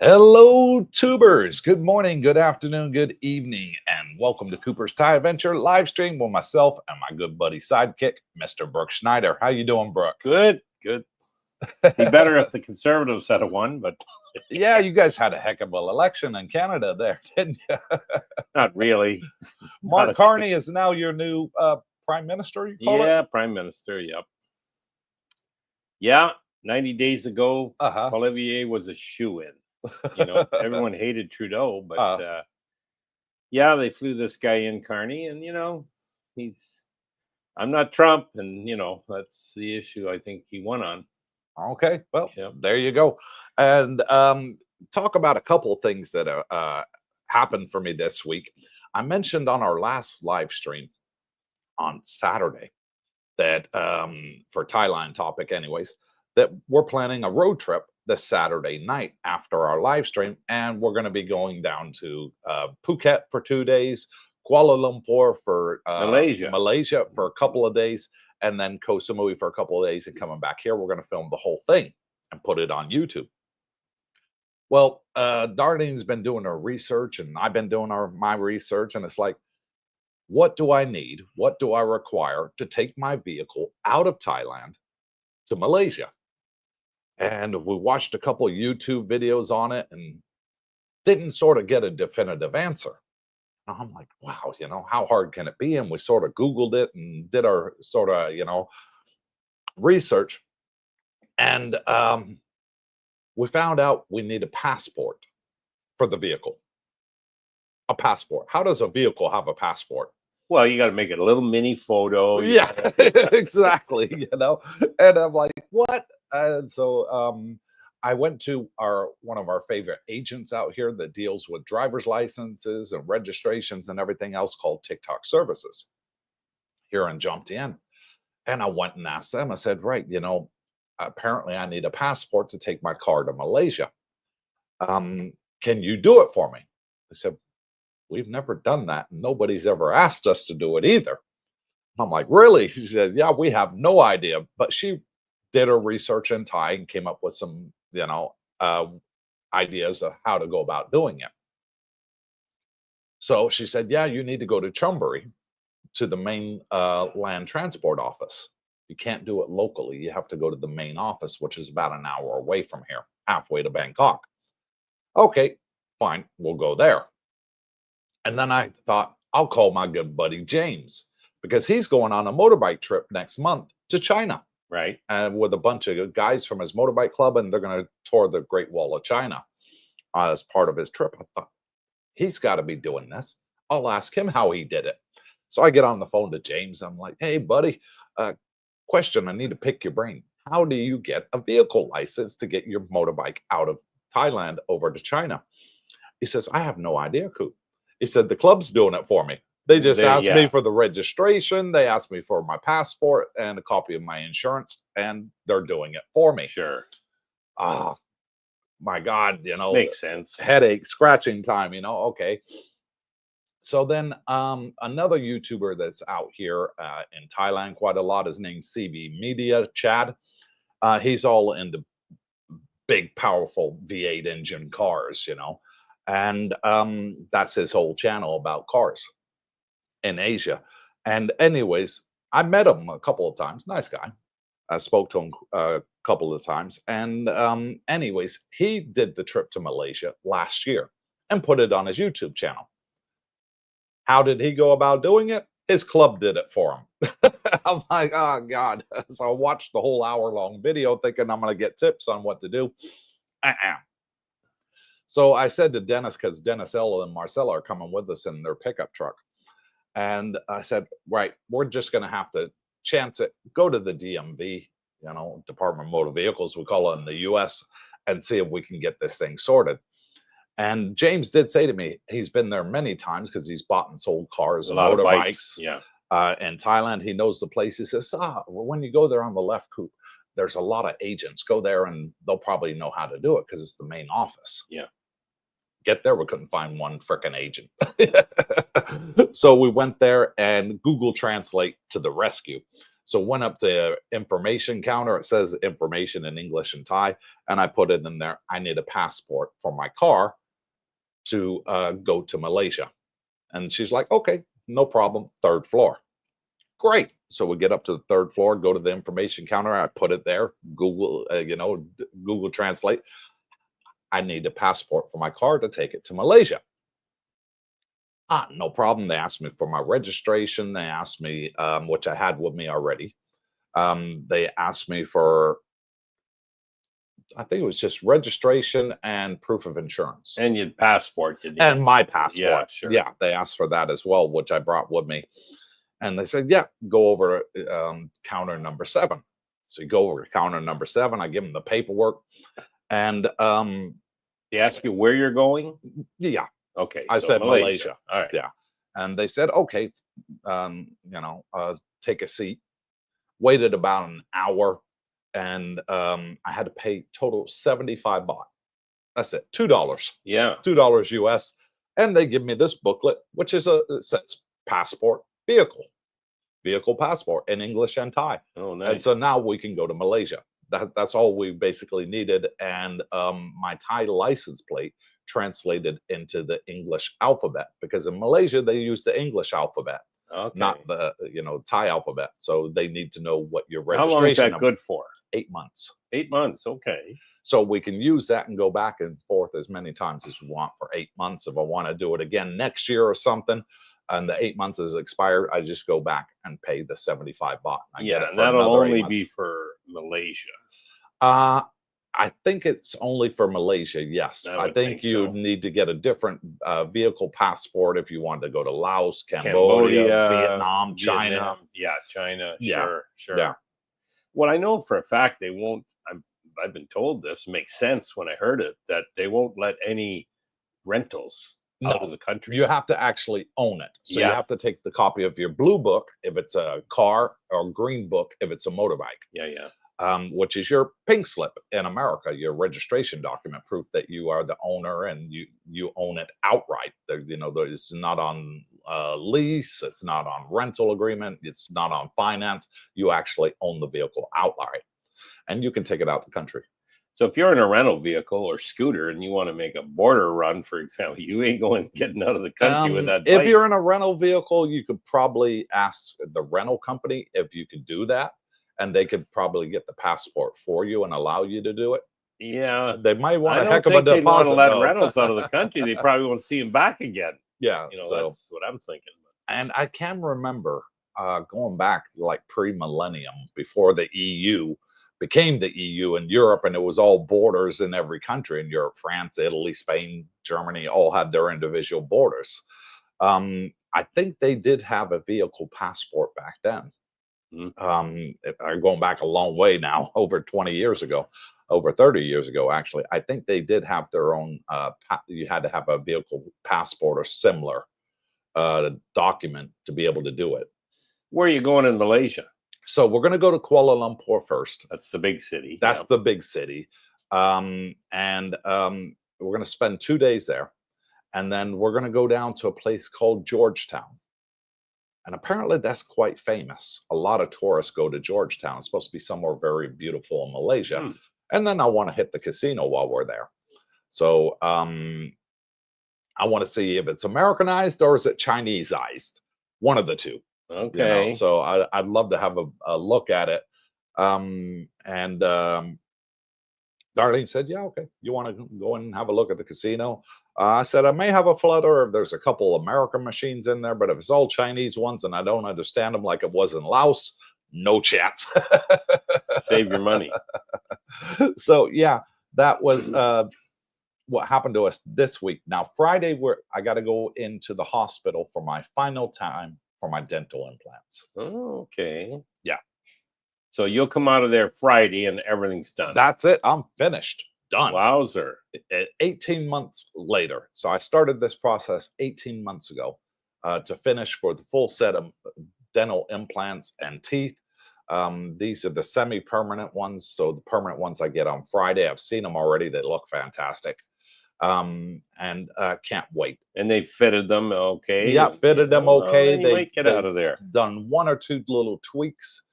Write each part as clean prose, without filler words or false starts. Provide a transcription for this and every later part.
Hello, tubers. Good morning, good afternoon, good evening, and welcome to Cooper's Thai Adventure live stream with myself and my good buddy sidekick, Mr. Brooke Schneider. How you doing, Brooke? Good, good. Be better if the Conservatives had won, but yeah, you guys had a heck of an election in Canada there, didn't you? not really. Mark Carney is now your new prime minister, you call it? Yeah, prime minister, yep. Yeah, 90 days ago, Olivier was a shoo-in. You know, everyone hated Trudeau, but yeah, they flew this guy in, Carney, and you know, I'm not Trump, and you know, that's the issue I think he won on. Okay, well, there you go. And talk about a couple of things that happened for me this week. I mentioned on our last live stream on Saturday that for Thailand topic anyways, that we're planning a road trip this Saturday night after our live stream, and we're going to be going down to Phuket for 2 days, Kuala Lumpur for Malaysia for a couple of days, and then Koh Samui for a couple of days, and coming back here, we're going to film the whole thing and put it on YouTube. Well, Darlene's been doing her research, and I've been doing my research, and it's like, what do I need? What do I require to take my vehicle out of Thailand to Malaysia? And we watched a couple of YouTube videos on it and didn't sort of get a definitive answer. And I'm like, wow, you know, how hard can it be? And we sort of Googled it and did our sort of, you know, research. And we found out we need a passport for the vehicle. A passport. How does a vehicle have a passport? Well, you got to make it a little mini photo. Yeah, exactly. You know, and I'm like, what? And so I went to one of our favorite agents out here that deals with driver's licenses and registrations and everything else, called TikTok Services here in Jomtien. And I went and asked them. I said, right, you know, apparently I need a passport to take my car to Malaysia. Can you do it for me? I said, we've never done that. Nobody's ever asked us to do it either. I'm like, really? She said, yeah, we have no idea. But she did her research in Thai and came up with some, you know, ideas of how to go about doing it. So she said, yeah, you need to go to Chonburi, to the main land transport office. You can't do it locally. You have to go to the main office, which is about an hour away from here, halfway to Bangkok. Okay, fine, we'll go there. And then I thought, I'll call my good buddy James, because he's going on a motorbike trip next month to China. Right. And with a bunch of guys from his motorbike club, and they're going to tour the Great Wall of China as part of his trip. I thought, he's got to be doing this. I'll ask him how he did it. So I get on the phone to James. I'm like, hey, buddy, question. I need to pick your brain. How do you get a vehicle license to get your motorbike out of Thailand over to China? He says, I have no idea, Coop. He said, the club's doing it for me. They just asked me for the registration. They asked me for my passport and a copy of my insurance, and they're doing it for me. Sure. My God, you know, makes sense. Headache, scratching time, you know. Okay. So then another YouTuber that's out here in Thailand quite a lot is named CB Media, Chad. He's all into big, powerful V8 engine cars, you know. And that's his whole channel about cars in Asia. And anyways, I met him a couple of times. Nice guy. I spoke to him a couple of times. And anyways, he did the trip to Malaysia last year and put it on his YouTube channel. How did he go about doing it? His club did it for him. I'm like, oh God. So I watched the whole hour-long video thinking I'm going to get tips on what to do. So I said to Dennis, because Dennis, Ella, and Marcella are coming with us in their pickup truck. And I said, right, we're just going to have to chance it, go to the DMV, Department of Motor Vehicles, we call it in the US, and see if we can get this thing sorted. And James did say to me, he's been there many times because he's bought and sold cars and motorbikes. Yeah. In Thailand, he knows the place. He says, when you go there on the left, Coop, there's a lot of agents. Go there and they'll probably know how to do it because it's the main office. Yeah. Get there, we couldn't find one frickin' agent. So we went there and Google Translate to the rescue. So went up to information counter. It says information in English and Thai. And I put it in there. I need a passport for my car to go to Malaysia. And she's like, okay, no problem. 3rd floor. Great. So we get up to the 3rd floor, go to the information counter. I put it there. Google, Google Translate. I need a passport for my car to take it to Malaysia. No problem. They asked me for my registration. They asked me, which I had with me already. They asked me for, I think it was just registration and proof of insurance. And your passport. And my passport. Yeah, sure. Yeah, they asked for that as well, which I brought with me. And they said, yeah, go over to counter number 7. So you go over to counter number 7. I give them the paperwork. And they ask you where you're going? Yeah. Okay. I said Malaysia. All right. Yeah. And they said, okay, take a seat. Waited about an hour. And I had to pay total 75 baht. That's it. $2. Yeah. $2 US. And they give me this booklet, which is it says passport, vehicle passport in English and Thai. Oh, nice. And so now we can go to Malaysia. That's all we basically needed. And my Thai license plate translated into the English alphabet, because in Malaysia, they use the English alphabet, not the Thai alphabet. So they need to know what your registration. How long is that good for? 8 months. 8 months. Okay. So we can use that and go back and forth as many times as we want for 8 months. If I want to do it again next year or something, and the 8 months is expired, I just go back and pay the 75 baht. And that'll only be for Malaysia. I think it's only for Malaysia. Yes, I think you need to get a different vehicle passport if you want to go to Laos, Cambodia, Vietnam, China. Yeah, China. Yeah. Sure. Yeah. Well, I know for a fact they won't. I've been told this makes sense when I heard it, that they won't let any rentals out of the country. You have to actually own it. So you have to take the copy of your blue book if it's a car, or green book if it's a motorbike. Yeah. Which is your pink slip in America, your registration document, proof that you are the owner and you own it outright. It's not on lease, it's not on rental agreement, it's not on finance. You actually own the vehicle outright, and you can take it out the country. So if you're in a rental vehicle or scooter and you want to make a border run, for example, you ain't getting out of the country with that bike. If you're in a rental vehicle, you could probably ask the rental company if you could do that, and they could probably get the passport for you and allow you to do it. Yeah. They might want a heck of a deposit. They want to let rentals out of the country. They probably won't see them back again. Yeah. That's what I'm thinking. And I can remember going back like pre-millennium, before the EU became the EU in Europe, and it was all borders in every country in Europe. France, Italy, Spain, Germany all had their individual borders. I think they did have a vehicle passport back then. I'm going back a long way now, over 20 years ago, over 30 years ago, actually. I think they did have their own, you had to have a vehicle passport or similar document to be able to do it. Where are you going in Malaysia? So we're going to go to Kuala Lumpur first. That's the big city. That's the big city. And we're going to spend 2 days there. And then we're going to go down to a place called Georgetown. And apparently that's quite famous. A lot of tourists go to Georgetown. It's supposed to be somewhere very beautiful in Malaysia. And then I want to hit the casino while we're there. So I want to see if it's Americanized or is it Chineseized. One of the two. Okay. So I'd love to have a look at it. Darlene said, yeah, okay. You want to go and have a look at the casino? I said, I may have a flutter. There's a couple American machines in there, but if it's all Chinese ones and I don't understand them like it was in Laos, no chance. Save your money. So, yeah, that was what happened to us this week. Now, Friday, I got to go into the hospital for my final time for my dental implants. Oh, okay. Yeah. So you'll come out of there Friday and everything's done. That's it. I'm finished. Done. Wowzer. 18 months later. So I started this process 18 months ago to finish for the full set of dental implants and teeth. These are the semi-permanent ones. So the permanent ones I get on Friday. I've seen them already. They look fantastic. And can't wait. And they fitted them okay? Yeah, fitted them okay. They might get out of there. Done one or two little tweaks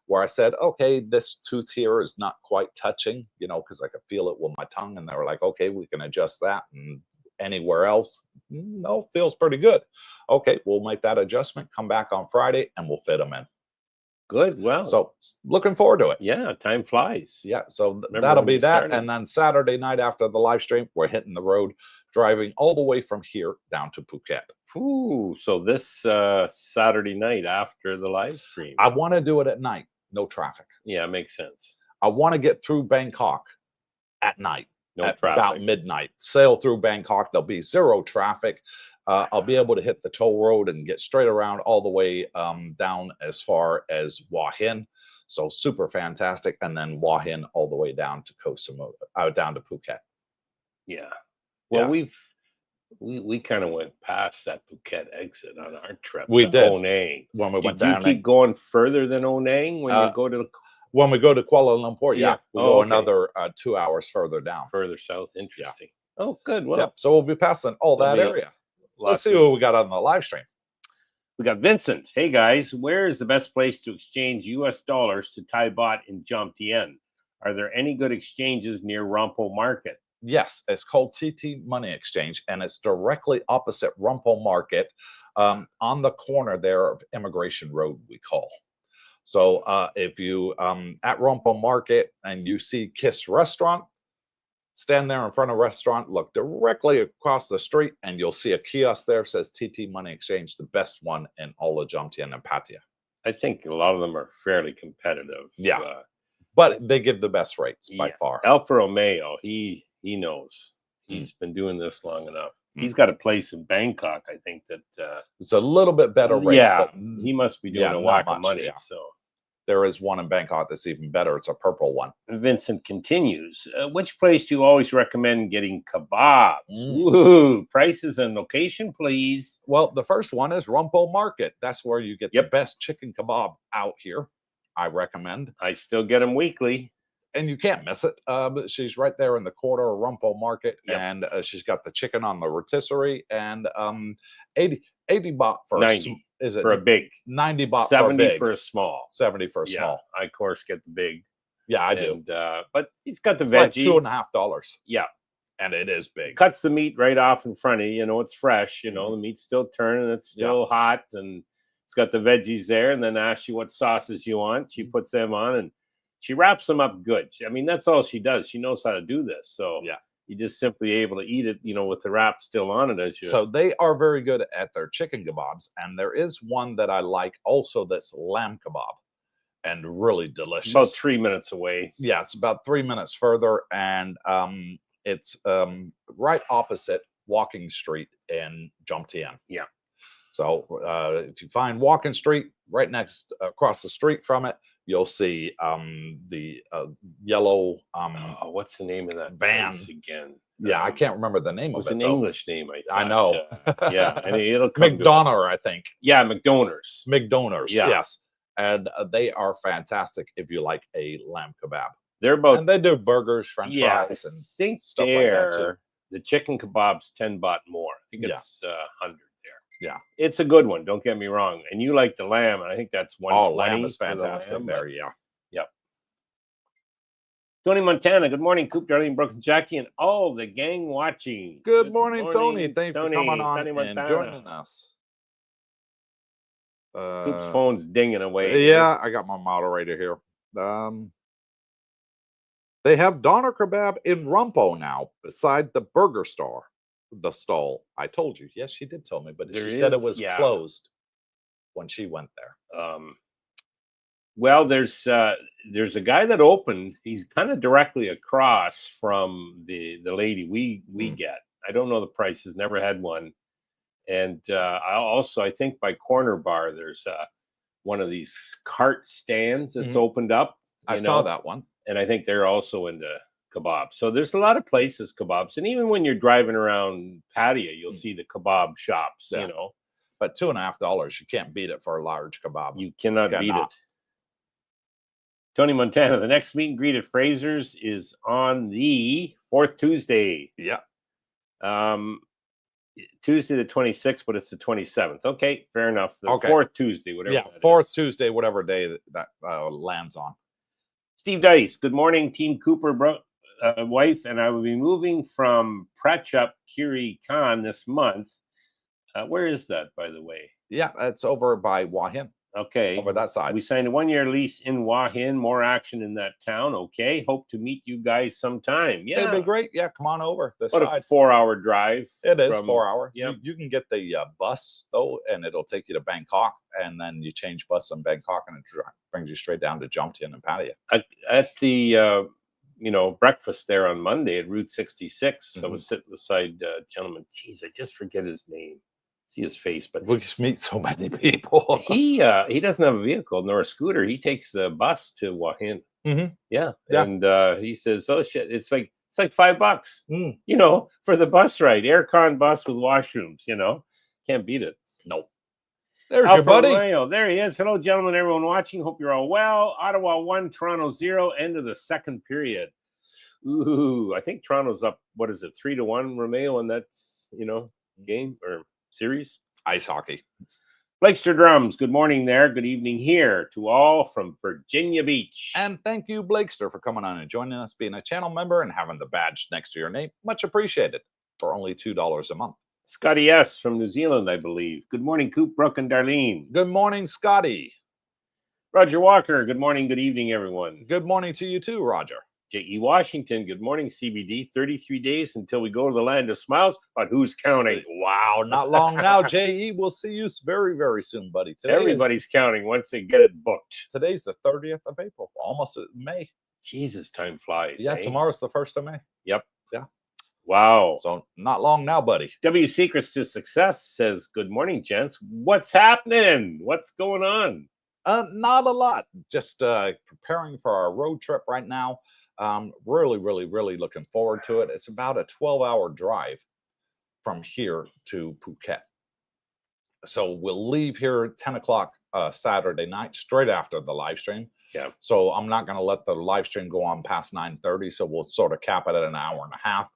where I said, okay, this tooth here is not quite touching, you know, because I could feel it with my tongue. And they were like, okay, we can adjust that. And anywhere else, no, feels pretty good. Okay, we'll make that adjustment, come back on Friday, and we'll fit them in. Good. Well, so looking forward to it. Yeah, time flies. Yeah, so that'll be that. And then Saturday night after the live stream, we're hitting the road, driving all the way from here down to Phuket. Ooh, so this Saturday night after the live stream. I want to do it at night. No traffic. Yeah, makes sense. I want to get through Bangkok at night. No at traffic. About midnight. Sail through Bangkok. There'll be zero traffic. I'll be able to hit the toll road and get straight around all the way down as far as Hua Hin. So super fantastic. And then Hua Hin all the way down to Koh Samui, down to Phuket. Yeah. Well, we kind of went past that Phuket exit on our trip. We did. Onang. When we went down. Did you keep going further than Onang when you go to? When we go to Kuala Lumpur, yeah, we go okay. Another 2 hours further down. Further south. Interesting. Yeah. Oh, good. Well, yeah. So we'll be passing all that area. Let's see what we got on the live stream. We got Vincent. Hey guys, where is the best place to exchange US dollars to Thai baht in Jomtien? Are there any good exchanges near Rompo Market? Yes, it's called TT Money Exchange, and it's directly opposite Rompo Market, on the corner there of Immigration Road, we call. So if you at Rompo Market and you see Kiss Restaurant, stand there in front of restaurant, look directly across the street, and you'll see a kiosk there says TT Money Exchange, the best one in all of Jomtien and Pattaya. I think a lot of them are fairly competitive. Yeah, but they give the best rates by far. Alfa Romeo, he knows. He's been doing this long enough. He's got a place in Bangkok, I think, that it's a little bit better rate. Yeah, he must be doing a whack of money. Yeah. So there is one in Bangkok that's even better. It's a purple one. Vincent continues. Which place do you always recommend getting kebabs? Ooh, prices and location, please. Well, the first one is Rompo Market. That's where you get the best chicken kebab out here. I recommend. I still get them weekly. And you can't miss it. But she's right there in the corner of Rompo Market, and she's got the chicken on the rotisserie, and 80 baht for 90 is it for a big, 90 baht 70 for a big, for a small, 70 for a small. I of course get the big. Yeah, I do. But he's got the veggies. Like $2.50. Yeah, and it is big. Cuts the meat right off in front of you. You know it's fresh. You know the meat's still turning. It's still hot, and it's got the veggies there. And then asks you what sauces you want. She puts them on and she wraps them up good. I mean, that's all she does. She knows how to do this. So you just simply able to eat it, you know, with the wrap still on it as you. So they are very good at their chicken kebabs. And there is one that I like also that's lamb kebab and really delicious. About 3 minutes away. Yeah, it's about 3 minutes further. And it's right opposite Walking Street in Jomtien. Yeah. So if you find Walking Street right next across the street from it, you'll see the yellow. What's the name of that van again? Yeah, I can't remember the name of it. It's an English name, I thought. I know. Yeah, and it'll come McDonough, I think. Yeah, McDonald's. Yes. And they are fantastic if you like a lamb kebab. They're about, and they do burgers, French fries, and think stuff like that too. The chicken kebab's 10 baht more. I think it's 100 there. Yeah, it's a good one. Don't get me wrong. And you like the lamb, and I think that's 120. Lamb is fantastic there. Yeah. Yep. Tony Montana. Good morning, Coop, Darlene, Brooke, and Jackie, and all the gang watching. Good morning, Tony. Thanks for coming on and joining us. Coop's phone's dinging away. Yeah, I got my moderator here. They have doner kebab in Rompo now, beside the Burger Star. the stall. I told you. Yes, she did tell me, but There she said it is, was yeah. closed when she went there. Well, there's a guy that opened. He's kind of directly across from the lady we get. I don't know the prices. Never had one. And I think by Corner Bar there's one of these cart stands that's opened up. I saw that one, and I think they're also into kebabs. So there's a lot of places kebabs, and even when you're driving around Pattaya, you'll see the kebab shops. Yeah. But $2.50, you can't beat it for a large kebab. You cannot beat it. Tony Montana, the next meet and greet at Fraser's is on the 4th Tuesday. Yeah. Tuesday the 26th, but it's the 27th. Okay, fair enough. The 4th Tuesday, whatever. Yeah, 4th Tuesday, whatever day that lands on. Steve Dice, good morning, Team Cooper wife, and I will be moving from Prachuap Khiri Khan this month. Where is that, by the way? Yeah, it's over by Hua Hin. Okay. Over that side. We signed a 1-year lease in Hua Hin. More action in that town. Okay. Hope to meet you guys sometime. Yeah. It'd be great. Yeah, come on over this side. A 4-hour drive. It is 4 hour. Yeah. You can get the bus, though, and it'll take you to Bangkok, and then you change bus in Bangkok, and it brings you straight down to Jomtien and Pattaya. At the, breakfast there on Monday at Route 66, I was sitting beside a gentleman. Jeez, I just forget his name. See his face, but we just meet so many people. He doesn't have a vehicle nor a scooter. He takes the bus to Hua Hin. Yeah, and he says, "Oh shit, it's like $5, for the bus ride, aircon bus with washrooms. Can't beat it." Nope. There's Alpha your buddy. Romeo. There he is. Hello, gentlemen, everyone watching. Hope you're all well. Ottawa 1, Toronto 0. End of the second period. Ooh, I think Toronto's up. What is it, 3-1, Romeo, in that game or series? Ice hockey. Blakester Drums, good morning there. Good evening here to all from Virginia Beach. And thank you, Blakester, for coming on and joining us, being a channel member and having the badge next to your name. Much appreciated for only $2 a month. Scotty S. from New Zealand, I believe. Good morning, Coop, Brooke, and Darlene. Good morning, Scotty. Roger Walker, good morning, good evening, everyone. Good morning to you too, Roger. J.E. Washington, good morning, CBD. 33 days until we go to the land of smiles, but who's counting? Wow, not long now, J.E. We'll see you very, very soon, buddy. Everybody's counting once they get it booked. Today's the 30th of April, almost May. Jesus, time flies. Yeah, tomorrow's the 1st of May. Yep. Yeah. Wow. So not long now, buddy. W Secrets to Success says, good morning, gents. What's happening? What's going on? Not a lot. Just preparing for our road trip right now. Really, really, really looking forward to it. It's about a 12-hour drive from here to Phuket. So we'll leave here at 10 o'clock Saturday night, straight after the live stream. Yeah. So I'm not going to let the live stream go on past 9:30. So we'll sort of cap it at an hour and a half.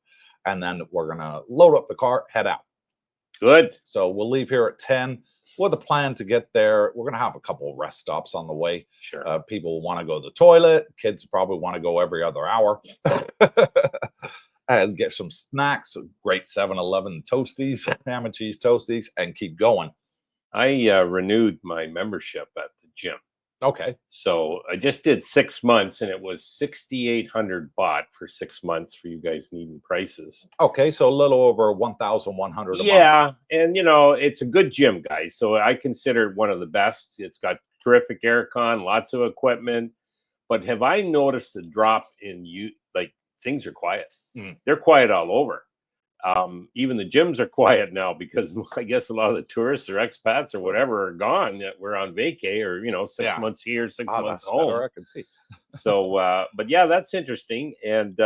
And then we're going to load up the car, head out. Good. So we'll leave here at 10 with a plan to get there. We're going to have a couple of rest stops on the way. Sure. People want to go to the toilet. Kids probably want to go every other hour. And get some snacks, great 7-Eleven toasties, ham and cheese toasties, and keep going. I renewed my membership at the gym. Okay. So I just did 6 months, and it was $6,800 baht for 6 months for you guys needing prices. Okay, so a little over 1,100 a month. Yeah, and it's a good gym, guys. So I consider it one of the best. It's got terrific aircon, lots of equipment. But have I noticed a drop in things are quiet? They're quiet all over. Even the gyms are quiet now because I guess a lot of the tourists or expats or whatever are gone. That we're on vacay or 6 months here, 6 months home. Better, I can see. So, but yeah, that's interesting. And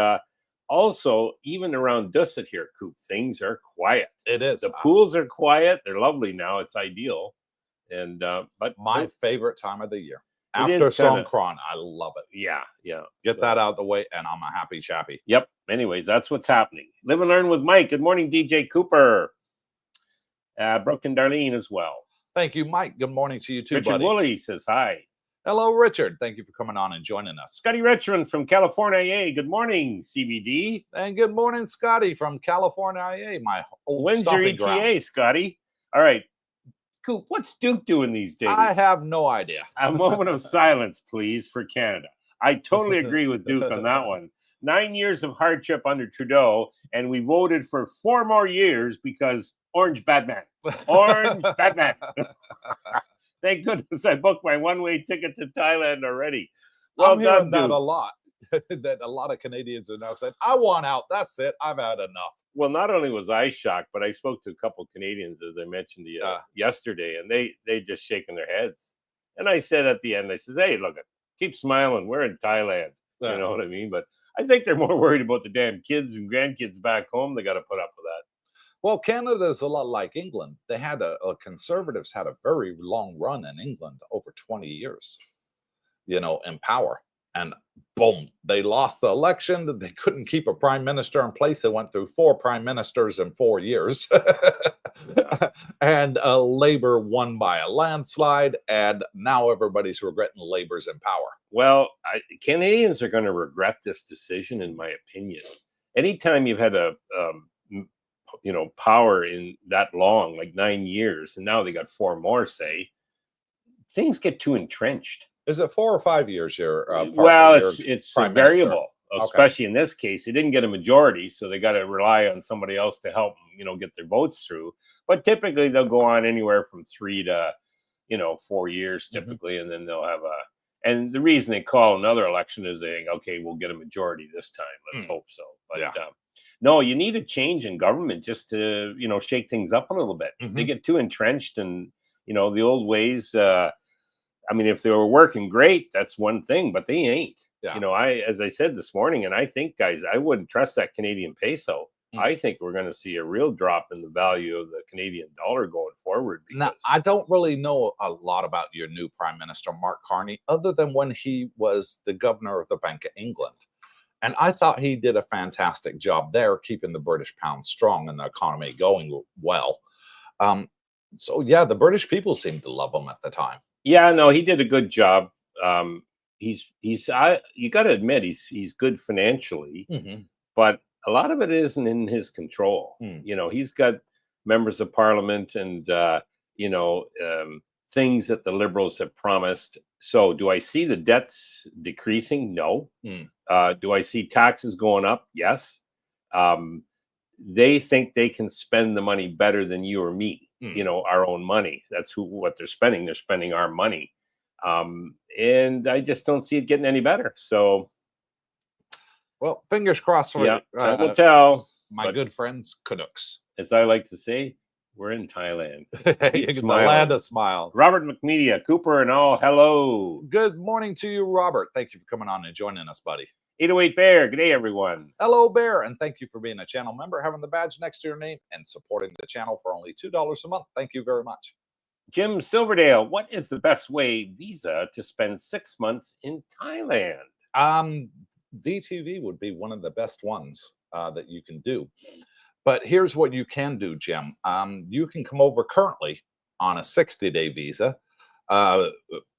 also, even around Dusit here, Coop, things are quiet. It is. The pools are quiet. They're lovely now. It's ideal. And but my favorite time of the year. After Songkran, I love it. Yeah. Get that out of the way, and I'm a happy chappy. Yep. Anyways, that's what's happening. Live and learn with Mike. Good morning, DJ Cooper. Brooke and Darlene as well. Thank you, Mike. Good morning to you too, Richard buddy. Woolley says hi. Hello, Richard. Thank you for coming on and joining us. Scotty Richmond from California. Good morning, CBD. And good morning, Scotty from California. My old When's your ETA, ground. Scotty? All right. Coop, what's Duke doing these days? I have no idea. A moment of silence, please, for Canada. I totally agree with Duke on that one. 9 years of hardship under Trudeau, and we voted for 4 more years because Orange Batman. Orange Batman. Thank goodness I booked my one-way ticket to Thailand already. Well, I'm hearing that a lot. That a lot of Canadians are now saying, I want out. That's it. I've had enough. Well, not only was I shocked, but I spoke to a couple of Canadians, as I mentioned to you yesterday, and they just shaking their heads. And I said at the end, I said, hey, look, keep smiling. We're in Thailand. You know what I mean? But I think they're more worried about the damn kids and grandkids back home. They got to put up with that. Well, Canada is a lot like England. They had conservatives had a very long run in England, over 20 years, you know, in power. And boom, they lost the election. They couldn't keep a prime minister in place. They went through 4 prime ministers in 4 years. And Labor won by a landslide. And now everybody's regretting Labor's in power. Well, Canadians are going to regret this decision, in my opinion. Anytime you've had a you know, power in that long, like 9 years, and now they got 4 more, say, things get too entrenched. Is it 4 or 5 years here? Well, it's variable, especially in this case. They didn't get a majority, so they got to rely on somebody else to help them, you know, get their votes through. But typically, they'll go on anywhere from 3 to, you know, 4 years typically, and then they'll have a. And the reason they call another election is they think, okay, we'll get a majority this time. Let's hope so. But no, you need a change in government just to, you know, shake things up a little bit. They get too entrenched, and you know, the old ways. I mean, if they were working great, that's one thing, but they ain't. You know, as I said this morning, and I think, guys, I wouldn't trust that Canadian peso. I think we're going to see a real drop in the value of the Canadian dollar going forward. Now, I don't really know a lot about your new Prime Minister, Mark Carney, other than when he was the governor of the Bank of England. And I thought he did a fantastic job there, keeping the British pound strong and the economy going well. So, yeah, the British people seemed to love him at the time. Yeah, no, he did a good job. You got to admit, he's good financially, but a lot of it isn't in his control. You know, he's got members of parliament and, you know, things that the Liberals have promised. So do I see the debts decreasing? No. Do I see taxes going up? Yes. They think they can spend the money better than you or me, you know, our own money. That's what they're spending. They're spending our money. And I just don't see it getting any better. So, well, fingers crossed for I will tell my good friends, Canucks. As I like to say, we're in Thailand. The land of smiles. Robert McMedia, Cooper and all, hello. Good morning to you, Robert. Thank you for coming on and joining us, buddy. 808 Bear, good day, everyone. Hello, Bear, and thank you for being a channel member, having the badge next to your name, and supporting the channel for only $2 a month. Thank you very much. Jim Silverdale, what is the best way visa to spend 6 months in Thailand? DTV would be one of the best ones that you can do. But here's what you can do, Jim. You can come over currently on a 60-day visa.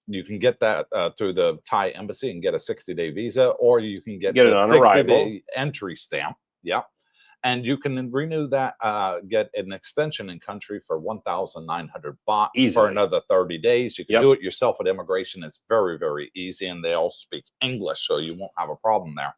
You can get that through the Thai embassy and get a 60-day visa, or you can get it on arrival entry stamp. Yeah. And you can renew that, get an extension in country for 1,900 baht for another 30 days. You can do it yourself at immigration. It's very, very easy, and they all speak English, so you won't have a problem there.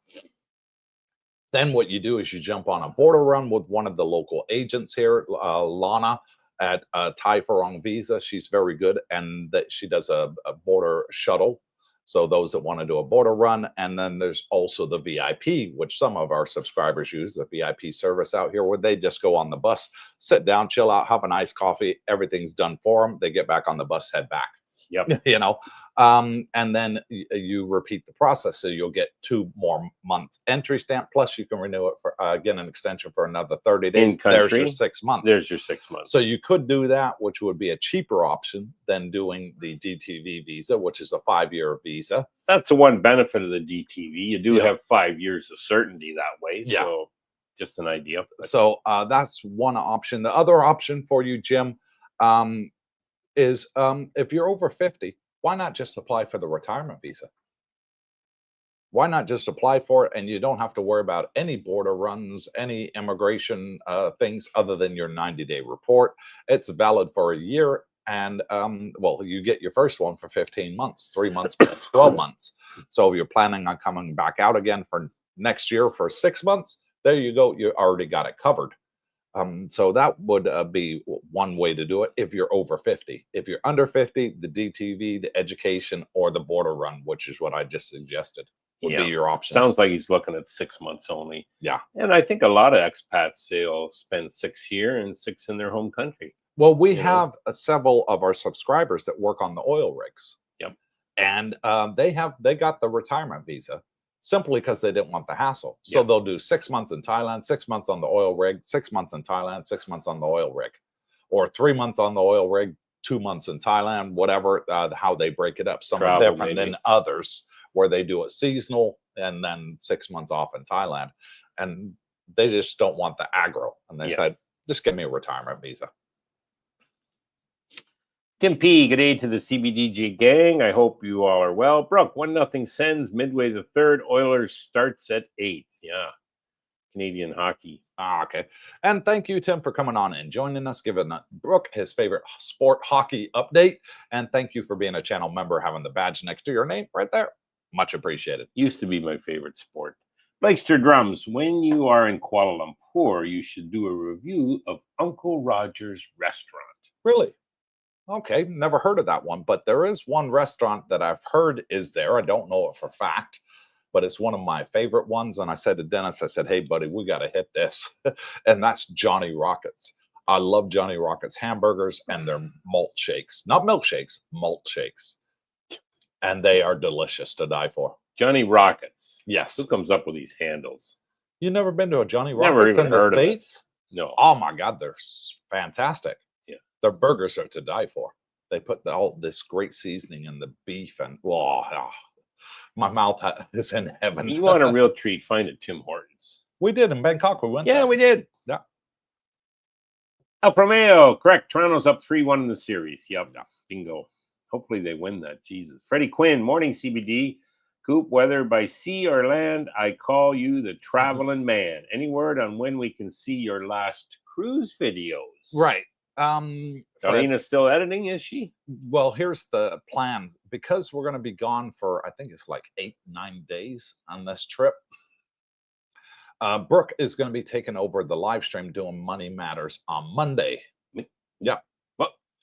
Then what you do is you jump on a border run with one of the local agents here, Lana, at Thai Farong Visa. She's very good, and that she does a border shuttle. So those that want to do a border run, and then there's also the VIP, which some of our subscribers use, the VIP service out here, where they just go on the bus, sit down, chill out, have a nice coffee. Everything's done for them. They get back on the bus, head back. Yep. You know, and then you repeat the process. So you'll get 2 more months entry stamp, plus you can renew it for again an extension for another 30 days. There's your 6 months. There's your 6 months. So you could do that, which would be a cheaper option than doing the DTV visa, which is a 5-year visa. That's the one benefit of the DTV. You do have 5 years of certainty that way. Yeah. So just an idea. So that's one option. The other option for you, Jim, is if you're over 50, why not just apply for the retirement visa? Why not just apply for it, and you don't have to worry about any border runs, any immigration things other than your 90-day report. It's valid for a year, and well, you get your first one for 15 months, 3 months, 12 months. So if you're planning on coming back out again for next year for 6 months, there you go. You already got it covered. So that would be one way to do it if you're over 50. If you're under 50, the DTV, the education, or the border run, which is what I just suggested, would be your options. Sounds like he's looking at 6 months only. Yeah. And I think a lot of expats, they'll spend 6 here and 6 in their home country. Well, we have several of our subscribers that work on the oil rigs. Yep. And they got the retirement visa simply because they didn't want the hassle. So they'll do 6 months in Thailand, 6 months on the oil rig, 6 months in Thailand, 6 months on the oil rig, or 3 months on the oil rig, 2 months in Thailand, whatever, how they break it up. Some are different than others where they do it seasonal and then 6 months off in Thailand. And they just don't want the aggro. And they said, just give me a retirement visa. Tim P, good day to the CBDG gang. I hope you all are well. Brooke, 1-0 Sens, midway the third. Oilers starts at 8. Yeah. Canadian hockey. Okay. And thank you, Tim, for coming on and joining us, giving Brooke his favorite sport, hockey update. And thank you for being a channel member, having the badge next to your name right there. Much appreciated. Used to be my favorite sport. Blakester Drums, when you are in Kuala Lumpur, you should do a review of Uncle Roger's restaurant. Really? Okay, never heard of that one, but there is one restaurant that I've heard is there. I don't know it for fact, but it's one of my favorite ones. And I said to Dennis, I said, hey, buddy, we got to hit this. And that's Johnny Rockets. I love Johnny Rockets hamburgers and their malt shakes. Not milkshakes, malt shakes. And they are delicious to die for. Johnny Rockets. Yes. Who comes up with these handles? You never been to a Johnny Rockets never even heard of it. No. Oh, my God, they're fantastic. Their burgers are to die for. They put all this great seasoning in the beef, and my mouth is in heaven. You want a real treat? Find it Tim Hortons. We did in Bangkok. We went. Yeah, we did. Yeah. El Romeo, correct. Toronto's up 3-1 in the series. Yep. Yeah. Bingo. Hopefully they win that. Jesus. Freddie Quinn, morning CBD. Coop, whether by sea or land, I call you the traveling man. Any word on when we can see your last cruise videos? Right. Darlena's still editing, is she? Well, here's the plan. Because we're going to be gone for, I think it's like 8-9 days on this trip. Brooke is going to be taking over the live stream doing Money Matters on Monday. Yeah.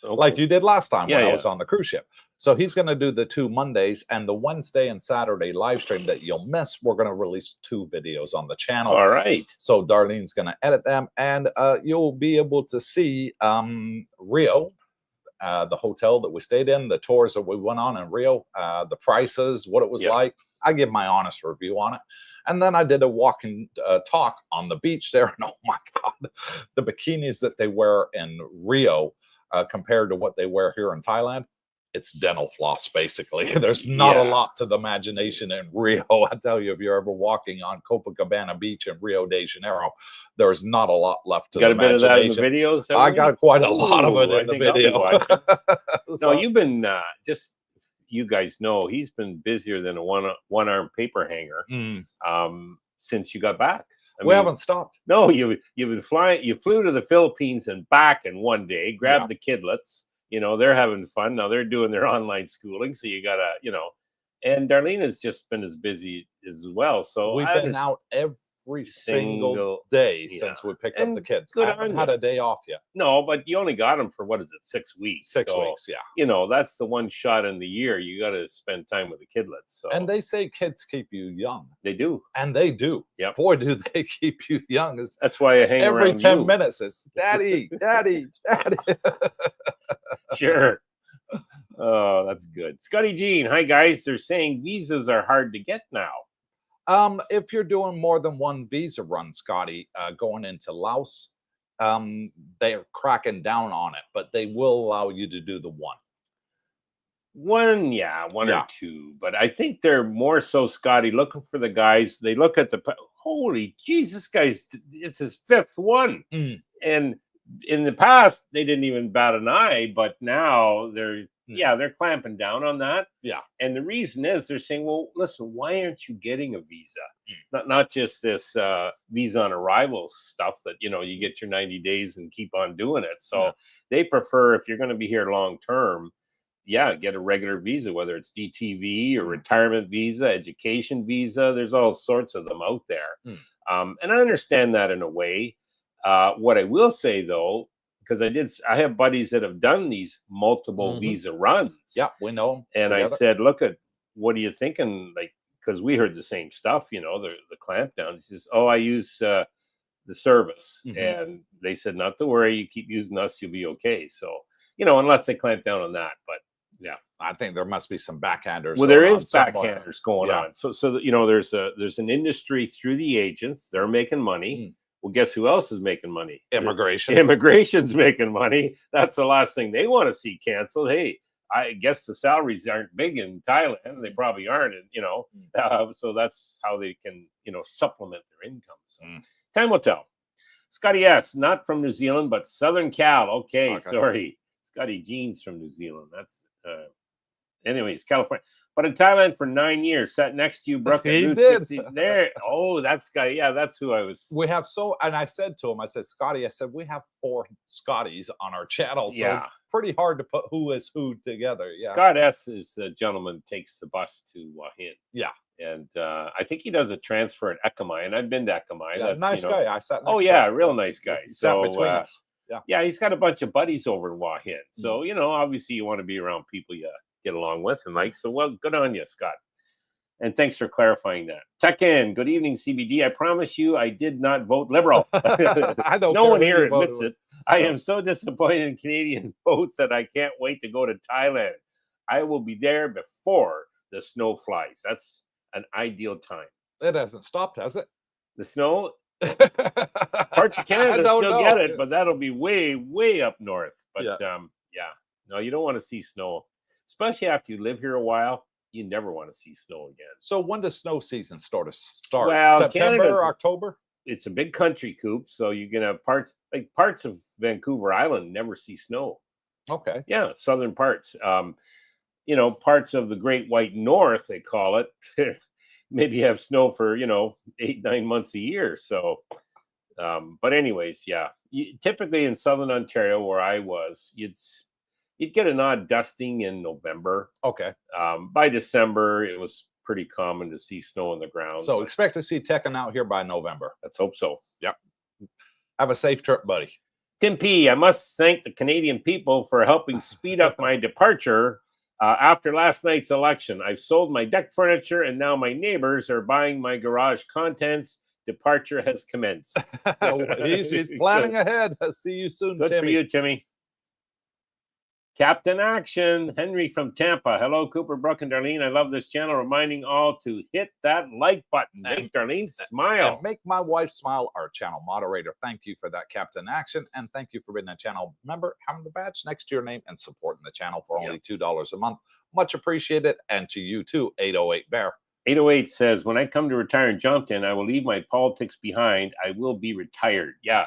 Okay. Like you did last time when I was on the cruise ship. So he's going to do the 2 Mondays, and the Wednesday and Saturday live stream that you'll miss, we're going to release 2 videos on the channel. All right. So Darlene's going to edit them, and you'll be able to see Rio, the hotel that we stayed in, the tours that we went on in Rio, the prices, what it was like. I give my honest review on it. And then I did a walk and talk on the beach there. And oh my God, the bikinis that they wear in Rio compared to what they wear here in Thailand, it's dental floss, basically. There's not a lot to the imagination in Rio. I tell you, if you're ever walking on Copacabana Beach in Rio de Janeiro, there's not a lot left to the imagination. Got a bit of that in the videos? I got quite a lot of it in the video. No, you've been just, you guys know, he's been busier than a one-arm paper hanger since you got back. We haven't stopped. No, you've been flying. You flew to the Philippines and back in one day, grabbed the kidlets. You know, they're having fun. Now they're doing their online schooling. So you got to, and Darlene has just been as busy as well. So we've been out every single day since we picked up the kids. I haven't had a day off yet. No, but you only got them for, 6 weeks? 6 weeks, yeah. That's the one shot in the year. You got to spend time with the kidlets. So. And they say kids keep you young. They do. And they do. Yeah. Boy, do they keep you young. That's why I hang around every 10 minutes. It's daddy, daddy, daddy. Sure. Oh, that's good. Scotty Jean, hi guys. They're saying visas are hard to get now. If you're doing more than one visa run, Scotty, going into Laos, they're cracking down on it, but they will allow you to do the one. One or two. But I think they're more so, Scotty, looking for the guys. They look at the, holy Jesus, guy's, it's his 5th one. And in the past, they didn't even bat an eye, but now they're clamping down on that. Yeah. And the reason is they're saying, well, listen, why aren't you getting a visa? Not just this visa on arrival stuff that, you get your 90 days and keep on doing it. So they prefer, if you're going to be here long term, get a regular visa, whether it's DTV or retirement visa, education visa. There's all sorts of them out there. And I understand that in a way. What I will say though, because I have buddies that have done these multiple visa runs. Yeah, we know them. And together. I said, look, what are you thinking? Like, because we heard the same stuff, you know, the clampdown. He says, oh, I use the service. And they said, not to worry, you keep using us, you'll be okay. So, you know, unless they clamp down on that. But yeah, I think there must be some backhanders. Well, there is backhanders going on. So you know, there's an industry through the agents. They're making money. Well, guess who else is making money? Immigration. Immigration's making money. That's the last thing they want to see canceled. Hey, I guess the salaries aren't big in Thailand. They probably aren't, and you know, so that's how they can, you know, supplement their income. So time will tell. Scotty S, not from New Zealand, but Southern Cal. Okay. Sorry, Scotty Jeans from New Zealand. That's anyways, California. But in Thailand for 9 years, sat next to you, Brooke. He did. There. Oh, that's Scotty. Yeah, that's who I was. We have and I said to him, I said, Scotty, I said, we have 4 Scotties on our channel. So pretty hard to put who is who together. Yeah. Scott S is the gentleman who takes the bus to Wahin. Yeah. And I think he does a transfer in Ekamai, and I've been to Ekamai. Yeah, nice guy. I sat next to him. Real nice guy. So between us. Yeah, he's got a bunch of buddies over in Wahin. So, you know, obviously you want to be around people you get along with and like. So, well, good on you, Scott. And thanks for clarifying that. Check in. Good evening, CBD. I promise you I did not vote Liberal. I don't no one here admits it. I am so disappointed in Canadian votes that I can't wait to go to Thailand. I will be there before the snow flies. That's an ideal time. It hasn't stopped, has it? The snow? Parts of Canada still get it, but that'll be way, way up north. But no, you don't want to see snow, especially after you live here a while. You never want to see snow again. So when does snow season start? Well, September or October? It's a big country, Coop. So you can have parts of Vancouver Island never see snow. Okay. Yeah, southern parts. You know, parts of the Great White North, they call it. Maybe have snow for, you know, 8-9 months a year. So, but anyways, yeah. Typically in southern Ontario, where I was, you'd get an odd dusting in November. Okay. By December, it was pretty common to see snow on the ground. So expect to see Tekken out here by November. Let's hope so. Yep. Have a safe trip, buddy. Tim P, I must thank the Canadian people for helping speed up my departure. After last night's election, I've sold my deck furniture and now my neighbors are buying my garage contents. Departure has commenced. He's planning ahead. See you soon, Good Timmy. For you, Timmy. Captain Action, Henry from Tampa. Hello, Cooper, Brooke, and Darlene. I love this channel, reminding all to hit that like button. Make Darlene smile. And make my wife smile, our channel moderator. Thank you for that, Captain Action. And thank you for being a channel member, having the badge next to your name, and supporting the channel for only $2 a month. Much appreciated. And to you too, 808 Bear. 808 says, when I come to retire in Jomtien, I will leave my politics behind. I will be retired. Yeah.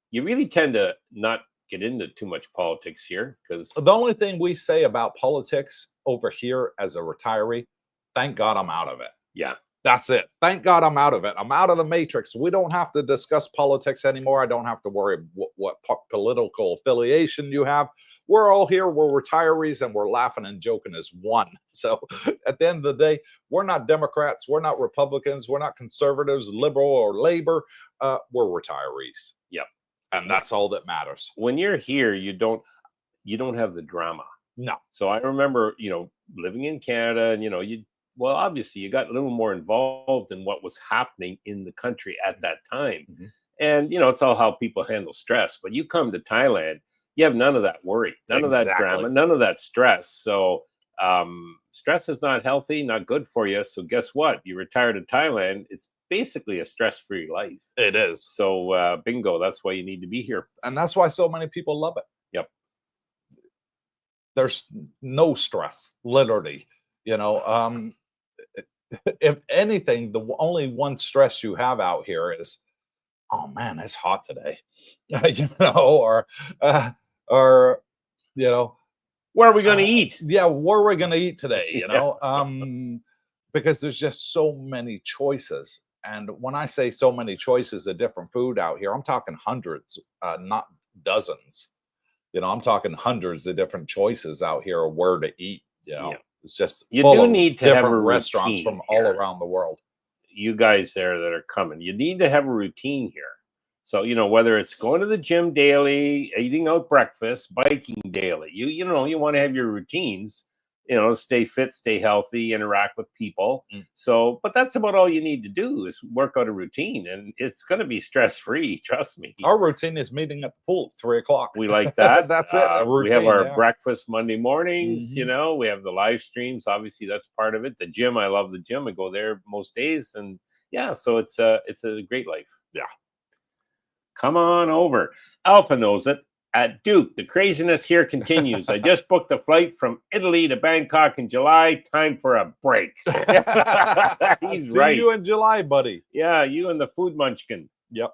You really tend to not get into too much politics here, because the only thing we say about politics over here as a retiree, thank God I'm out of it. Yeah, that's it. Thank God I'm out of it. I'm out of the matrix. We don't have to discuss politics anymore. I don't have to worry what political affiliation you have. We're all here. We're retirees, and we're laughing and joking as one. So at the end of the day, we're not Democrats. We're not Republicans. We're not conservatives, liberal, or labor. We're retirees. Yep. And that's all that matters. When you're here, you don't have the drama. No. So I remember, you know, living in Canada, and, you know, obviously you got a little more involved in what was happening in the country at that time. Mm-hmm. And, you know, it's all how people handle stress. But you come to Thailand, you have none of that worry, none of that drama, none of that stress. So stress is not healthy, not good for you. So guess what? You retire to Thailand, it's basically a stress-free life. It is. So bingo, that's why you need to be here. And that's why so many people love it. Yep. There's no stress, literally. You know, if anything, the only one stress you have out here is, oh man, it's hot today. You know, or you know, where are we going to eat? Yeah, where are we going to eat today? You know, because there's just so many choices. And when I say so many choices of different food out here, I'm talking hundreds, not dozens. You know, I'm talking hundreds of different choices out here of where to eat. You know, it's just you full do of need to have a different restaurants from all here. around the world. You guys there that are coming, you need to have a routine here. So, you know, whether it's going to the gym daily, eating out breakfast, biking daily, you know, you want to have your routines, you know, stay fit, stay healthy, interact with people. So, but that's about all you need to do is work out a routine, and it's going to be stress-free. Trust me. Our routine is meeting at the pool at 3 o'clock. We like that. That's it. A routine, we have our breakfast Monday mornings. You know, we have the live streams. Obviously, that's part of it. The gym, I love the gym. I go there most days, and yeah, so it's a great life. Yeah. Come on over. Alpha knows it. At Duke, the craziness here continues. I just booked a flight from Italy to Bangkok in July. Time for a break. He's right. See you in July, buddy. Yeah, you and the food munchkin. Yep.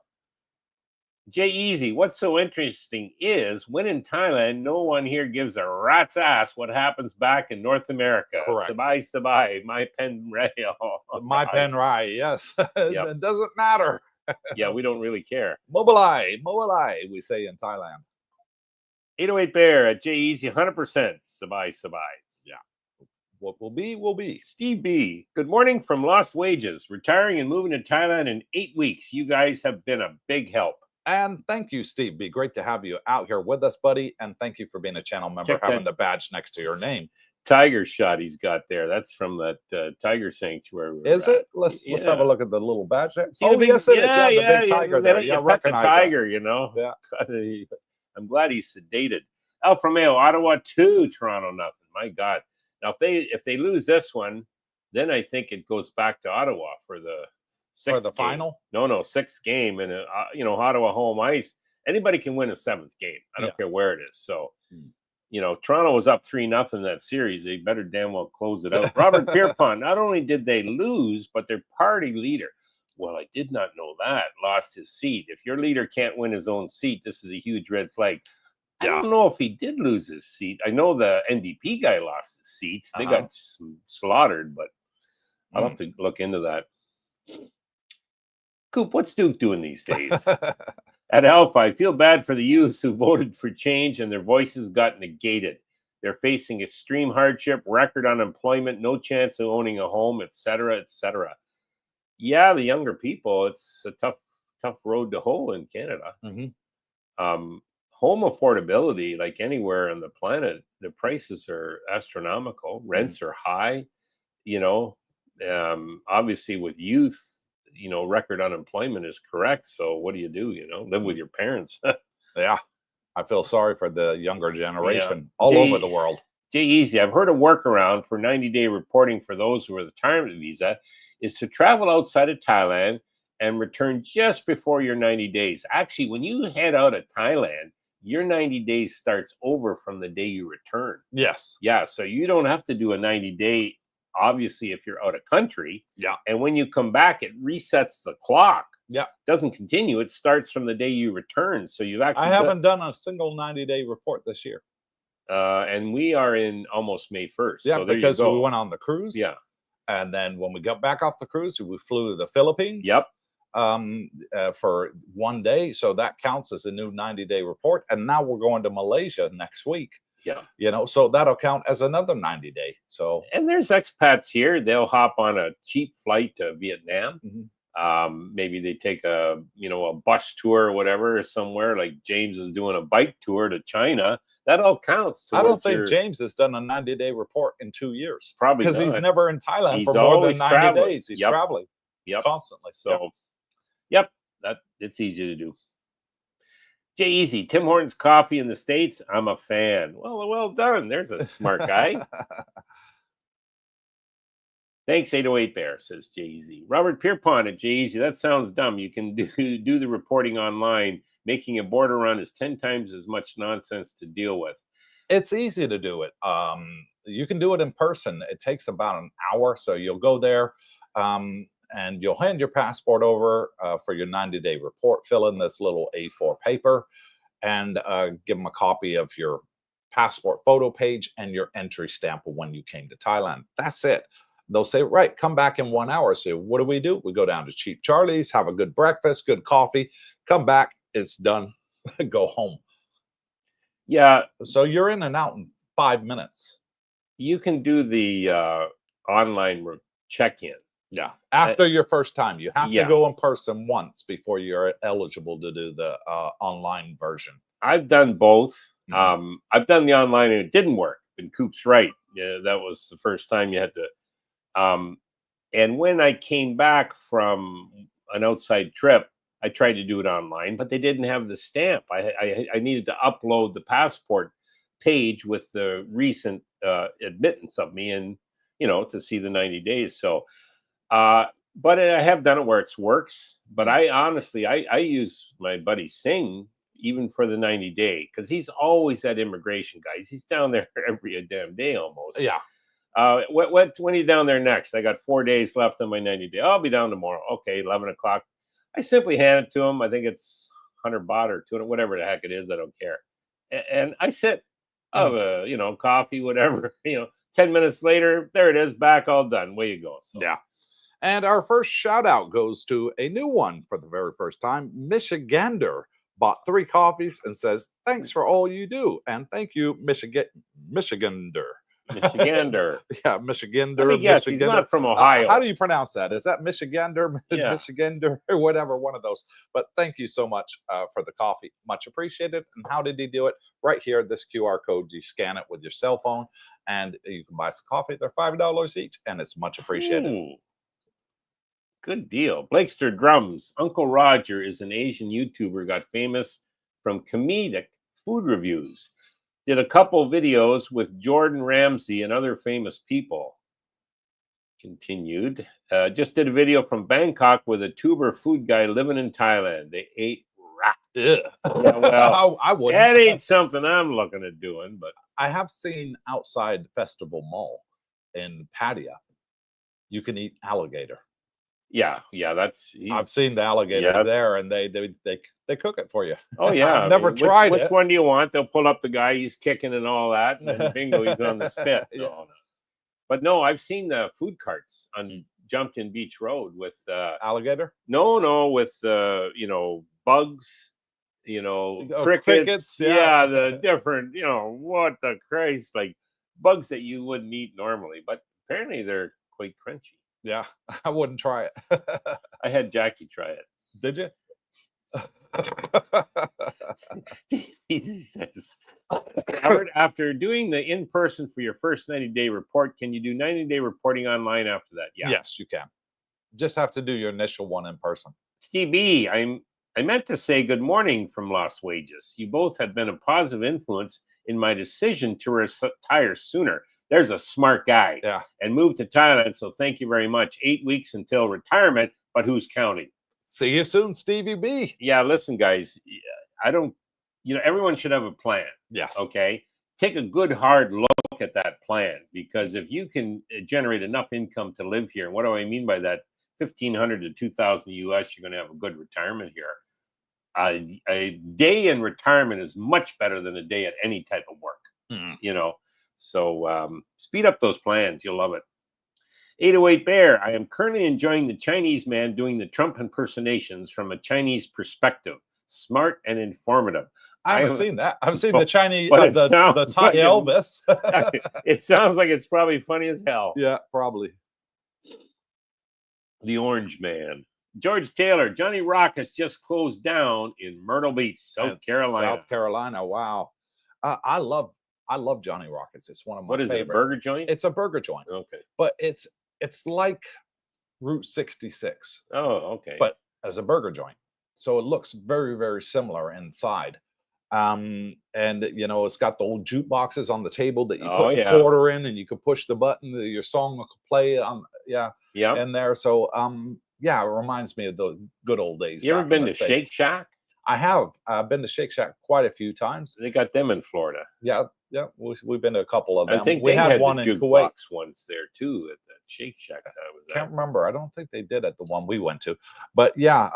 Jay Easy, what's so interesting is when in Thailand, no one here gives a rat's ass what happens back in North America. Correct. Sabai, my pen rail. My pen rai, yes. It doesn't matter. Yeah, we don't really care. Mobilai, we say in Thailand. 808 Bear at Jay Easy, 100%. Sabai. Yeah. What will be, will be. Steve B, good morning from Lost Wages. Retiring and moving to Thailand in 8 weeks. You guys have been a big help. And thank you, Steve B. Great to have you out here with us, buddy. And thank you for being a channel member, having the badge next to your name. Tiger shot he's got there. That's from that tiger sanctuary. Is it? Let's have a look at the little badge there. See the yes, it is. Yeah, the big tiger there. Yeah, recognize the tiger, you know. Yeah. I'm glad he's sedated. Alfa Romeo, Ottawa 2, Toronto nothing. My God. Now if they lose this one, then I think it goes back to Ottawa for the final. No, sixth game, and you know, Ottawa home ice. Anybody can win a seventh game. I don't care where it is. So, you know, Toronto was up 3-0 that series. They better damn well close it out. Robert Pierpont, not only did they lose, but their party leader, well, I did not know that, lost his seat. If your leader can't win his own seat, this is a huge red flag. I don't know if he did lose his seat. I know the NDP guy lost his seat. They got slaughtered, but I'll have to look into that. Coop, what's Duke doing these days? At Alpha, I feel bad for the youths who voted for change and their voices got negated. They're facing extreme hardship, record unemployment, no chance of owning a home, etc., etc. Yeah, the younger people, it's a tough road to hoe in Canada. Home affordability, like anywhere on the planet, the prices are astronomical. Rents are high. You know, obviously with youth, you know, record unemployment is correct. So what do? You know, live with your parents. Yeah. I feel sorry for the younger generation all over the world. Jay Easy, I've heard a workaround for 90-day reporting for those who are the retirement visa is to travel outside of Thailand and return just before your 90 days. Actually, when you head out of Thailand, your 90 days starts over from the day you return. Yes. Yeah. So you don't have to do a 90-day, obviously, if you're out of country. Yeah. And when you come back, it resets the clock. Yeah. It doesn't continue. It starts from the day you return. So you've actually... I haven't done a single 90-day report this year. And we are in almost May 1st. Yeah, so there because you go. we went on the cruise. Yeah. And then when we got back off the cruise, we flew to the Philippines. Yep. For 1 day. So that counts as a new 90-day report. And now we're going to Malaysia next week. Yeah. You know, so that'll count as another 90-day. So, and there's expats here. They'll hop on a cheap flight to Vietnam. Maybe they take a bus tour or whatever somewhere, like James is doing a bike tour to China. That all counts. I don't think James has done a 90-day report in 2 years. Probably because he's never in Thailand for more than 90 days. He's traveling constantly. So, it's easy to do. Jay Easy, Tim Hortons coffee in the States. I'm a fan. Well done. There's a smart guy. Thanks, 808 Bear, says Jay Easy. Robert Pierpont at Jay Easy. That sounds dumb. You can do the reporting online. Making a border run is 10 times as much nonsense to deal with. It's easy to do it. You can do it in person. It takes about an hour. So you'll go there and you'll hand your passport over for your 90-day report. Fill in this little A4 paper and give them a copy of your passport photo page and your entry stamp of when you came to Thailand. That's it. They'll say, right, come back in 1 hour. So what do? We go down to Cheap Charlie's, have a good breakfast, good coffee, come back. It's done. Go home. Yeah. So you're in and out in 5 minutes. You can do the online check-in. Yeah. After your first time, you have to Yeah. go in person once before you're eligible to do the online version. I've done both. I've done the online and it didn't work. And Coop's right. Yeah, that was the first time you had to. And when I came back from an outside trip, I tried to do it online, but they didn't have the stamp. I needed to upload the passport page with the recent admittance of me, and to see the 90 days. So, but I have done it where it works. But I honestly, I use my buddy Singh even for the 90-day, because he's always at immigration, guys. He's down there every damn day almost. Yeah. When are you down there next? I got 4 days left on my 90-day. I'll be down tomorrow. Okay, 11 o'clock. I simply hand it to him. I think it's 100 baht or 200, whatever the heck it is. I don't care. And I sit, coffee, whatever. 10 minutes later, there it is, back, all done. Way you go. So. Yeah. And our first shout out goes to a new one for the very first time. Michigander bought 3 coffees and says, "Thanks for all you do." And thank you, Michigander. Michigander. Yeah, Michigander. Yes, he's not from Ohio. How do you pronounce that? Is that Michigander, yeah. Michigander, or whatever, one of those? But thank you so much for the coffee. Much appreciated. And how did he do it? Right here, this QR code, you scan it with your cell phone, and you can buy some coffee. They're $5 each, and it's much appreciated. Ooh. Good deal. Blakester Drums. Uncle Roger is an Asian YouTuber, got famous from comedic food reviews. Did a couple videos with Jordan Ramsay and other famous people. Continued. Just did a video from Bangkok with a tuber food guy living in Thailand. They ate rat. Yeah, well, I wouldn't. That ain't something I'm looking at doing, but I have seen outside Festival Mall in Pattaya, you can eat alligator. Yeah, that's. I've seen the alligator there, and they cook it for you. Oh yeah, I've never tried it. Which one do you want? They'll pull up the guy, he's kicking and all that, and then bingo, he's on the spit. No. But no, I've seen the food carts on Jomtien Beach Road with alligator. No, with bugs. Crickets. Yeah, the different. What the Christ, like bugs that you wouldn't eat normally, but apparently they're quite crunchy. Yeah, I wouldn't try it. I had Jackie try it. Did you? He says, Robert, after doing the in-person for your first 90-day report, can you do 90-day reporting online after that? Yeah. Yes, you can. Just have to do your initial one in person. Steve B, I meant to say good morning from Lost Wages. You both have been a positive influence in my decision to retire sooner. There's a smart guy. Yeah. And move to Thailand. So thank you very much. 8 weeks until retirement, but who's counting? See you soon, Stevie B. Yeah, listen, guys. I don't, everyone should have a plan. Yes. Okay. Take a good hard look at that plan, because if you can generate enough income to live here, and what do I mean by that? 1,500 to 2,000 US, you're going to have a good retirement here. A day in retirement is much better than a day at any type of work. So speed up those plans. You'll love it. 808 Bear. I am currently enjoying the Chinese man doing the Trump impersonations from a Chinese perspective. Smart and informative. I haven't seen that. I've seen the Chinese, the Thai like Elvis. It sounds like it's probably funny as hell. Yeah, probably. The Orange Man. George Taylor. Johnny Rockets just closed down in Myrtle Beach, South Carolina. South Carolina. Wow. I love Johnny Rockets. It's one of my favorite. What is it, a burger joint? It's a burger joint. Okay. But it's like Route 66. Oh, okay. But as a burger joint. So it looks very, very similar inside. And it's got the old jukeboxes on the table that you put the quarter in, and you could push the button, your song will play on in there. So it reminds me of the good old days. You ever been to Shake Shack? I have. I've been to Shake Shack quite a few times. They got them in Florida. Yeah. We've been to a couple of them. I think we had one in Kuwait once there too at the Shake Shack. I can't remember. I don't think they did at the one we went to. But yeah,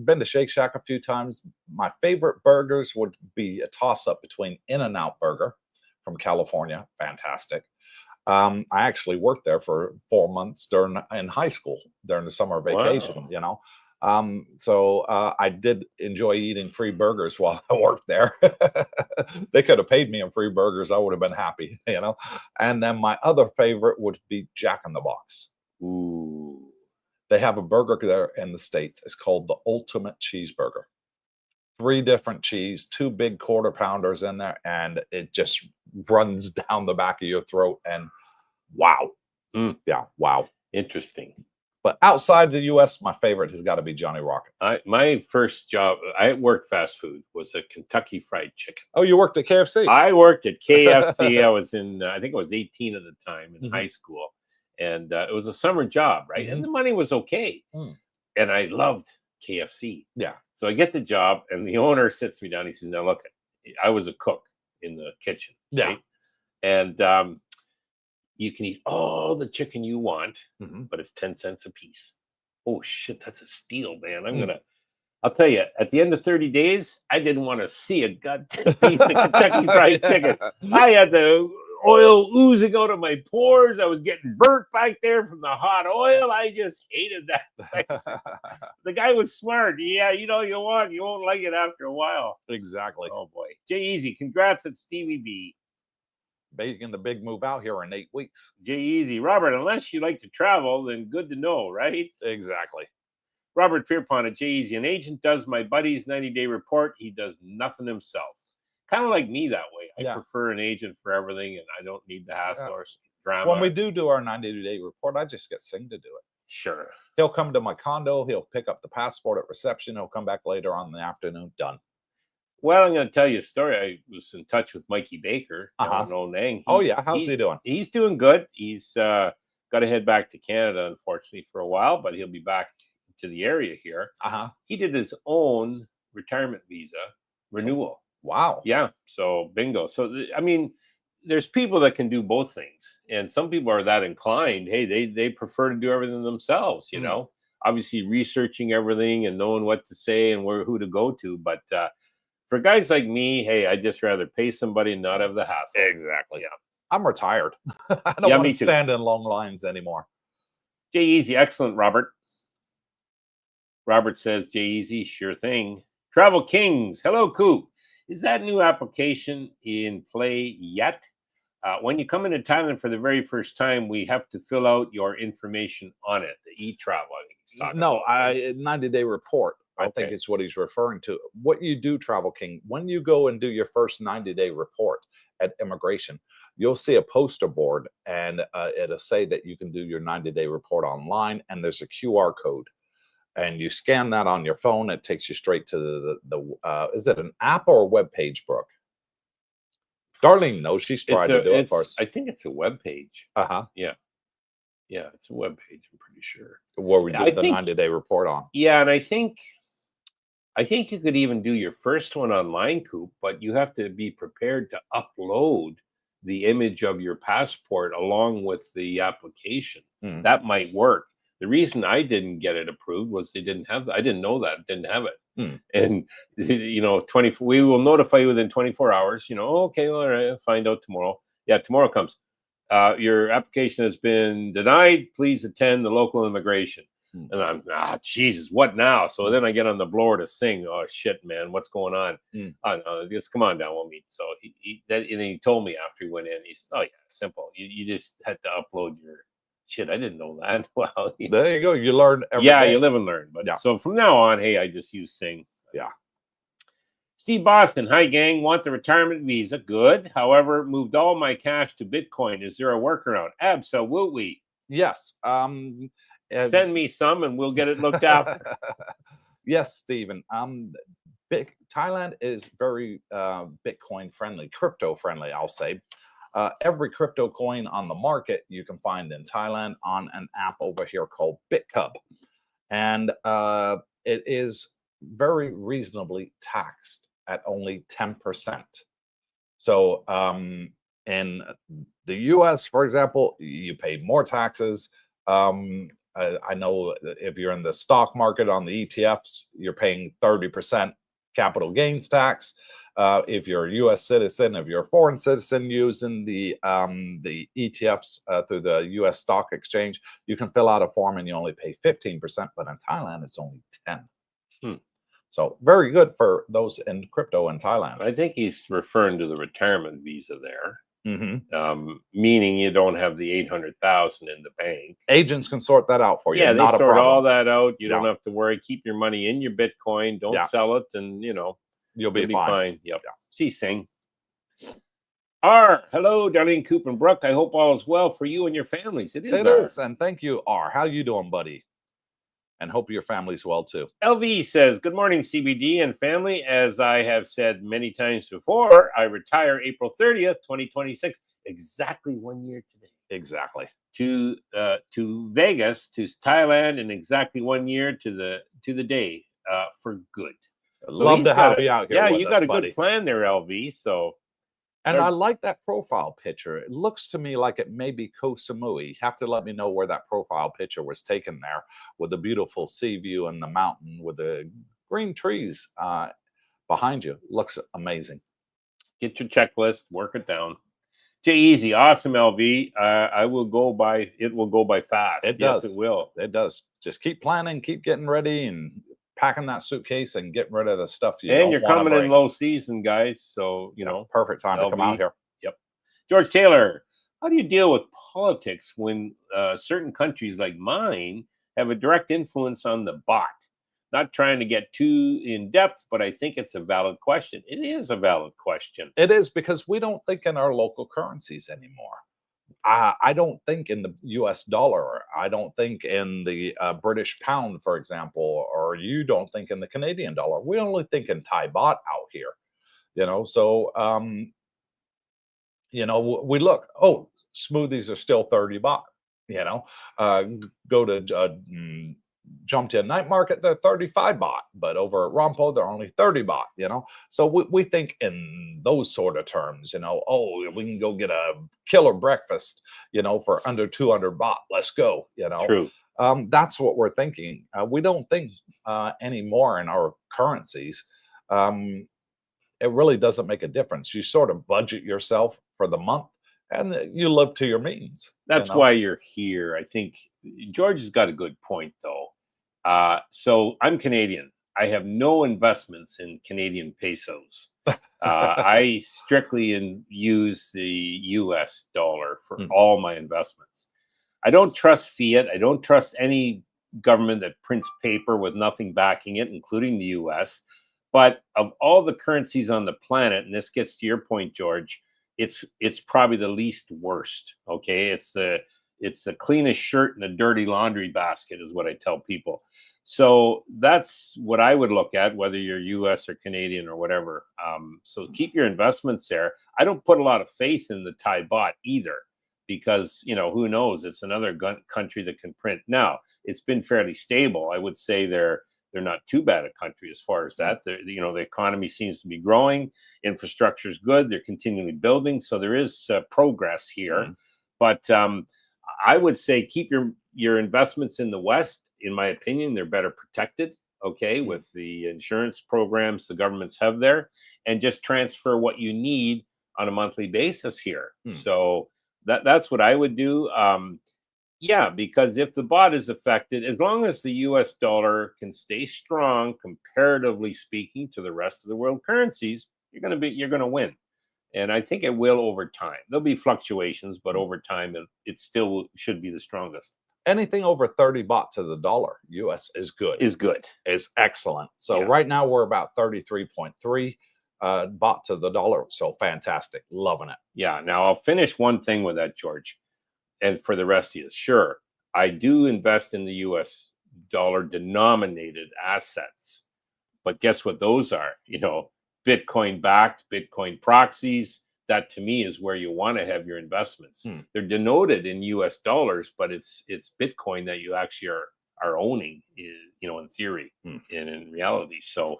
been to Shake Shack a few times. My favorite burgers would be a toss-up between In-N-Out Burger from California. Fantastic. I actually worked there for 4 months in high school during the summer vacation. So I did enjoy eating free burgers while I worked there. They could have paid me in free burgers. I would have been happy, you know. And then my other favorite would be Jack in the Box. Ooh. They have a burger there in the States. It's called the Ultimate Cheeseburger. 3 different cheese, 2 big quarter pounders in there, and it just runs down the back of your throat. And wow. Yeah, wow. Interesting. But outside the US, my favorite has got to be Johnny Rockets. My first job, I worked fast food, was a Kentucky Fried Chicken. Oh, you worked at KFC? I worked at KFC. I was in, I think I was 18 at the time in high school. And it was a summer job, right? And the money was okay. And I loved KFC. Yeah. So I get the job, and the owner sits me down. He says, "Now look, I was a cook in the kitchen, right? And you can eat all the chicken you want, but it's 10 cents a piece." Oh shit, that's a steal, man. I'll tell you, at the end of 30 days, I didn't want to see a goddamn piece of Kentucky Fried Chicken. I had the oil oozing out of my pores. I was getting burnt back there from the hot oil. I just hated that place. The guy was smart. Yeah, you know, you won't like it after a while. Exactly. Oh boy. Jay Easy, congrats at Stevie B. Making the big move out here in 8 weeks. Jay Easy. Robert, unless you like to travel, then good to know, right? Exactly. Robert Pierpont at Jay Easy. An agent does my buddy's 90-day report. He does nothing himself. Kind of like me that way. I prefer an agent for everything, and I don't need the hassle or drama. When we do our 90-day report, I just get Sing to do it. Sure. He'll come to my condo. He'll pick up the passport at reception. He'll come back later on in the afternoon. Done. Well, I'm going to tell you a story. I was in touch with Mikey Baker down in Old Nang. Oh, yeah. How's he doing? He's doing good. He's got to head back to Canada, unfortunately, for a while, but he'll be back to the area here. He did his own retirement visa renewal. Wow. Yeah. So bingo. So, I mean, there's people that can do both things. And some people are that inclined. Hey, they prefer to do everything themselves, you know, obviously researching everything and knowing what to say and who to go to. But for guys like me, hey, I'd just rather pay somebody and not have the hassle. Exactly. Yeah. I'm retired. I don't want to stand in long lines anymore. Jay Easy. Excellent, Robert. Robert says, Jay Easy, sure thing. Travel Kings. Hello, Coop. Is that new application in play yet? When you come into Thailand for the very first time, we have to fill out your information on it, the e-travel. I think he's talking about. 90-day report. I think it's what he's referring to. What you do, Travel King, when you go and do your first 90-day report at immigration, you'll see a poster board, and it'll say that you can do your 90-day report online, and there's a QR code. And you scan that on your phone, it takes you straight to the is it an app or a web page, Brooke? Darlene knows. She's tried to do it for us. I think it's a web page. Yeah. Yeah, it's a web page, I'm pretty sure. Where we do the 90-day report on. Yeah, and I think you could even do your first one online, Coop, but you have to be prepared to upload the image of your passport along with the application. That might work. The reason I didn't get it approved was they didn't have that. I didn't know that, didn't have it. And, you know, we will notify you within 24 hours, you know, okay, all right, I'll find out tomorrow. Yeah, tomorrow comes. Your application has been denied. Please attend the local immigration. And I'm, Jesus, what now? So then I get on the blower to sing. Oh, shit, man, what's going on? Just come on down, we'll meet. So and then he told me after he went in, he said, oh, yeah, simple. You just had to upload your... Shit, I didn't know that. Well, there you go. You learn every day. You live and learn. But so from now on, hey, I just use Sing. Yeah. Steve Boston, hi gang, want the retirement visa. Good. However, moved all my cash to Bitcoin. Is there a workaround? Absolutely. Yes. Send me some and we'll get it looked after. Yes, Stephen. Thailand is very Bitcoin friendly, crypto friendly, I'll say. Every crypto coin on the market you can find in Thailand on an app over here called BitCub. And it is very reasonably taxed at only 10%. So in the US, for example, you pay more taxes. I know if you're in the stock market on the ETFs, you're paying 30% capital gains tax. If you're a U.S. citizen, if you're a foreign citizen using the ETFs through the U.S. stock exchange, you can fill out a form and you only pay 15%, but in Thailand, it's only 10%. So very good for those in crypto in Thailand. I think he's referring to the retirement visa there. Meaning you don't have the 800,000 in the bank. Agents can sort that out for you. Yeah, not they a sort problem. all that out. You don't have to worry. Keep your money in your Bitcoin. Don't sell it, and you'll be fine. Yep. See, Sing. R, hello, Darlene, Cooper and Brooke. I hope all is well for you and your families. It is, and thank you, R. How you doing, buddy? And hope your family's well too. LV says, good morning, CBD and family. As I have said many times before, I retire April 30th, 2026. Exactly 1 year today. Exactly. To Vegas, to Thailand, and exactly 1 year to the day for good. Love to have you out here. Yeah, you got a good plan there, LV. So. And I like that profile picture. It looks to me like it may be Koh Samui. You have to let me know where that profile picture was taken there with the beautiful sea view and the mountain with the green trees behind you. Looks amazing. Get your checklist, work it down. Easy, awesome, LV. It will go by fast. It does. Yes, it will. It does. Just keep planning, keep getting ready, and packing that suitcase and getting rid of the stuff you're coming in low season, guys. So perfect time to come out here. Yep. George Taylor, how do you deal with politics when certain countries like mine have a direct influence on the bot? Not trying to get too in depth, but I think it's a valid question. It is a valid question. It is, because we don't think in our local currencies anymore. I don't think in the US dollar. I don't think in the British pound, for example, or you don't think in the Canadian dollar. We only think in Thai baht out here, So, we look, smoothies are still 30 baht, go to Jomtien night market, they're 35 baht, but over at Rompo, they're only 30 baht, So we think in those sort of terms, we can go get a killer breakfast, for under 200 baht. Let's go, True. That's what we're thinking. We don't think anymore in our currencies. It really doesn't make a difference. You sort of budget yourself for the month and you live to your means. That's why you're here. I think George has got a good point, though. So I'm Canadian. I have no investments in Canadian pesos. I strictly use the US dollar for all my investments. I don't trust fiat. I don't trust any government that prints paper with nothing backing it, including the US. But of all the currencies on the planet, and this gets to your point, George, it's probably the least worst. Okay, it's the cleanest shirt in a dirty laundry basket, is what I tell people. So that's what I would look at, whether you're U.S. or Canadian or whatever. So keep your investments there. I don't put a lot of faith in the Thai baht either, because who knows? It's another country that can print. Now it's been fairly stable. I would say they're not too bad a country as far as that. The economy seems to be growing. Infrastructure is good. They're continually building. So there is progress here. But I would say keep your investments in the West. In my opinion, they're better protected, with the insurance programs the governments have there, and just transfer what you need on a monthly basis here. So that's what I would do. Yeah, because if the baht is affected, as long as the US dollar can stay strong, comparatively speaking, to the rest of the world currencies, you're going to win. And I think it will over time. There'll be fluctuations, but over time, it still should be the strongest. Anything over 30 baht to the dollar US is good. Is excellent. So right now we're about 33.3 baht to the dollar. So fantastic. Loving it. Yeah. Now I'll finish one thing with that, George. And for the rest of you, sure, I do invest in the US dollar denominated assets. But guess what those are? Bitcoin backed, Bitcoin proxies. That to me is where you want to have your investments. They're denoted in US dollars, but it's Bitcoin that you actually are owning, in theory and in reality. So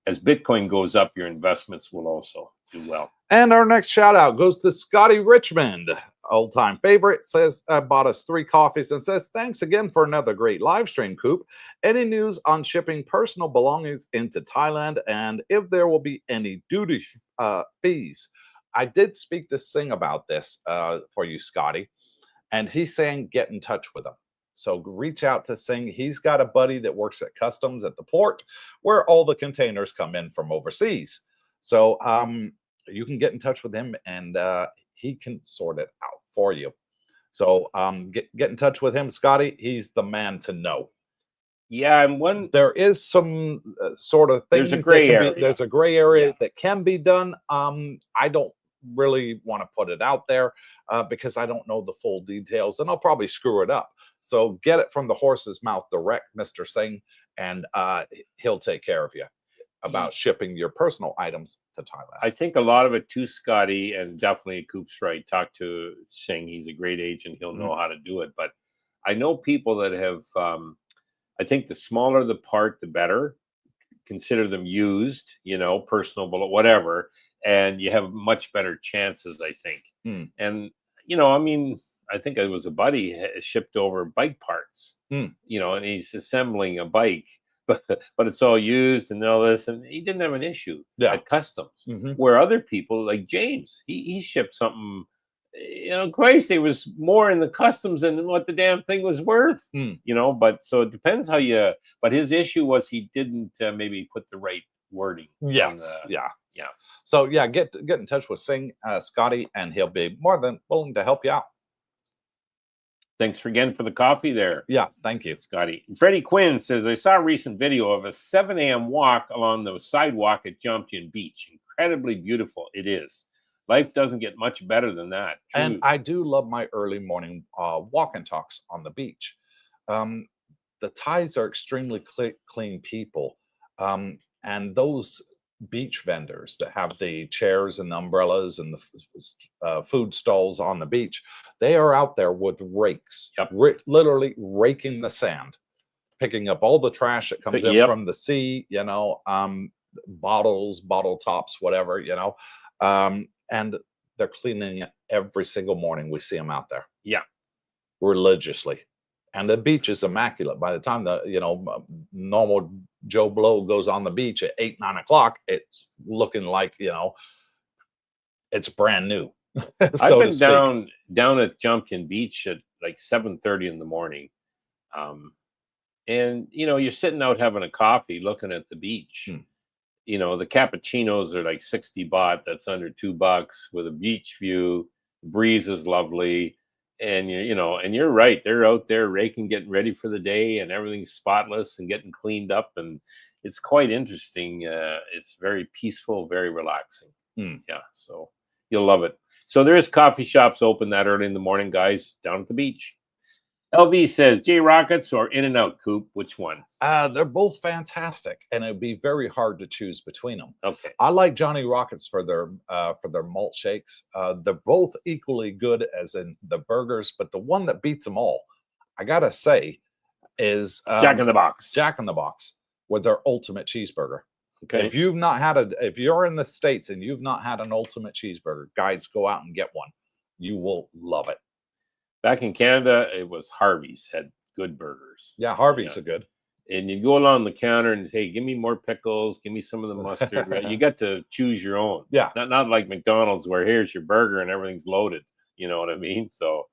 as Bitcoin goes up, your investments will also do well. And our next shout out goes to Scotty Richmond. old-time favorite, says bought us 3 coffees and says, thanks again for another great live stream, Coop. Any news on shipping personal belongings into Thailand and if there will be any duty fees? I did speak to Singh about this for you, Scotty, and he's saying get in touch with him. So reach out to Singh. He's got a buddy that works at customs at the port where all the containers come in from overseas. So you can get in touch with him and he can sort it out for you. So get in touch with him, Scotty. He's the man to know. Yeah, and there is some sort of thing. There's a gray area. There's a gray area that can be done. I don't really want to put it out there because I don't know the full details and I'll probably screw it up. So get it from the horse's mouth direct, Mr. Singh, and he'll take care of you about shipping your personal items to Thailand. I think a lot of it too, Scotty, and definitely Coop's right. Talk to Singh. He's a great agent. He'll know how to do it. But I know people that have, I think the smaller the part, the better. Consider them used, you know, personal, whatever. And you have much better chances, I think. And, you know, I mean, I think it was a buddy shipped over bike parts, you know, and he's assembling a bike, but it's all used and all this. And he didn't have an issue at customs, where other people like James, he shipped something, you know, Christ, it was more in the customs than what the damn thing was worth, you know, but so it depends how you, but his issue was he didn't maybe put the right wording. Yes. Yeah. So yeah, get in touch with Singh, Scotty, and he'll be more than willing to help you out. Thanks again for the coffee there. Yeah, thank you, Scotty. Freddie Quinn says, I saw a recent video of a 7 a.m. walk along the sidewalk at Jomtien Beach. Incredibly beautiful it is. Life doesn't get much better than that. True. And I do love my early morning walk and talks on the beach. The Thais are extremely clean people. And those beach vendors that have the chairs and umbrellas and the food stalls on the beach, they are out there with rakes, literally raking the sand, picking up all the trash that comes in from the sea, you know, bottles, bottle tops, whatever, you know, and they're cleaning it every single morning. We see them out there. Yeah. Religiously. And the beach is immaculate. By the time the, you know, normal Joe Blow goes on the beach at 8, 9 o'clock, it's looking like, you know, it's brand new. I've been down at Jomtien Beach at like 7:30 in the morning. And, you know, you're sitting out having a coffee looking at the beach. You know, the cappuccinos are like 60 baht. That's under $2 with a beach view. The breeze is lovely. And you know, and you're right. They're out there raking, getting ready for the day, and everything's spotless and getting cleaned up. And it's quite interesting. It's very peaceful, very relaxing. Yeah, so you'll love it. So there is coffee shops open that early in the morning, guys, down at the beach. LV says, J Rockets or In-N-Out, Coop? Which one? They're both fantastic, and it'd be very hard to choose between them. Okay. I like Johnny Rockets for their malt shakes. They're both equally good as in the burgers, but the one that beats them all, I gotta say, is Jack in the Box. Jack in the Box with their ultimate cheeseburger. Okay. If you've not had if you're in the States and you've not had an ultimate cheeseburger, guys, go out and get one. You will love it. Back in Canada, it was Harvey's had good burgers. Yeah, Harvey's are good. And you go along the counter and say, give me more pickles, give me some of the mustard. You got to choose your own. Yeah. Not like McDonald's where here's your burger and everything's loaded. You know what I mean? So,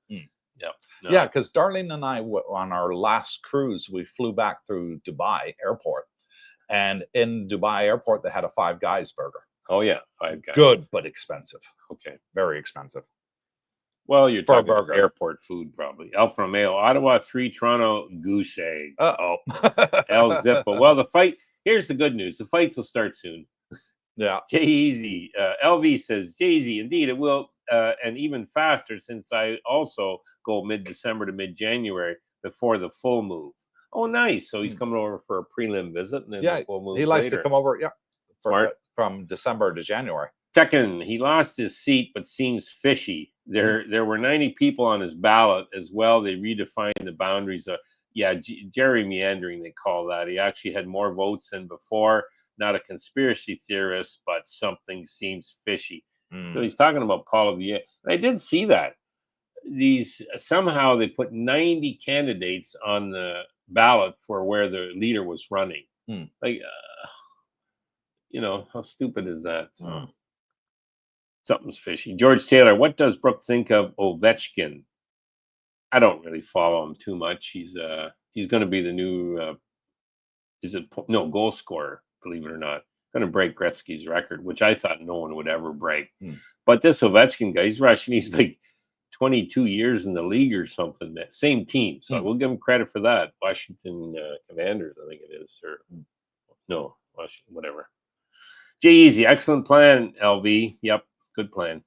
yeah, because Darlene and I, on our last cruise, we flew back through Dubai airport. And in Dubai airport, they had a Five Guys burger. Oh, yeah. Five Guys. Good, but expensive. Okay. Very expensive. Well, you're talking about airport food, probably. Alfa Romeo, Ottawa 3, Toronto, Goose Egg. Uh-oh. El Zippo. Well, the fight, here's the good news. The fights will start soon. Yeah. Jay-Z. LV says, Jay-Z, indeed, it will, and even faster since I also go mid-December to mid-January before the full move. Oh, nice. So he's coming over for a prelim visit and then the full move he likes later. To come over, Smart. From December to January. Second, he lost his seat but seems fishy. There were 90 people on his ballot as well. They redefined the boundaries of gerrymandering, they call that. He actually had more votes than before. Not a conspiracy theorist, but something seems fishy. So he's talking about Paul Vier. I did see that. these somehow they put 90 candidates on the ballot for where the leader was running. Like, how stupid is that? Something's fishy. George Taylor, what does Brooke think of Ovechkin? I don't really follow him too much. He's going to be the new goal scorer, believe it or not. Going to break Gretzky's record, which I thought no one would ever break. But this Ovechkin guy, he's Russian. He's like 22 years in the league or something. That same team, so we'll give him credit for that. Washington Commanders, I think it is, or no, Washington, whatever. Jay Easy, excellent plan, LV. Yep, good plan.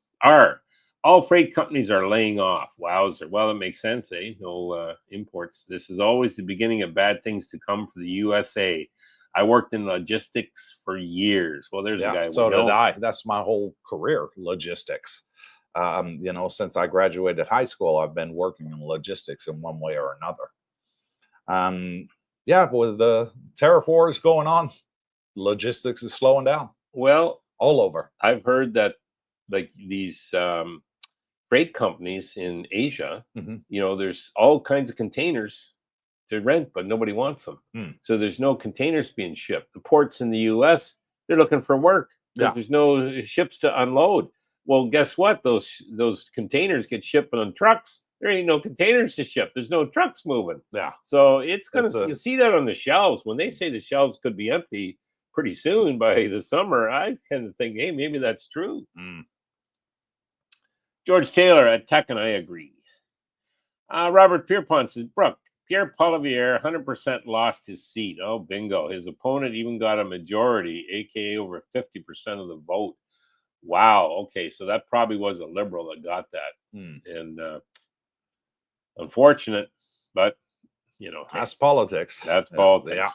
All freight companies are laying off. Wowzer. Well, it makes sense, eh? No imports. This is always the beginning of bad things to come for the USA. I worked in logistics for years. Well, there's a guy. So did I. That's my whole career, logistics. Since I graduated high school, I've been working in logistics in one way or another. With the tariff wars going on, logistics is slowing down. Well, all over. I've heard that like these freight companies in Asia, there's all kinds of containers to rent, but nobody wants them. So there's no containers being shipped. The ports in the US, they're looking for work. There's no ships to unload. Well, guess what? Those containers get shipped on trucks. There ain't no containers to ship. There's no trucks moving. So you'll see that on the shelves. When they say the shelves could be empty pretty soon by the summer, I tend to think, hey, maybe that's true. George Taylor at Tech, and I agree. Robert Pierpont says, Brooke, Pierre Poilievre 100% lost his seat. Oh, bingo. His opponent even got a majority, aka over 50% of the vote. Wow. Okay, so that probably was a liberal that got that. And unfortunate, but, that's politics. That's politics. Yeah.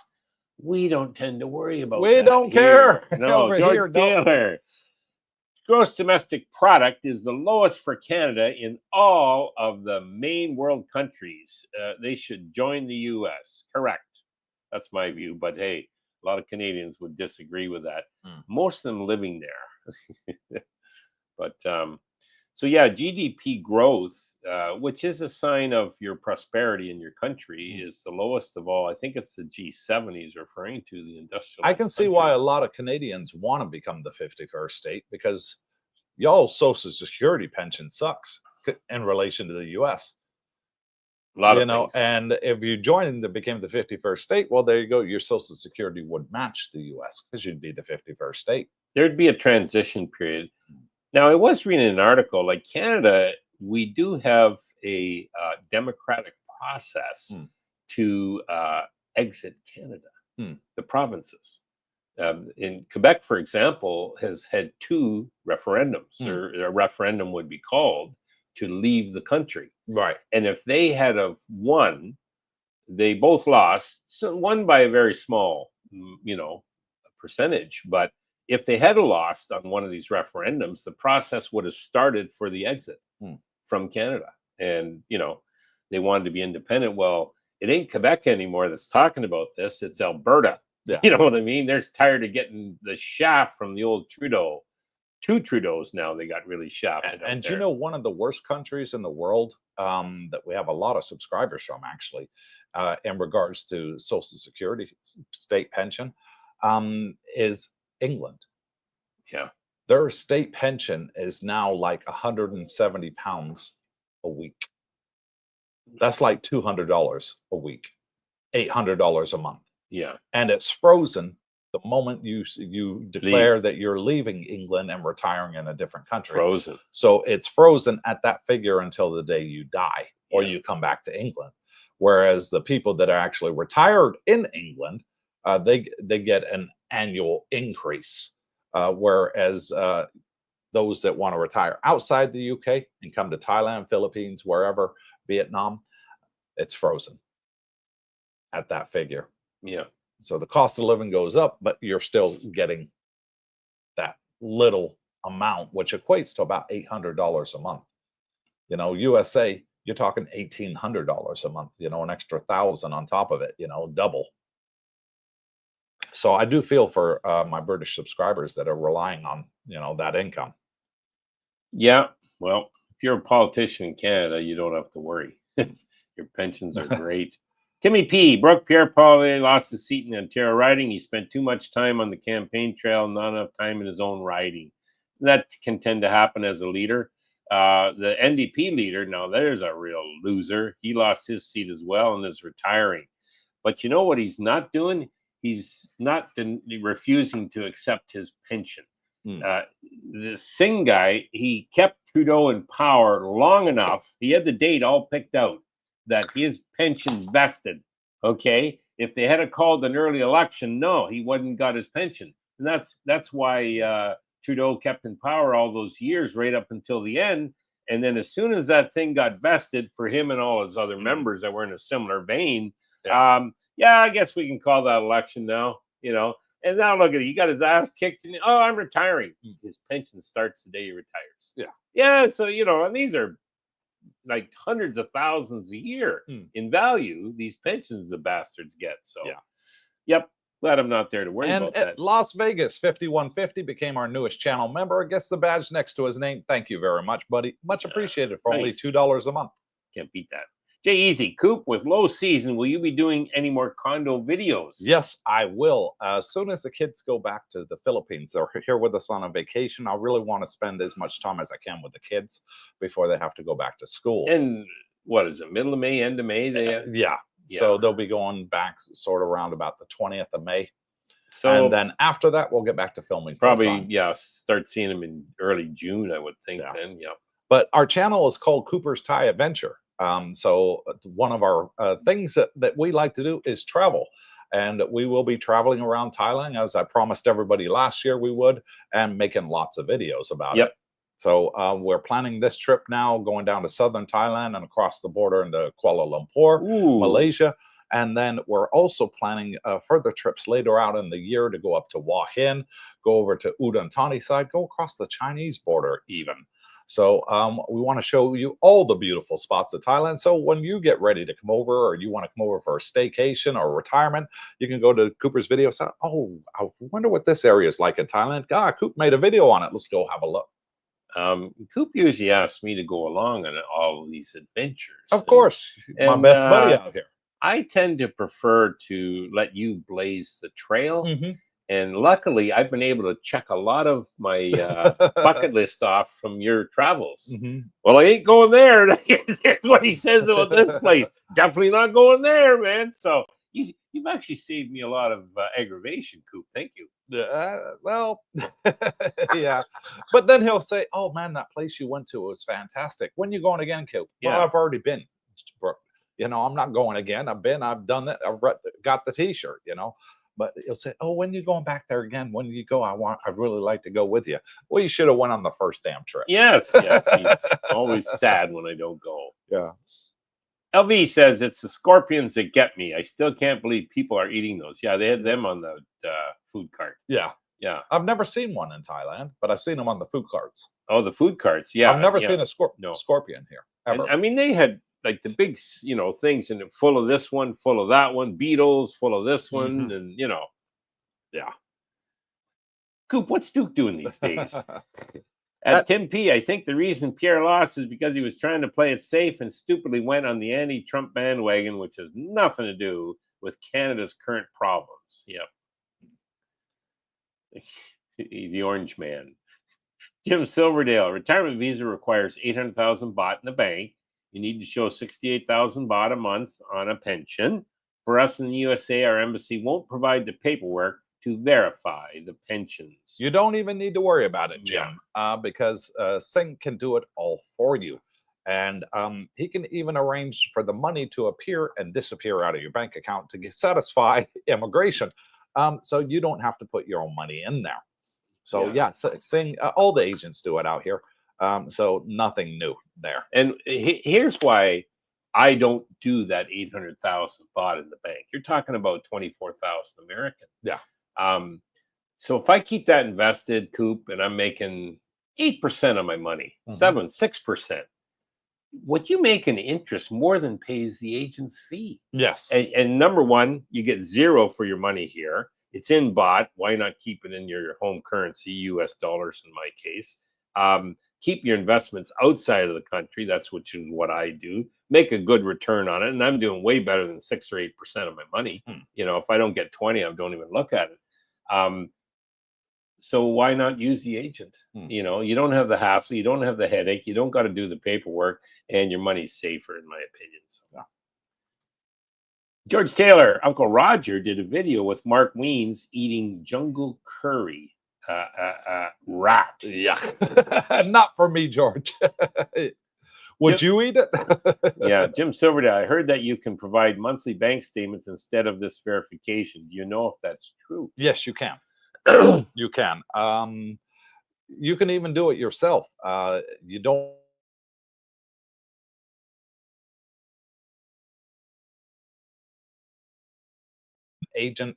We don't tend to worry about We that don't here. care. No, George Taylor. Gross domestic product is the lowest for Canada in all of the main world countries. They should join the U.S. Correct. That's my view. But hey, a lot of Canadians would disagree with that. Most of them living there. But so yeah, GDP growth, which is a sign of your prosperity in your country, is the lowest of all. I think it's the G7 he's referring to, the industrial. I can see why a lot of Canadians want to become the 51st state, because y'all Social Security pension sucks in relation to the U.S. A lot of things. And if you became the 51st state, well, there you go. Your Social Security would match the U.S. because you'd be the 51st state. There'd be a transition period. Now, I was reading an article, like Canada, we do have a democratic process to exit Canada, the provinces. In Quebec, for example, has had 2 referendums, or a referendum would be called to leave the country. Right. And if they had won, they both lost, so one by a very small, percentage, but if they had lost on one of these referendums, the process would have started for the exit from Canada. And, they wanted to be independent. Well, it ain't Quebec anymore that's talking about this. It's Alberta. Yeah. You know what I mean? They're tired of getting the shaft from the old Trudeau. 2 Trudeaus now, they got really shafted. And one of the worst countries in the world that we have a lot of subscribers from, actually, in regards to Social Security, state pension, is England. Yeah. Their state pension is now like £170 a week. That's like $200 a week, $800 a month. Yeah. And it's frozen the moment you declare that you're leaving England and retiring in a different country. Frozen. So it's frozen at that figure until the day you die or you come back to England. Whereas the people that are actually retired in England, they get an annual increase. Whereas those that want to retire outside the UK and come to Thailand, Philippines, wherever, Vietnam, it's frozen at that figure. Yeah. So the cost of living goes up, but you're still getting that little amount, which equates to about $800 a month. USA, you're talking $1,800 a month, an extra 1,000 on top of it, double. So I do feel for my British subscribers that are relying on, that income. Yeah. Well, you're a politician in Canada, you don't have to worry. Your pensions are great. Timmy P. Brooke Pierre-Paul lost his seat in Ontario riding. He spent too much time on the campaign trail, not enough time in his own riding. That can tend to happen as a leader. The NDP leader, now there's a real loser. He lost his seat as well and is retiring. But you know what he's not doing? He's not refusing to accept his pension. The Singh guy, he kept Trudeau in power long enough. He had the date all picked out that his pension vested. Okay, if they had called an early election, no, he wouldn't got his pension, and that's why Trudeau kept in power all those years, right up until the end. And then as soon as that thing got vested for him and all his other members that were in a similar vein, yeah, I guess we can call that election now. You know. And now look at it. He got his ass kicked. And, oh, I'm retiring. His pension starts the day he retires. Yeah. Yeah. So, you know, and these are like hundreds of thousands a year in value. These pensions the bastards get. So, yeah. Yep. Glad I'm not there to worry about that. Las Vegas 5150 became our newest channel member. Gets the badge next to his name. Thank you very much, buddy. Much appreciated for only $2 a month. Can't beat that. Jay Easy, Coop, with low season, will you be doing any more condo videos? Yes, I will. As soon as the kids go back to the Philippines, they're here with us on a vacation. I really want to spend as much time as I can with the kids before they have to go back to school. And what is it, middle of May, end of May? Yeah. So they'll be going back sort of around about the 20th of May. So, and then after that, we'll get back to filming. Probably, start seeing them in early June, I would think then, But our channel is called Coopersthaiadventure. So one of our things that we like to do is travel, and we will be traveling around Thailand, as I promised everybody last year we would, and making lots of videos about it. So we're planning this trip now, going down to southern Thailand and across the border into Kuala Lumpur, Malaysia. And then we're also planning further trips later out in the year to go up to Hua Hin, go over to Udon Thani side, go across the Chinese border even. So we want to show you all the beautiful spots of Thailand. So when you get ready to come over, or you want to come over for a staycation or retirement, you can go to Cooper's video. Say, oh, I wonder what this area is like in Thailand. Coop made a video on it. Let's go have a look. Coop usually asks me to go along on all of these adventures. Of course, my best buddy out here. I tend to prefer to let you blaze the trail. And luckily, I've been able to check a lot of my bucket list off from your travels. Well, I ain't going there. That's what he says about this place. Definitely not going there, man. So you've actually saved me a lot of aggravation, Coop. Thank you. Well, yeah. But then he'll say, oh, man, that place you went to was fantastic. When you going again, Coop? Well, I've already been, Mr. Brooke. You know, I'm not going again. I've done that. I've got the T-shirt, you know. But he'll say, oh, when you going back there again? When you go, I'd really like to go with you. Well, you should have went on the first damn trip. Yes. He's always sad when I don't go. Yeah. LV says, it's the scorpions that get me. I still can't believe people are eating those. Yeah, they had them on the food cart. Yeah. I've never seen one in Thailand, but I've seen them on the food carts. Oh, the food carts. Yeah. I've never seen a scorpion here, ever. And, I mean, they had like the big, things and full of this one, full of that one, beetles, full of this one, and yeah. Coop, what's Duke doing these days? At Tim P, I think the reason Pierre lost is because he was trying to play it safe and stupidly went on the anti-Trump bandwagon, which has nothing to do with Canada's current problems. Yep. The Orange Man. Jim Silverdale, retirement visa requires 800,000 baht in the bank. You need to show 68,000 baht a month on a pension. For us in the USA, our embassy won't provide the paperwork to verify the pensions. You don't even need to worry about it, Jim, because Singh can do it all for you. And he can even arrange for the money to appear and disappear out of your bank account to satisfy immigration. So you don't have to put your own money in there. So Singh, all the agents do it out here. So nothing new there. And here's why I don't do that 800,000 baht in the bank. You're talking about 24,000 American. Yeah. So if I keep that invested, Coop, and I'm making 8% of my money, 6%, what you make in interest more than pays the agent's fee. Yes. And number one, you get zero for your money here. It's in baht. Why not keep it in your home currency, US dollars in my case? keep your investments outside of the country. That's what I do. Make a good return on it, and I'm doing way better than 6 or 8% of my money. You know, if I don't get 20, I don't even look at it. So why not use the agent? You know, you don't have the hassle, you don't have the headache, you don't got to do the paperwork, and your money's safer, in my opinion. So, yeah. George Taylor, Uncle Roger did a video with Mark Weens eating jungle curry. Rat. Yeah. Not for me, George. Would you eat it? Yeah, Jim Silverdale, I heard that you can provide monthly bank statements instead of this verification. Do you know if that's true? Yes, you can. You can. You can even do it yourself. You don't agent.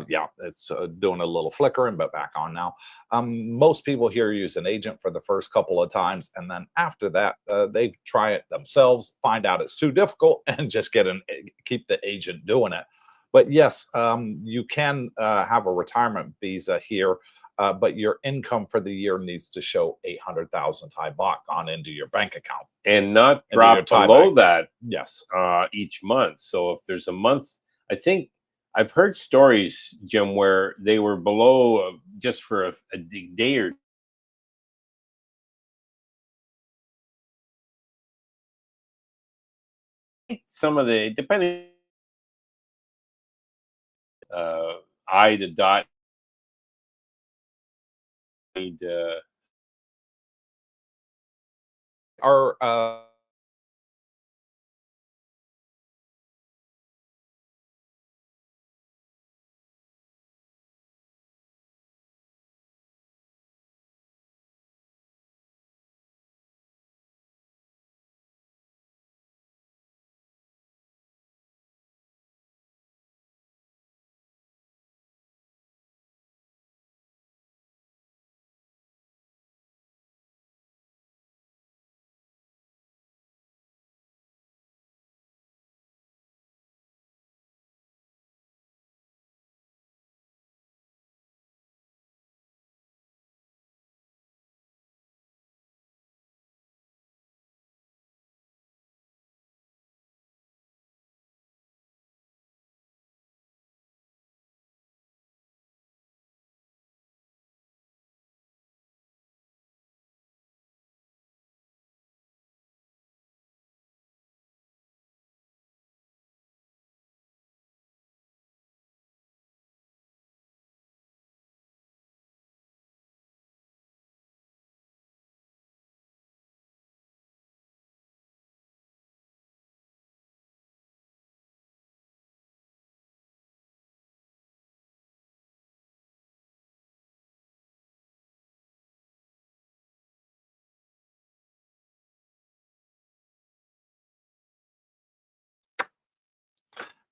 Yeah, it's doing a little flickering, but back on now. Most people here use an agent for the first couple of times, and then after that, they try it themselves, find out it's too difficult, and just keep the agent doing it. But yes, you can have a retirement visa here, but your income for the year needs to show 800,000 Thai baht on into your bank account, and not drop below that. Yes, each month. So if there's a month, I think I've heard stories, Jim, where they were below just for a day or some of the, depending, I to dot need our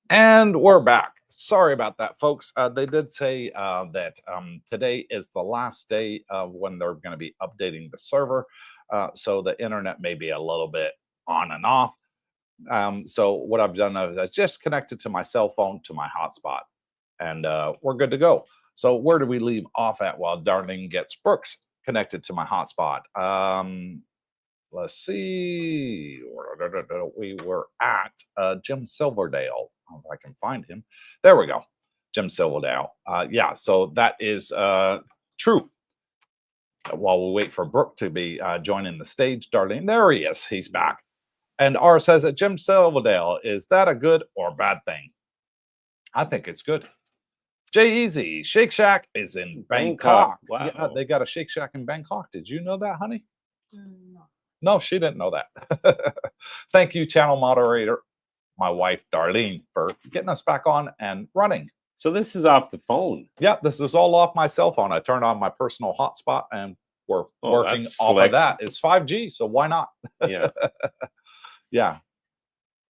And we're back. Sorry about that, folks. They did say that today is the last day of when they're going to be updating the server. So the internet may be a little bit on and off. So what I've done is I just connected to my cell phone to my hotspot, and we're good to go. So where do we leave off at while Darlene gets Brooks connected to my hotspot? Let's see. We were at Jim Silverdale. If I can find him. There we go. Jim Silverdale. Yeah, so that is true. While we wait for Brooke to be joining the stage, Darlene, there he is. He's back. And R says that Jim Silverdale, is that a good or bad thing? I think it's good. Jay Easy, Shake Shack is in Bangkok. Wow. Yeah, they got a Shake Shack in Bangkok. Did you know that, honey? No. No, she didn't know that. Thank you, channel moderator, my wife, Darlene, for getting us back on and running. So this is off the phone. Yeah, this is all off my cell phone. I turned on my personal hotspot and we're working off of that. It's 5G, so why not? Yeah. Yeah.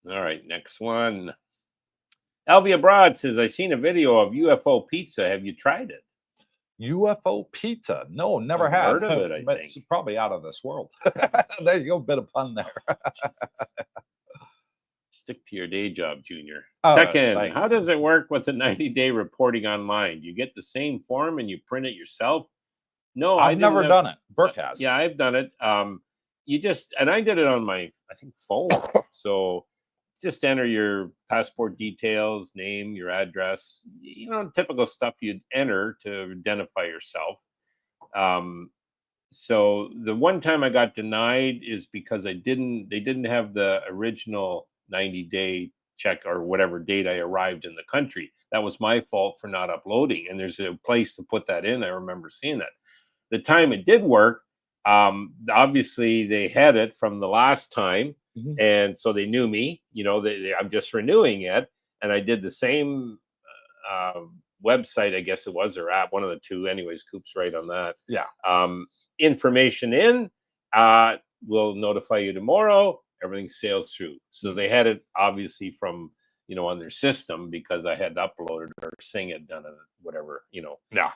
All right, next one. Albie Abroad says, I've seen a video of UFO pizza. Have you tried it? UFO pizza? No, never had. Heard of it, but think. It's probably out of this world. There you go, bit of pun there. Stick to your day job, Junior. Oh, Second, how does it work with the 90-day reporting online? You get the same form and you print it yourself? No, I've never done it. Brooke has. Yeah, I've done it. And I did it on my, I think, phone. So just enter your passport details, name, your address, typical stuff you'd enter to identify yourself. So the one time I got denied is because they didn't have the original 90-day check or whatever date I arrived in the country. That was my fault for not uploading. And there's a place to put that in. I remember seeing it. The time it did work, obviously they had it from the last time. And so they knew me, I'm just renewing it. And I did the same website, I guess it was, or app, one of the two. Anyways, Coop's right on that. Yeah. Information in, we'll notify you tomorrow. Everything sails through. So they had it obviously from, on their system because I had uploaded or Sing had done it, whatever, Yeah.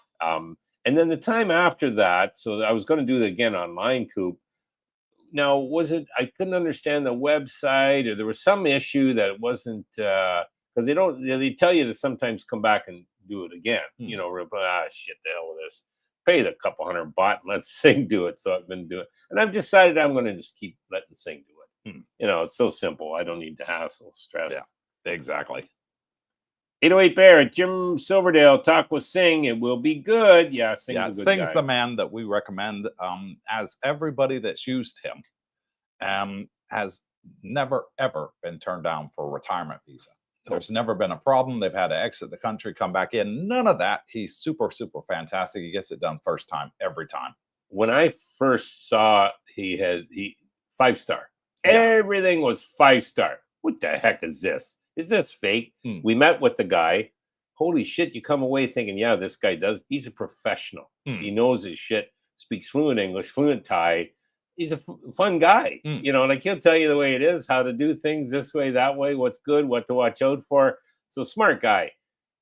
And then the time after that, so I was going to do it again online, Coop. Now, I couldn't understand the website, or there was some issue that it wasn't, because they tell you to sometimes come back and do it again. Shit, the hell with this. Pay the couple $100 and let Sing do it. So I've been doing it. And I've decided I'm going to just keep letting Sing do it. It's so simple. I don't need to hassle, stress. Yeah, exactly. 808 Bear, Jim Silverdale, talk with Sing. It will be good. Yeah, Sing's a good Sing's guy. the man that we recommend. As everybody that's used him has never, ever been turned down for a retirement visa. There's never been a problem. They've had to exit the country, come back in. None of that. He's super, super fantastic. He gets it done first time, every time. When I first saw he 5-star. Yeah. Everything was 5-star. What the heck is this? Is this fake? We met with the guy. Holy shit, you come away thinking, yeah, this guy he's a professional. He knows his shit, speaks fluent English, fluent Thai. He's a fun guy, like he'll tell you the way it is, how to do things this way, that way, what's good, what to watch out for. So smart guy.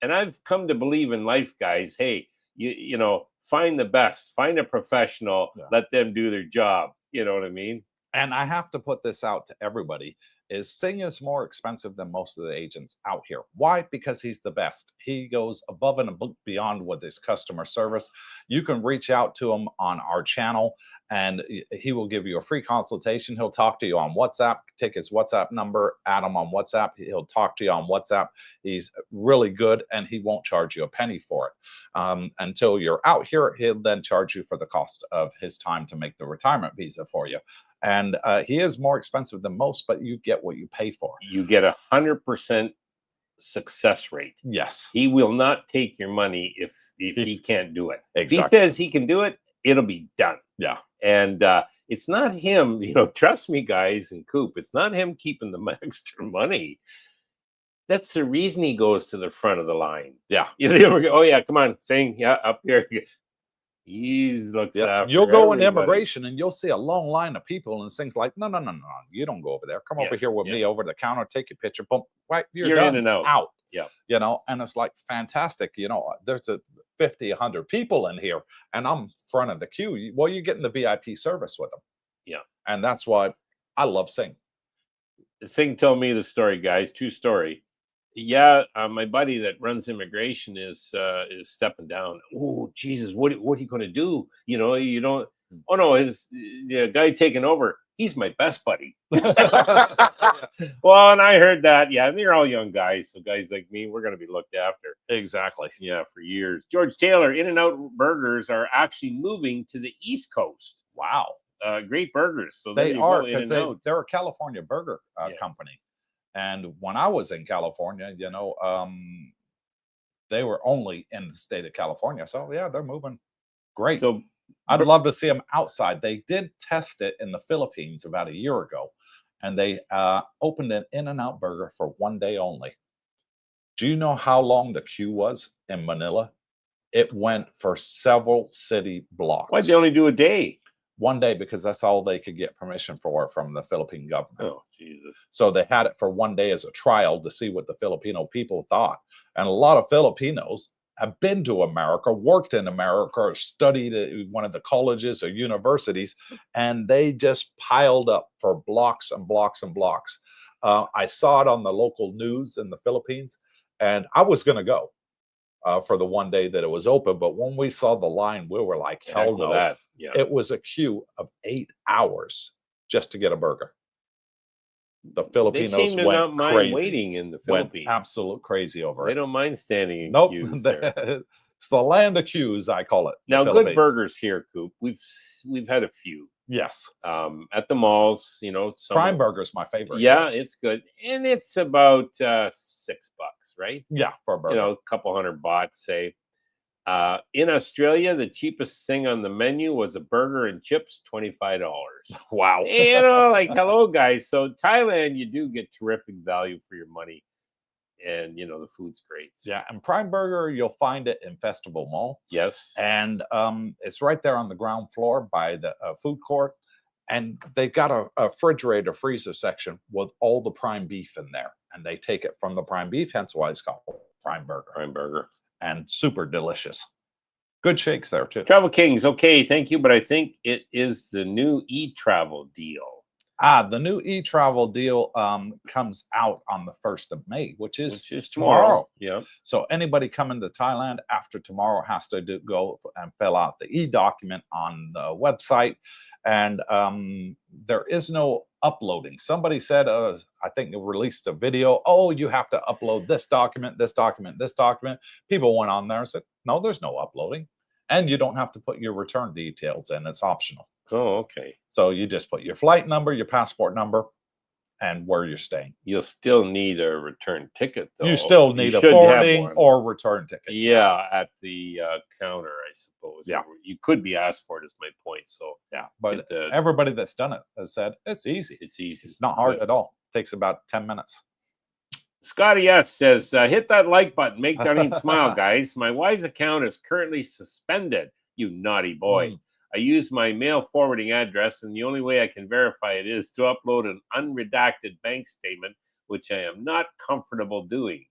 And I've come to believe in life, guys. Hey, you find the best, find a professional, let them do their job. You know what I mean? And I have to put this out to everybody. Sing is more expensive than most of the agents out here. Why? Because he's the best. He goes above and beyond with his customer service. You can reach out to him on our channel and he will give you a free consultation. He'll talk to you on WhatsApp, take his WhatsApp number, add him on WhatsApp. He'll talk to you on WhatsApp. He's really good and he won't charge you a penny for it. Until you're out here, he'll then charge you for the cost of his time to make the retirement visa for you. And he is more expensive than most, but you get what you pay for. You get 100% success rate. Yes. He will not take your money if he can't do it. Exactly. If he says he can do it, it'll be done. Yeah. And it's not him, trust me, guys, and Coop, it's not him keeping the extra money. That's the reason he goes to the front of the line. Yeah. Oh, yeah, come on, Sing, yeah, up here. He looks after You'll go everybody. in immigration and you'll see a long line of people and things like, no, you don't go over there. Come over here with me over the counter, take your picture, boom, right, you're done, in and out. Yeah. And it's like fantastic. There's 50, 100 people in here and I'm front of the queue. Well, you're getting the VIP service with them. Yeah. And that's why I love Sing. Sing told me the story, guys. True story. Yeah, my buddy that runs immigration is stepping down. Oh, Jesus, what are you going to do? You don't. Oh no, the guy taking over. He's my best buddy. Well, and I heard that. Yeah, and they're all young guys, so guys like me, we're going to be looked after. Exactly. Yeah, for years. George Taylor, In-N-Out Burgers are actually moving to the East Coast. Wow, great burgers. So they are because they're a California burger company. And when I was in California, they were only in the state of California. So, yeah, they're moving. Great. So I'd love to see them outside. They did test it in the Philippines about a year ago, and they opened an In-N-Out burger for one day only. Do you know how long the queue was in Manila? It went for several city blocks. Why'd they only do a day? One day, because that's all they could get permission for from the Philippine government. Oh, Jesus. So they had it for one day as a trial to see what the Filipino people thought. And a lot of Filipinos have been to America, worked in America, or studied at one of the colleges or universities, and they just piled up for blocks and blocks and blocks. I saw it on the local news in the Philippines, and I was going to go. for the one day that it was open. But when we saw the line, we were like, hell no. That. Yeah. It was a queue of 8 hours just to get a burger. The Filipinos they seem to went not mind crazy. waiting in the Went Philippines. absolute crazy over They it. don't mind standing in Nope. queues there. It's the land of queues, I call it. Now, good burgers here, Coop. We've had a few. Yes. At the malls, you know. Prime Burger's my favorite. Yeah, it's good. And it's about $6, right? Yeah, for a burger. You know, a couple $100, say. In Australia, the cheapest thing on the menu was a burger and chips, $25. Wow. You know, like, hello, guys. So Thailand, you do get terrific value for your money. And, you know, the food's great. Yeah, and Prime Burger, you'll find it in Festival Mall. Yes. And it's right there on the ground floor by the food court. And they've got a refrigerator freezer section with all the prime beef in there. And they take it from the prime beef, hence why it's called Prime Burger. Prime Burger. And super delicious. Good shakes there, too. Travel Kings, okay, thank you. But I think it is the new e-travel deal. The new e-travel deal comes out on the 1st of May, which is tomorrow. Yeah. So anybody coming to Thailand after tomorrow has to go and fill out the e-document on the website. And there is no uploading. Somebody said, I think they released a video. Oh, you have to upload this document, this document, this document. People went on there and said, no, there's no uploading. And you don't have to put your return details in. It's optional. Oh, okay. So you just put your flight number, your passport number, and where you're staying. You'll still need a return ticket, though. You still need a forwarding or return ticket. Yeah, at the counter, I suppose. Yeah. You could be asked for it, is my point. So, yeah, but everybody that's done it has said it's easy. It's easy. It's not hard at all. It takes about 10 minutes. Scotty S says, hit that like button. Make Darlene smile, guys. My Wise account is currently suspended. You naughty boy. I use my mail forwarding address, and the only way I can verify it is to upload an unredacted bank statement, which I am not comfortable doing.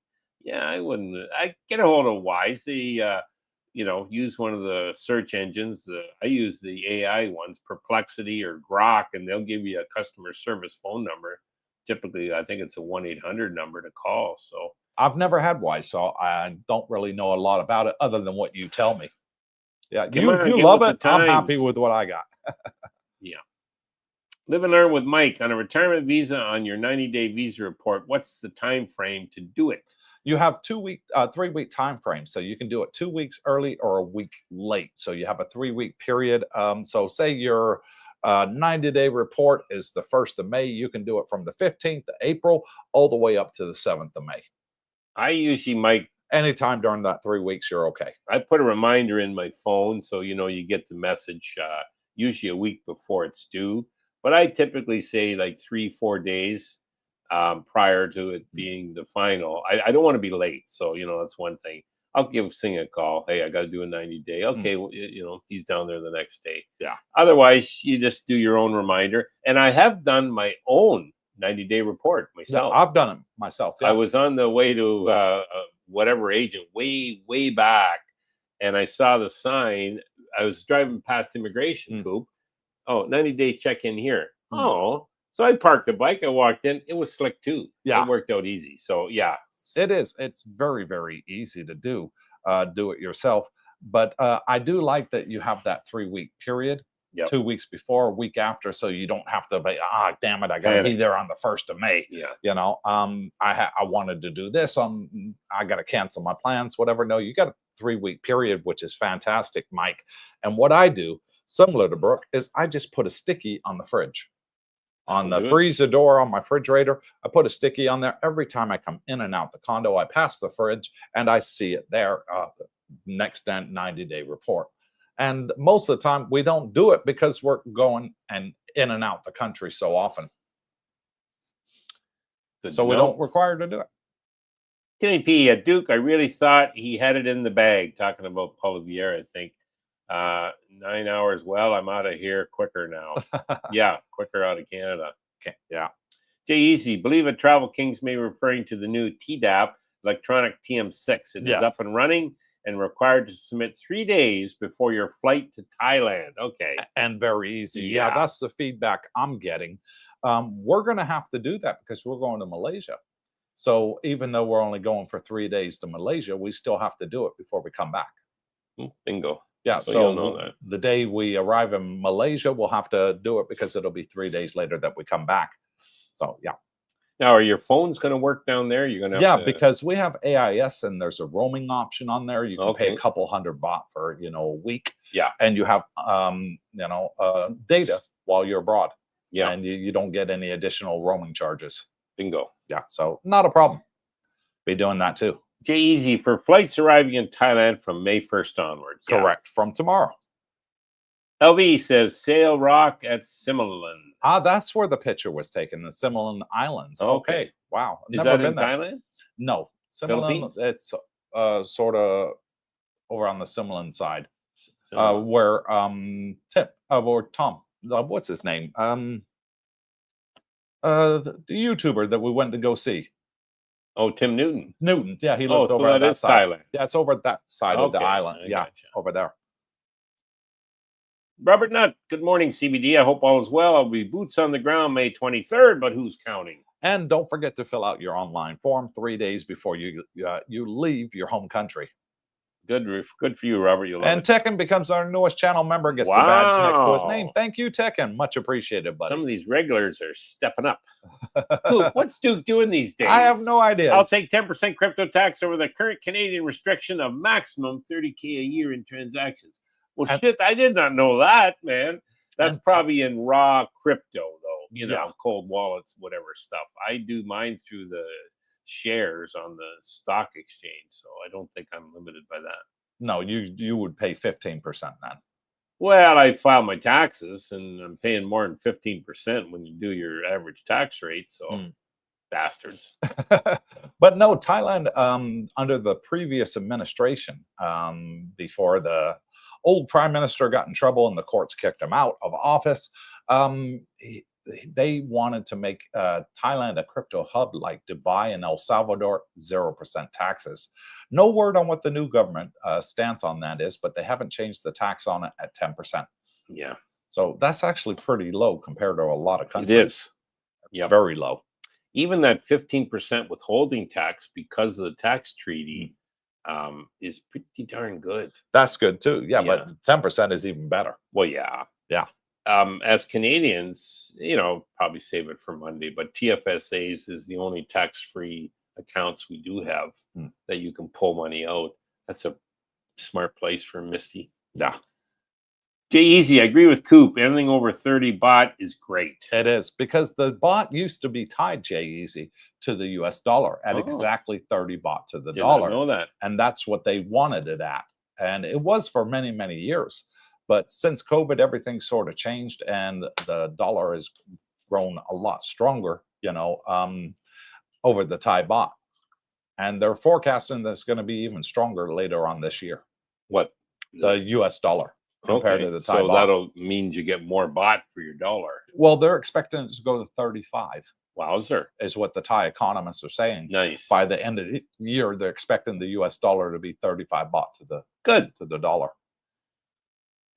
Yeah, I wouldn't. I get a hold of Wise. They, use one of the search engines. I use the AI ones, Perplexity or Grok, and they'll give you a customer service phone number. Typically, I think it's a 1-800 number to call. So I've never had Wise, so I don't really know a lot about it other than what you tell me. Yeah, you love it. I'm happy with what I got. Yeah. Live and learn with Mike. On a retirement visa on your 90-day visa report, what's the time frame to do it? You have 3-week time frame. So you can do it 2 weeks early or a week late. So you have a 3-week period. So say your 90-day report is the 1st of May. You can do it from the 15th of April all the way up to the 7th of May. I usually, Mike, anytime during that 3 weeks, you're okay. I put a reminder in my phone, so you get the message usually a week before it's due. But I typically say like 3-4 days prior to it being the final. I don't want to be late, so that's one thing. I'll give Singh a call. Hey, I got to do a 90-day. Okay, well, he's down there the next day. Yeah. Otherwise, you just do your own reminder. And I have done my own 90-day report myself. Yeah, I've done it myself. Yeah. I was on the way to whatever agent way back, and I saw the sign. I was driving past immigration, Coop. Oh, 90-day check-in here. Oh, so I parked the bike. I walked in. It was slick too. Yeah, it worked out easy. So yeah, it is. It's very, very easy to do. Do it yourself. But I do like that you have that 3-week period. Yep. 2 weeks before, a week after, so you don't have to be, damn it, I gotta be there on the 1st of May. Yeah. I wanted to do this. I gotta cancel my plans, whatever. No, you got a 3-week period, which is fantastic, Mike. And what I do, similar to Brooke, is I just put a sticky on the fridge. On the freezer door on my refrigerator, I put a sticky on there. Every time I come in and out the condo, I pass the fridge and I see it there, next 90-day report. And most of the time, we don't do it because we're going and in and out the country so often. So we don't require to do it. Kenny P. at Duke, I really thought he had it in the bag. Talking about Paul Vieira, I think. 9 hours. Well, I'm out of here quicker now. Yeah, quicker out of Canada. Okay. Yeah. Jay Easy, believe it. Travel Kings may be referring to the new TDAP, electronic TM6. It is up and running and required to submit 3 days before your flight to Thailand. Okay. And very easy. Yeah, that's the feedback I'm getting. We're going to have to do that because we're going to Malaysia. So even though we're only going for 3 days to Malaysia, we still have to do it before we come back. Bingo. Yeah, So you'll know that. the day we arrive in Malaysia, we'll have to do it because it'll be 3 days later that we come back. So yeah. Now, are your phones going to work down there? You're going to have to... because we have AIS and there's a roaming option on there. You can pay a couple $100 for a week. Yeah, and you have data while you're abroad. Yeah, and you don't get any additional roaming charges. Bingo. Yeah, so not a problem. Be doing that too. Easy for flights arriving in Thailand from May 1st onwards. Correct, from tomorrow. LV says Sail Rock at Similan. That's where the picture was taken, the Similan Islands. Okay, wow. Is that in Thailand? No, Similan. It's sort of over on the Similan side, where Tom, what's his name? The YouTuber that we went to go see. Oh, Tim Newton. Yeah, he lives over on that side. Thailand. Yeah, it's over that side of the island. Over there. Robert Nutt, good morning, CBD. I hope all is well. I'll be boots on the ground May 23rd, but who's counting? And don't forget to fill out your online form 3 days before you leave your home country. Good for you, Robert. You'll love and Tekken becomes our newest channel member, gets the badge next to his name. Thank you, Tekken. Much appreciated, buddy. Some of these regulars are stepping up. Dude, what's Duke doing these days? I have no idea. I'll take 10% crypto tax over the current Canadian restriction of maximum $30K a year in transactions. Well, shit, I did not know that, man. That's probably in raw crypto, though. Cold wallets, whatever stuff. I do mine through the shares on the stock exchange, so I don't think I'm limited by that. No, you would pay 15% then. Well, I file my taxes, and I'm paying more than 15% when you do your average tax rate. So, bastards. But no, Thailand, under the previous administration, before the old prime minister got in trouble and the courts kicked him out of office, they wanted to make Thailand a crypto hub like Dubai and El Salvador, 0% taxes. No word on what the new government stance on that is, but they haven't changed the tax on it at 10%. Yeah. So that's actually pretty low compared to a lot of countries. It is. Yeah, very low. Even that 15% withholding tax because of the tax treaty is pretty darn good. That's good too. Yeah, but 10% is even better. Well, yeah. Yeah. As Canadians, probably save it for Monday, but TFSAs is the only tax-free accounts we do have that you can pull money out. That's a smart place for Misty. Yeah. Easy, I agree with Coop. Anything over 30 baht is great. It is, because the baht used to be tied, Easy, to the US dollar at exactly 30 baht to the dollar. I know that. And that's what they wanted it at. And it was for many, many years. But since COVID, everything sort of changed, and the dollar has grown a lot stronger, over the Thai baht. And they're forecasting that's going to be even stronger later on this year. What? The US dollar compared to the Thai baht. So that'll mean you get more baht for your dollar. Well, they're expecting it to go to 35. Wowzer. Is what the Thai economists are saying. Nice. By the end of the year, they're expecting the US dollar to be 35 baht to the dollar.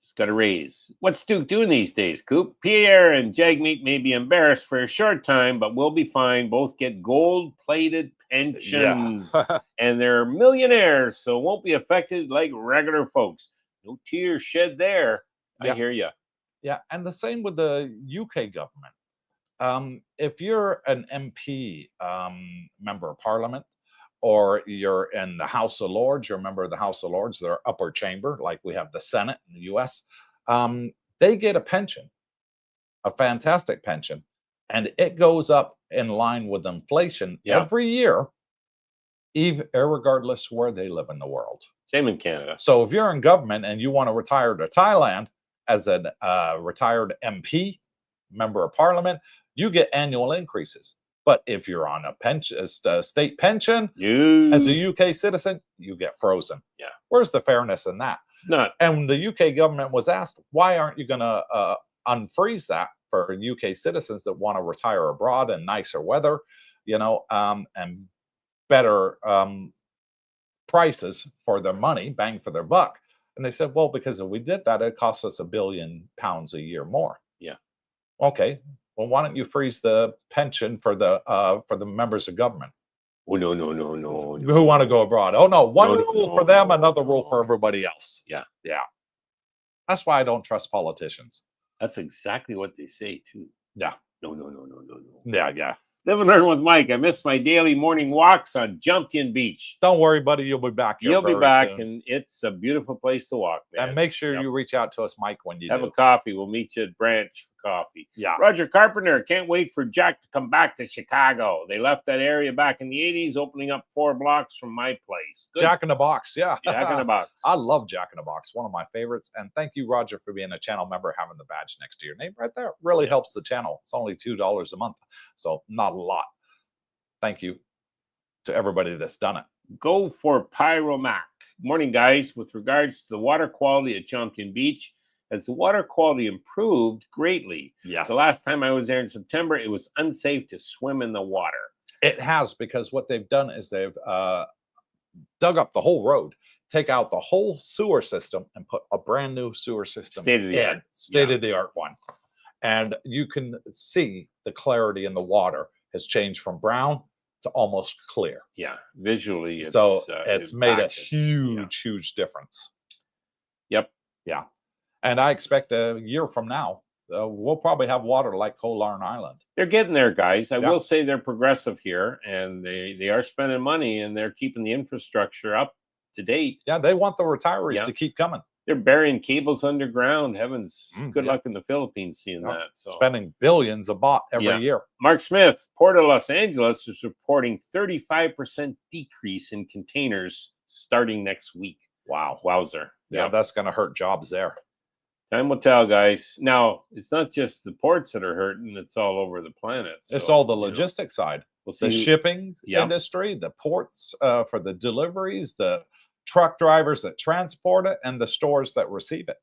It's got a raise. What's Duke doing these days, Coop? Pierre and Jagmeet may be embarrassed for a short time, but we'll be fine. Both get gold-plated pensions, and they're millionaires, so won't be affected like regular folks. No tears shed there. I hear you. Yeah, and the same with the UK government. If you're an MP, member of Parliament, or you're in the House of Lords, you're a member of the House of Lords, their upper chamber, like we have the Senate in the US, they get a pension, a fantastic pension, and it goes up in line with inflation every year, regardless where they live in the world. Same in Canada. So if you're in government and you want to retire to Thailand as a retired MP, member of Parliament, you get annual increases. But if you're on a pension, a state pension, as a UK citizen, you get frozen. Yeah. Where's the fairness in that? None. And the UK government was asked, why aren't you going to unfreeze that for UK citizens that want to retire abroad in nicer weather, and better prices for their money, bang for their buck? And they said, well, because if we did that, it costs us £1 billion a year more. Yeah. Okay. Well, why don't you freeze the pension for the members of government? Oh, no. Who want to go abroad? Oh no, one No, rule for them, another rule for everybody else. Yeah. That's why I don't trust politicians. That's exactly what they say too. Yeah. No. Yeah. Live and learn with Mike. I miss my daily morning walks on Jomtien Beach. Don't worry, buddy. You'll be back here. You'll be back, soon. and it's a beautiful place to walk, man. And make sure you reach out to us, Mike, when you have a coffee. We'll meet you at Branch for coffee. Yeah. Roger Carpenter, can't wait for Jack to come back to Chicago. They left that area back in the 80s, opening up 4 blocks from my place. Good. Jack in the Box, yeah. Jack in the Box. I love Jack in the Box, one of my favorites. And thank you, Roger, for being a channel member, having the badge next to your name right there. It really helps the channel. It's only $2 a month, so not a lot. Thank you to everybody that's done it. Go for Pyromac. Morning, guys. With regards to the water quality at Jomtien Beach, has the water quality improved greatly? Yes. The last time I was there in September, it was unsafe to swim in the water. It has, because what they've done is they've dug up the whole road, take out the whole sewer system, and put a brand new sewer system. State of the art one. And you can see the clarity in the water has changed from brown to almost clear. Yeah, visually. It's made a huge difference. Yep. Yeah. And I expect a year from now, we'll probably have water like Colarn Island. They're getting there, guys. I will say they're progressive here, and they are spending money, and they're keeping the infrastructure up to date. Yeah, they want the retirees to keep coming. They're burying cables underground. Heavens, good luck in the Philippines seeing that. So. Spending billions a baht every year. Mark Smith, Port of Los Angeles is reporting 35% decrease in containers starting next week. Wow. Wowzer. Yeah, that's going to hurt jobs there. Time will tell, guys. Now, it's not just the ports that are hurting. It's all over the planet. So, it's all the logistics side. We'll see the shipping industry, the ports for the deliveries, the truck drivers that transport it, and the stores that receive it.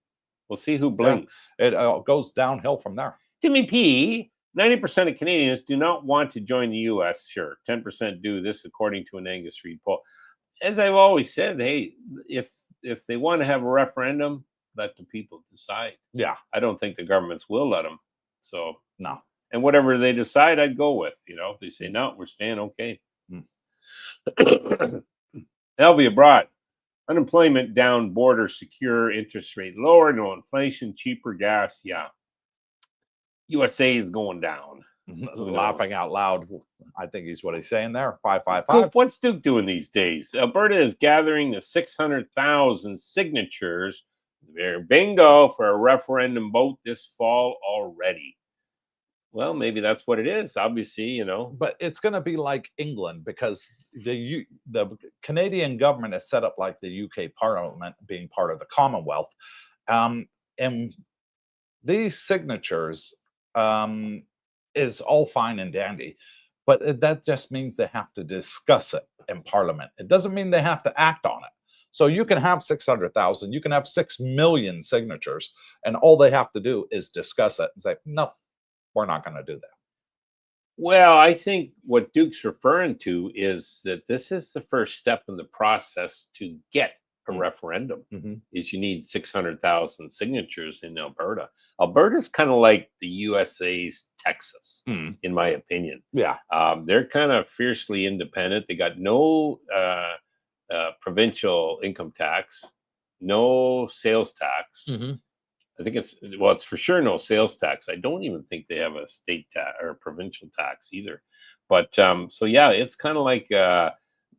We'll see who blinks. It goes downhill from there. Timmy P, 90% of Canadians do not want to join the U.S. Sure, 10% do. This according to an Angus Reid poll. As I've always said, hey, if they want to have a referendum, let the people decide. Yeah. I don't think the governments will let them. So, no. And whatever they decide, I'd go with. If they say, no, we're staying, okay. They'll be abroad. Unemployment down, border secure, interest rate lower, no inflation, cheaper gas. Yeah. USA is going down. Laughing out loud. I think he's what he's saying there. 555. What's Duke doing these days? Alberta is gathering the 600,000 signatures. Bingo for a referendum vote this fall already. Well, maybe that's what it is. Obviously, But it's going to be like England, because the Canadian government is set up like the UK Parliament, being part of the Commonwealth. And these signatures is all fine and dandy, but that just means they have to discuss it in Parliament. It doesn't mean they have to act on it. So you can have 600,000, you can have 6 million signatures, and all they have to do is discuss it and say, no, we're not going to do that. Well, I think what Duke's referring to is that this is the first step in the process to get a referendum. Is you need 600,000 signatures in Alberta. Alberta's kind of like the USA's Texas, in my opinion. Yeah. They're kind of fiercely independent. They got no provincial income tax, no sales tax. I think it's for sure no sales tax. I don't even think they have a state tax or provincial tax either. But so yeah, it's kind of like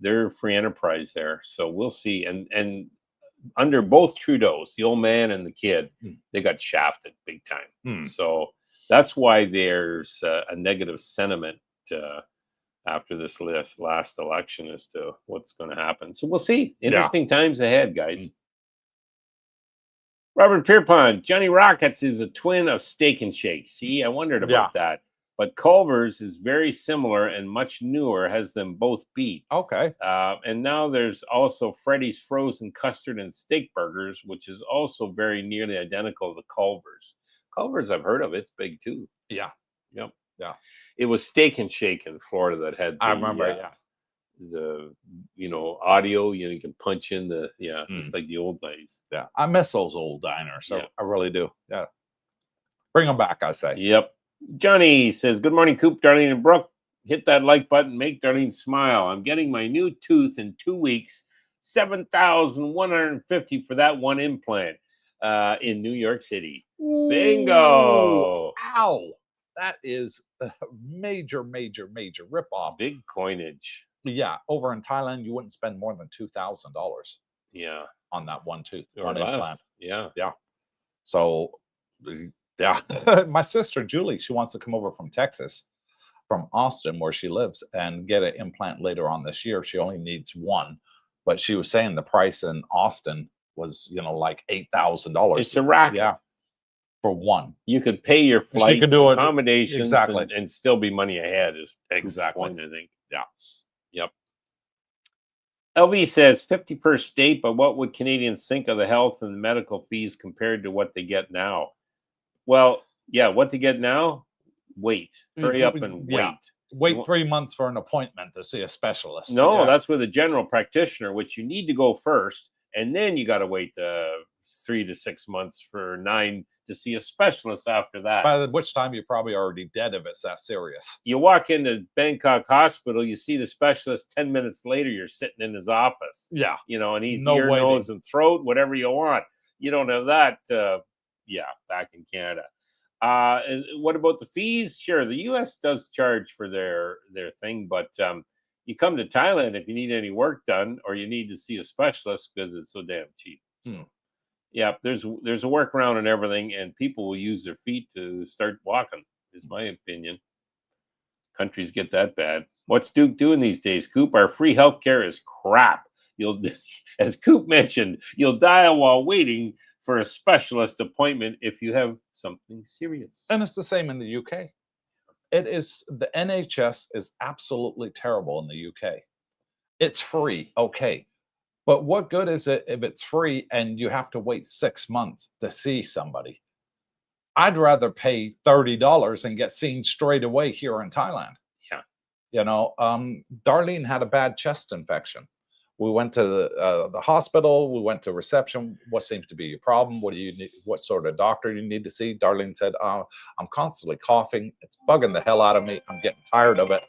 they're free enterprise there. So we'll see. And under both Trudeaus, the old man and the kid, they got shafted big time. So that's why there's a negative sentiment after this last election as to what's going to happen. So we'll see. Interesting times ahead, guys. Robert Pierpont, Johnny Rockets is a twin of Steak and Shake. See, I wondered about that. But Culver's is very similar and much newer, has them both beat. Okay. And now there's also Freddy's Frozen Custard and Steak Burgers, which is also very nearly identical to Culver's. Culver's, I've heard of. It's big too. Yeah. Yep. Yeah. It was Steak and Shake in Florida that had I remember, the audio, you can punch in the it's like the old days. Yeah, I miss those old diners. So I really do. Yeah, bring them back, I say. Yep. Johnny says, good morning, Coop, Darlene, and Brooke. hit that like button. Make Darlene smile. I'm getting my new tooth in 2 weeks. 7,150 for that one implant in New York City. Ooh, bingo! Ow! That is a major ripoff. Big coinage. Yeah, over in Thailand, you wouldn't spend more than $2,000. Yeah, on that one tooth, or one less. implant. Yeah. So, yeah, my sister Julie, she wants to come over from Texas, from Austin, where she lives, and get an implant later on this year. She only needs one, but she was saying the price in Austin was, like $8,000. It's a racket. Yeah, for one. You could pay your flight, could do it accommodations, exactly, and still be money ahead. Is exactly. point, I think. Yeah. Yep. LV says 51st state, but what would Canadians think of the health and the medical fees compared to what they get now? Well, yeah, what they get now? Wait, hurry up and wait. Wait 3 months for an appointment to see a specialist. No, that's with a general practitioner, which you need to go first, and then you got to wait 3 to 6 months for 9 to see a specialist after that. By which time you're probably already dead if it's that serious. You walk into Bangkok Hospital, you see the specialist, 10 minutes later, you're sitting in his office. Yeah. And he's ear, nose, and throat, whatever you want. You don't have that, back in Canada. And what about the fees? Sure, the U.S. does charge for their thing, but you come to Thailand if you need any work done or you need to see a specialist because it's so damn cheap. So, yeah, there's a workaround and everything, and people will use their feet to start walking, is my opinion. Countries get that bad. What's Duke doing these days, Coop? Our free healthcare is crap. As Coop mentioned, you'll die while waiting for a specialist appointment if you have something serious. And it's the same in the UK. The NHS is absolutely terrible in the UK. It's free, okay. But what good is it if it's free and you have to wait 6 months to see somebody? I'd rather pay $30 and get seen straight away here in Thailand. Yeah. Darlene had a bad chest infection. We went to the hospital. We went to reception. What seems to be your problem? What do you need? What sort of doctor you need to see? Darlene said, I'm constantly coughing. It's bugging the hell out of me. I'm getting tired of it.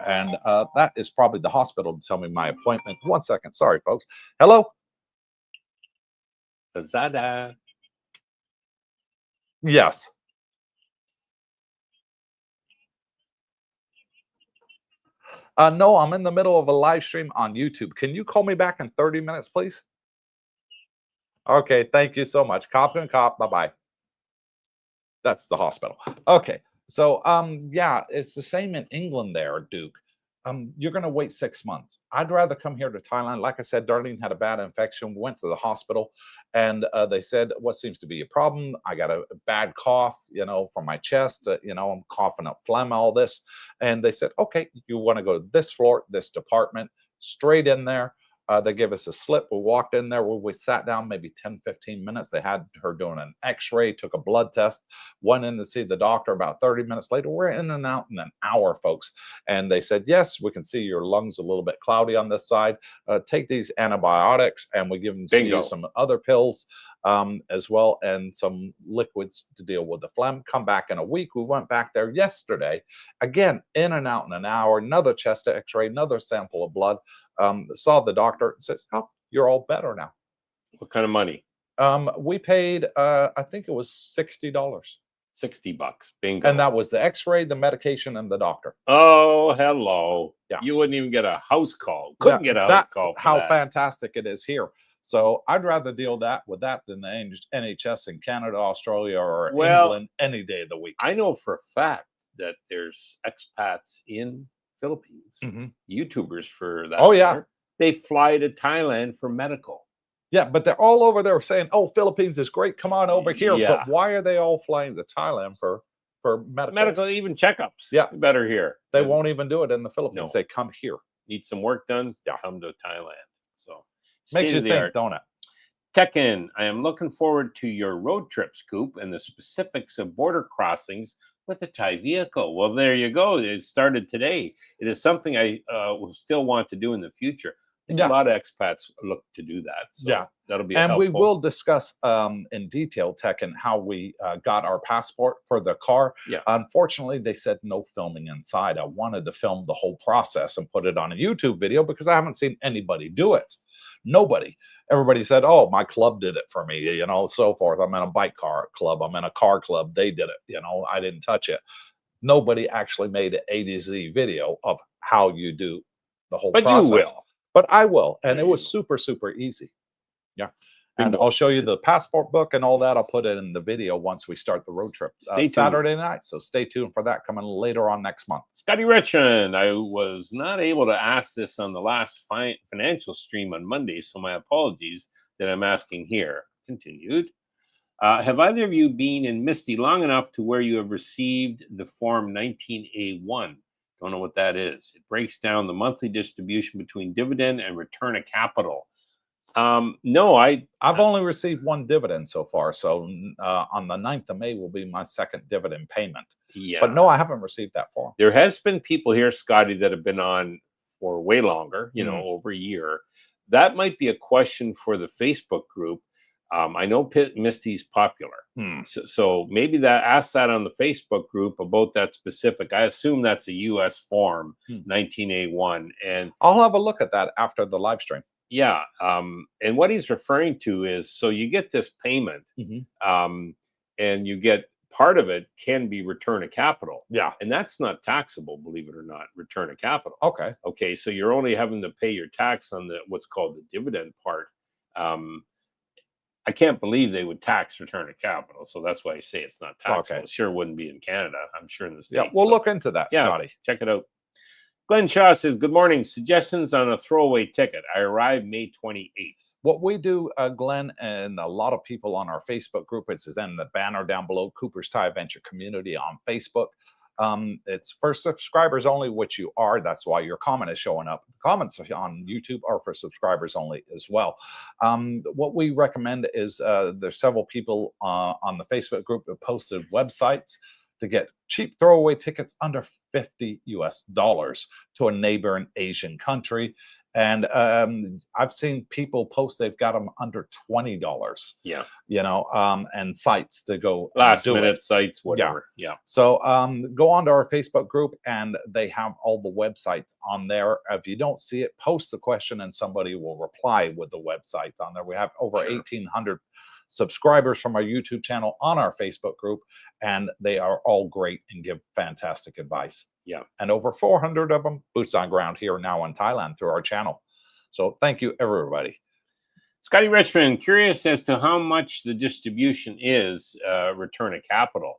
And that is probably the hospital to tell me my appointment. 1 second. Sorry, folks. Hello? Zada. Yes. No, I'm in the middle of a live stream on YouTube. Can you call me back in 30 minutes, please? Okay, thank you so much. Cop and cop. Bye-bye. That's the hospital. Okay. So, yeah, it's the same in England there, Duke. You're going to wait 6 months. I'd rather come here to Thailand. Like I said, Darlene had a bad infection. We went to the hospital, and they said, what seems to be a problem? I got a bad cough, from my chest. I'm coughing up phlegm, all this. And they said, okay, you want to go to this floor, this department, straight in there. They gave us a slip. We walked in there. We sat down maybe 10, 15 minutes. They had her doing an x-ray, took a blood test, went in to see the doctor about 30 minutes later. We're in and out in an hour, folks. And they said, yes, we can see your lungs a little bit cloudy on this side. Take these antibiotics, and we give them you some other pills as well, and some liquids to deal with the phlegm. Come back in a week. We went back there yesterday. Again, in and out in an hour, another chest x-ray, another sample of blood. Saw the doctor and says, oh, you're all better now. What kind of money? We paid, I think it was $60. $60. Bingo. And that was the x-ray, the medication, and the doctor. Oh, hello. Yeah. You wouldn't even get a house call. Couldn't get a house call. How fantastic it is here. So I'd rather deal with that than the NHS in Canada, Australia, or England any day of the week. I know for a fact that there's expats in Philippines, YouTubers for that. Oh, yeah. They fly to Thailand for medical. Yeah, but they're all over there saying, oh, Philippines is great. Come on over here. Yeah. But why are they all flying to Thailand for medical, even checkups? Yeah. Better here. They won't even do it in the Philippines. No. They come here. Need some work done? Yeah. Come to Thailand. So makes you think, don't it? Tekken, I am looking forward to your road trips, Coop, and the specifics of border crossings with a Thai vehicle. Well, there you go. It started today. It is something I will still want to do in the future. think a lot of expats look to do that. So that'll be helpful. We will discuss in detail, Tech, and how we got our passport for the car. Yeah. Unfortunately, they said no filming inside. I wanted to film the whole process and put it on a YouTube video because I haven't seen anybody do it. Nobody. Everybody said, oh, my club did it for me, you know, so forth. I'm in a bike car club. I'm in a car club. They did it. You know, I didn't touch it. Nobody actually made an A to Z video of how you do the whole process. You will. But I will. And it was super, super easy. Yeah. And I'll show you the passport book and all that. I'll put it in the video once we start the road trip Saturday night. So stay tuned for that coming later on next month. Scotty Richmond, I was not able to ask this on the last financial stream on Monday, so my apologies that I'm asking here. Continued. Have either of you been in Misty long enough to where you have received the Form 19A1? Don't know what that is. It breaks down the monthly distribution between dividend and return of capital. No, I've only received one dividend so far. So on the 9th of May will be my second dividend payment. Yeah. But no, I haven't received that form. There has been people here, Scotty, that have been on for way longer, you know, over a year. That might be a question for the Facebook group. I know Misty's popular. So maybe ask that on the Facebook group about that specific. I assume that's a U.S. form, 19A1. And I'll have a look at that after the live stream. Yeah. And what he's referring to is, so you get this payment and you get part of it can be return of capital. Yeah. And that's not taxable, believe it or not, return of capital. Okay. Okay. So you're only having to pay your tax on what's called the dividend part. I can't believe they would tax return of capital. So that's why I say it's not taxable. Okay. It sure wouldn't be in Canada. I'm sure in the States. Yeah, we'll look into that, Scotty. Check it out. Glenn Shaw says, good morning. Suggestions on a throwaway ticket. I arrived May 28th. What we do, Glenn, and a lot of people on our Facebook group, it's in the banner down below, Coopersthaiadventure community on Facebook. It's for subscribers only, which you are. That's why your comment is showing up. The comments on YouTube are for subscribers only as well. What we recommend is there's several people on the Facebook group that posted websites to get cheap throwaway tickets under $50 US to a neighboring Asian country. And I've seen people post they've got them under $20. Yeah. You know, and sites to go last minute sites, whatever. Yeah. So go on to our Facebook group and they have all the websites on there. If you don't see it, post the question and somebody will reply with the websites on there. We have over 1,800 subscribers from our YouTube channel on our Facebook group, and they are all great and give fantastic advice. Yeah. And over 400 of them boots on ground here now in Thailand through our channel. So thank you, everybody. Scotty Richmond, curious as to how much the distribution is return of capital.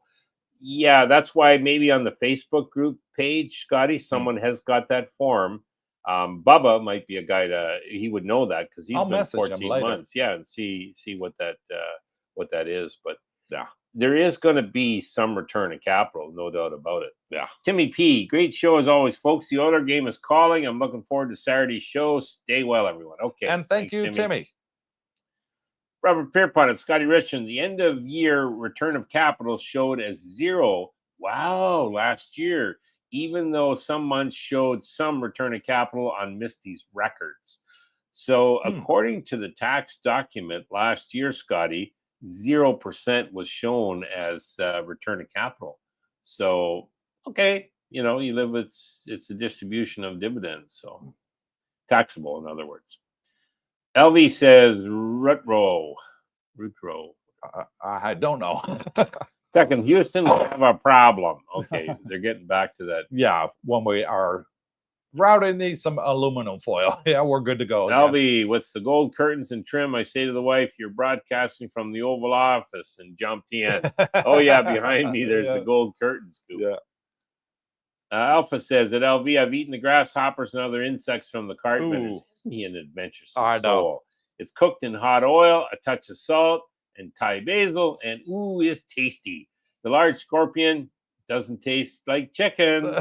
Yeah, that's why maybe on the Facebook group page, Scotty, someone has got that form. Bubba might be a guy he would know that because he's been 14 months. Yeah, and see what that is. But yeah, there is going to be some return of capital, no doubt about it. Yeah. Timmy P, great show as always, folks. The Oiler game is calling. I'm looking forward to Saturday's show. Stay well, everyone. Okay. And thanks, you, Timmy. Robert Pierpont and Scotty Richmond, the end of year return of capital showed as 0. Wow, last year, even though some months showed some return of capital on Misty's records. So according to the tax document last year, Scotty, 0% was shown as return of capital. So, okay, you know, you live, it's a distribution of dividends. So taxable, in other words. LV says, Rutro. I don't know. Tech in Houston, we have a problem. Okay, they're getting back to that. Yeah, when we are routing needs some aluminum foil. Yeah, we're good to go. LV, what's the gold curtains and trim? I say to the wife, you're broadcasting from the Oval Office in Jomtien. Oh, yeah, behind me, there's the gold curtains. Yeah. Alpha says at LV, I've eaten the grasshoppers and other insects from the carton. Isn't he an adventuresome I know. soul? It's cooked in hot oil, a touch of salt, and Thai basil, and ooh, is tasty. The large scorpion doesn't taste like chicken.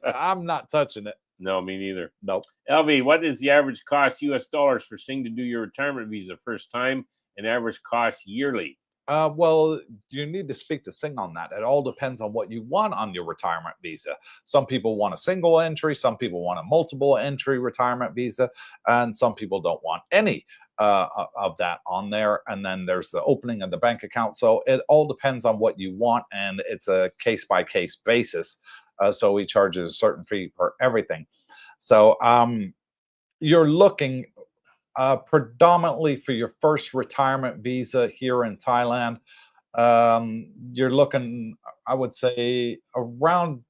I'm not touching it. No, me neither. Nope. LV, what is the average cost US dollars for Sing to do your retirement visa first time and average cost yearly? Well, you need to speak to Sing on that. It all depends on what you want on your retirement visa. Some people want a single entry, some people want a multiple entry retirement visa, and some people don't want any of that on there. And then there's the opening of the bank account. So it all depends on what you want, and it's a case by case basis. So he charges a certain fee for everything. So you're looking predominantly for your first retirement visa here in Thailand. You're looking, I would say, around,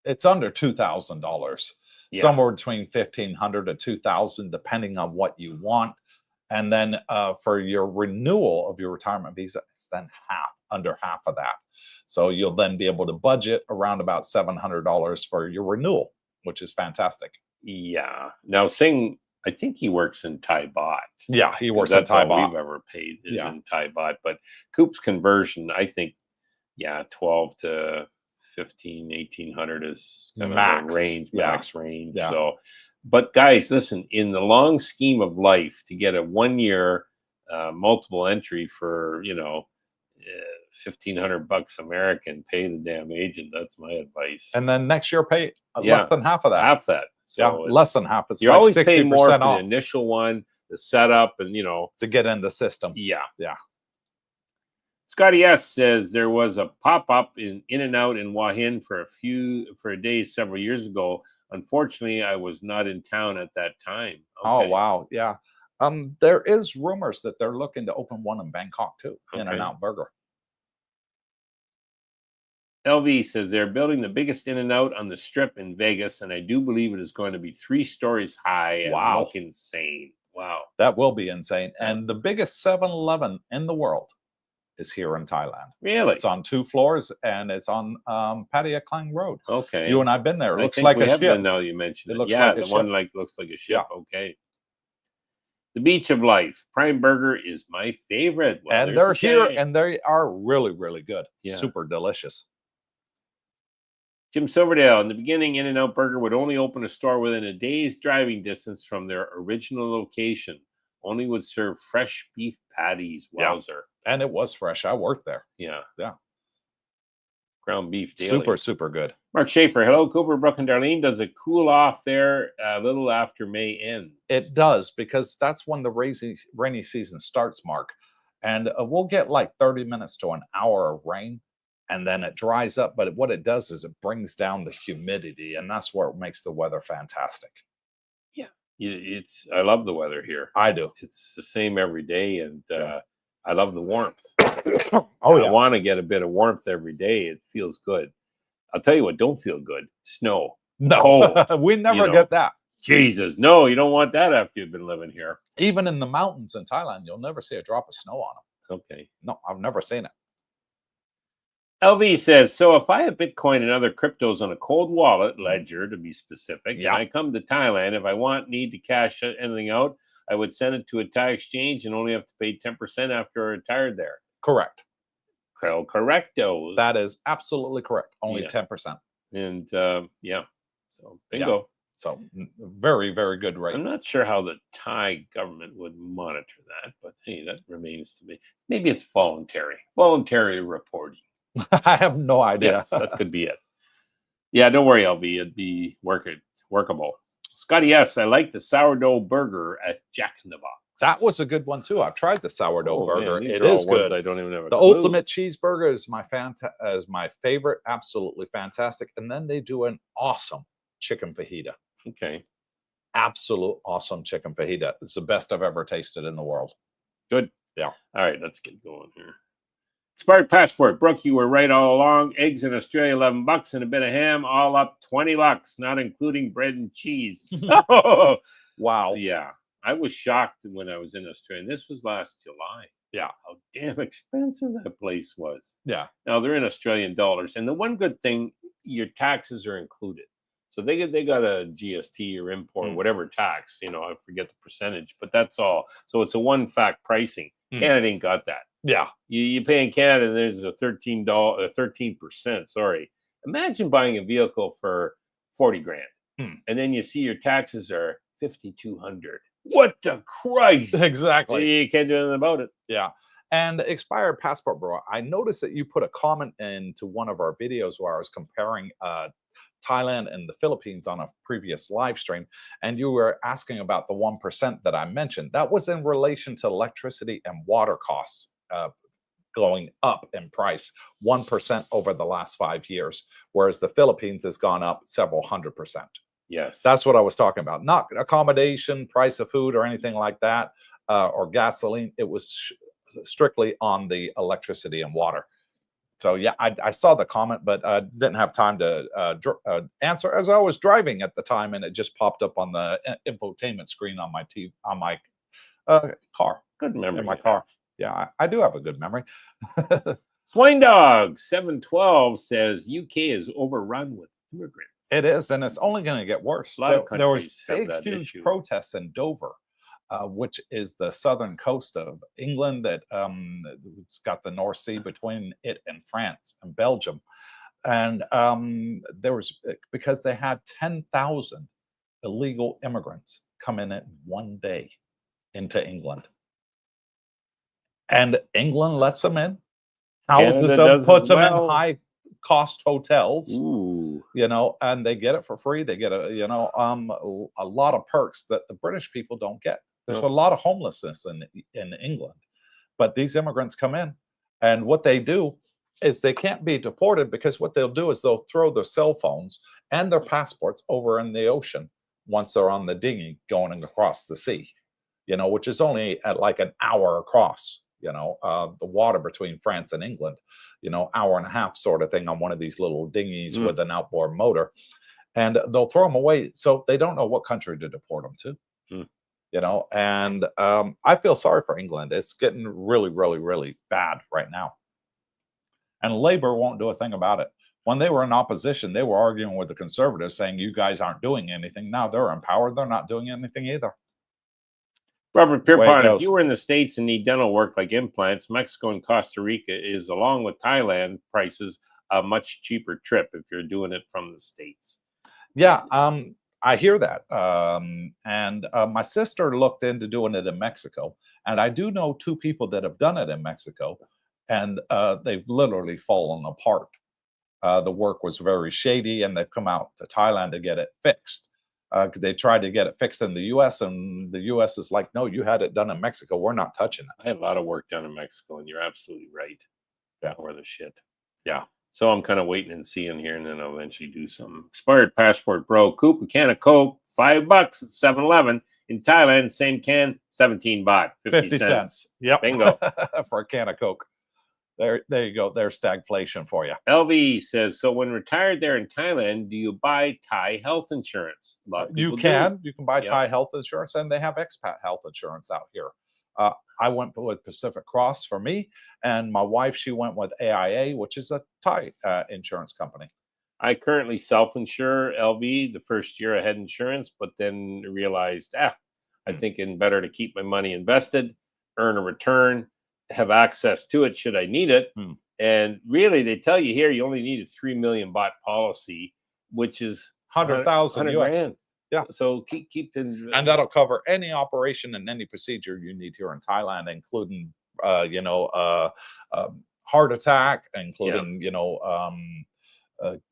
it's under $2,000, somewhere between 1,500 to 2,000, depending on what you want. And then for your renewal of your retirement visa, it's then under half of that. So you'll then be able to budget around about $700 for your renewal, which is fantastic. Yeah. Now, Singh, I think he works in Thai baht. Yeah, he works in Thai baht. That's all we've ever paid is in Thai baht. But Coop's conversion, I think, 12 to 15, 1,800 is kind of the range, max range. Yeah. So, but guys, listen, in the long scheme of life, to get a 1 year multiple entry for, $1,500 American, pay the damn agent. That's my advice. And then next year, pay less than half of that. Half that. So less than half. It's you always pay more for the initial one, the setup, and to get in the system. Yeah. Scotty S says there was a pop-up in and out in Hua Hin for a day several years ago. Unfortunately, I was not in town at that time. Okay. Oh wow, yeah. There is rumors that they're looking to open one in Bangkok too, In and Out Burger. LV says they're building the biggest In and Out on the Strip in Vegas, and I do believe it is going to be 3 stories high and look insane. Wow. That will be insane. And the biggest 7-Eleven in the world is here in Thailand. Really? It's on 2 floors, and it's on Pattaya Klang Road. Okay. You and I've been there. It looks like a ship. Been, now you mentioned it. Looks like a the ship. one looks like a ship. Yeah. Okay. The Beach of Life. Prime Burger is my favorite. Well, and they're here, and they are really, really good. Yeah. Super delicious. Jim Silverdale, in the beginning, In and Out Burger would only open a store within a day's driving distance from their original location. Only would serve fresh beef patties. Wowzer. Yeah. And it was fresh. I worked there. Yeah. Ground beef daily. Super, super good. Mark Schaefer, hello, Cooper, Brooke, and Darlene. Does it cool off there a little after May ends? It does, because that's when the rainy season starts, Mark. And we'll get like 30 minutes to an hour of rain. And then it dries up, but what it does is it brings down the humidity, and that's where it makes the weather fantastic. Yeah, I love the weather here. I do. It's the same every day, and I love the warmth. I want to get a bit of warmth every day. It feels good. I'll tell you what don't feel good: snow. No, we never get that. Jesus, no, you don't want that after you've been living here. Even in the mountains in Thailand, you'll never see a drop of snow on them. Okay. No, I've never seen it. LV says, so if I have Bitcoin and other cryptos on a cold wallet, Ledger to be specific, and I come to Thailand, if I need to cash anything out, I would send it to a Thai exchange and only have to pay 10% after I retired there. Correct. Correcto. That is absolutely correct. Only 10%. And so bingo. Yeah. So very, very good rate. I'm not sure how the Thai government would monitor that, but hey, that remains to be. Maybe it's voluntary reporting. I have no idea. Yes, that could be it. Yeah, don't worry, LV. It'd be workable. Scotty S, I like the sourdough burger at Jack in the Box. That was a good one too. I've tried the sourdough burger. It is good. I don't even have the ultimate cheeseburger is my favorite. Absolutely fantastic. And then they do an awesome chicken fajita. Okay. Absolute awesome chicken fajita. It's the best I've ever tasted in the world. Good. Yeah. All right, let's get going here. Spark Passport, Brooke, you were right all along. Eggs in Australia, $11, and a bit of ham, all up $20, not including bread and cheese. Oh, wow. Yeah, I was shocked when I was in Australia. And this was last July. Yeah, how damn expensive that place was. Yeah. Now they're in Australian dollars, and the one good thing, your taxes are included. So they got a GST or import, whatever tax. I forget the percentage, but that's all. So it's a one-fact pricing. Canada ain't got that. Yeah, you pay in Canada. There's a 13%. Sorry, imagine buying a vehicle for $40,000, and then you see your taxes are $5,200. What the Christ? Exactly. You can't do anything about it. Yeah, And expired passport, bro. I noticed that you put a comment into one of our videos where I was comparing Thailand and the Philippines on a previous live stream, and you were asking about the 1% that I mentioned. That was in relation to electricity and water costs going up in price 1% over the last 5 years, whereas the Philippines has gone up several 100%. Yes. That's what I was talking about. Not accommodation, price of food, or anything like that, or gasoline. It was strictly on the electricity and water. So yeah, I saw the comment, but didn't have time to answer as I was driving at the time, and it just popped up on the infotainment screen on my car. Good memory in my car. Yeah, I do have a good memory. Swine Dog 712 says UK is overrun with immigrants. It is, and it's only going to get worse. There was big, huge protests in Dover, which is the southern coast of England that it's got the North Sea between it and France and Belgium. And there was, because they had 10,000 illegal immigrants come in one day into England. And England lets them in, houses them, puts them in high cost hotels. Ooh. You know, and they get it for free. They get a lot of perks that the British people don't get. There's a lot of homelessness in England, but these immigrants come in, and what they do is they can't be deported, because what they'll do is they'll throw their cell phones and their passports over in the ocean once they're on the dinghy going across the sea, you know, which is only at like an hour across, you know, the water between France and England, you know, hour and a half sort of thing on one of these little dinghies with an outboard motor, and they'll throw them away. So they don't know what country to deport them to. You know, and I feel sorry for England. It's getting really, really, really bad right now. And Labour won't do a thing about it. When they were in opposition, they were arguing with the Conservatives, saying, you guys aren't doing anything. Now they're in power. They're not doing anything either. Robert Pierpont, if you were in the States and need dental work like implants, Mexico and Costa Rica is, along with Thailand prices, a much cheaper trip if you're doing it from the States. Yeah, I hear that. And my sister looked into doing it in Mexico. And I do know 2 people that have done it in Mexico, and they've literally fallen apart. The work was very shady, and they've come out to Thailand to get it fixed. They tried to get it fixed in the U.S., and the U.S. is like, no, you had it done in Mexico. We're not touching it. I had a lot of work done in Mexico, and you're absolutely right. Yeah. Or the shit. Yeah. So I'm kind of waiting and seeing here, and then I'll eventually do some. Expired passport, bro. Coop, a can of Coke, $5 at 7-Eleven. In Thailand, same can, 17 baht, 50 cents. Yep. Bingo. For a can of Coke. There you go. There's stagflation for you. LV says, so when retired there in Thailand, do you buy Thai health insurance? You can buy Thai health insurance, and they have expat health insurance out here. I went with Pacific Cross for me, and my wife, she went with AIA, which is a Thai insurance company. I currently self-insure, LV. The first year I had insurance, but then realized, I'm thinking better to keep my money invested, earn a return, have access to it should I need it. And really, they tell you here you only need a 3 million baht policy, which is 100,000 US. Yeah. So keep in, and that'll cover any operation and any procedure you need here in Thailand, including heart attack, including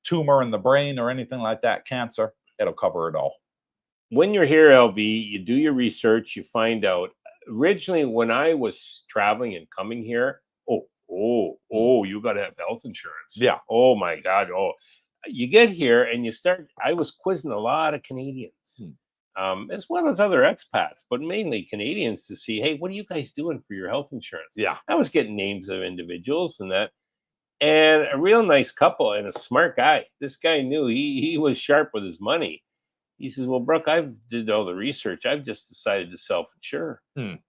tumor in the brain or anything like that, cancer. It'll cover it all. When you're here, LV, you do your research, you find out. Originally, when I was traveling and coming here, you got to have health insurance. Yeah. Oh my God. You get here and you start. I was quizzing a lot of Canadians, as well as other expats, but mainly Canadians, to see, hey, what are you guys doing for your health insurance? Yeah. I was getting names of individuals and that, and a real nice couple and a smart guy. This guy knew he was sharp with his money. He says, well, Brooke, I've did all the research. I've just decided to self-insure.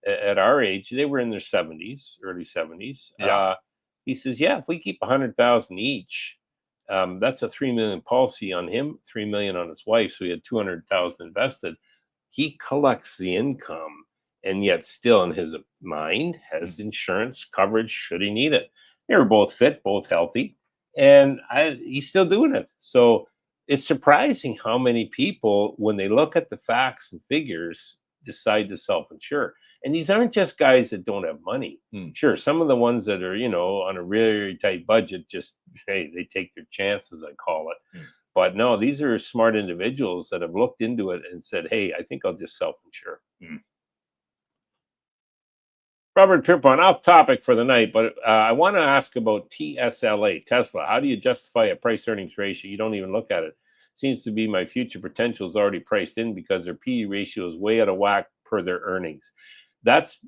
At our age, they were in their 70s, early 70s. Yeah. He says, yeah, if we keep 100,000 each, that's a 3 million policy on him, 3 million on his wife. So he had 200,000 invested. He collects the income, and yet still in his mind has insurance coverage should he need it. They were both fit, both healthy, and he's still doing it. So it's surprising how many people, when they look at the facts and figures, decide to self-insure. And these aren't just guys that don't have money. Sure, some of the ones that are, you know, on a really tight budget, just, hey, they take their chances, I call it. But no, these are smart individuals that have looked into it and said, hey, I think I'll just self-insure. Robert Tripon, off topic for the night, but I want to ask about TSLA, Tesla. How do you justify a price-earnings ratio? You don't even look at it. Seems to be my future potential is already priced in because their PE ratio is way out of whack per their earnings. That's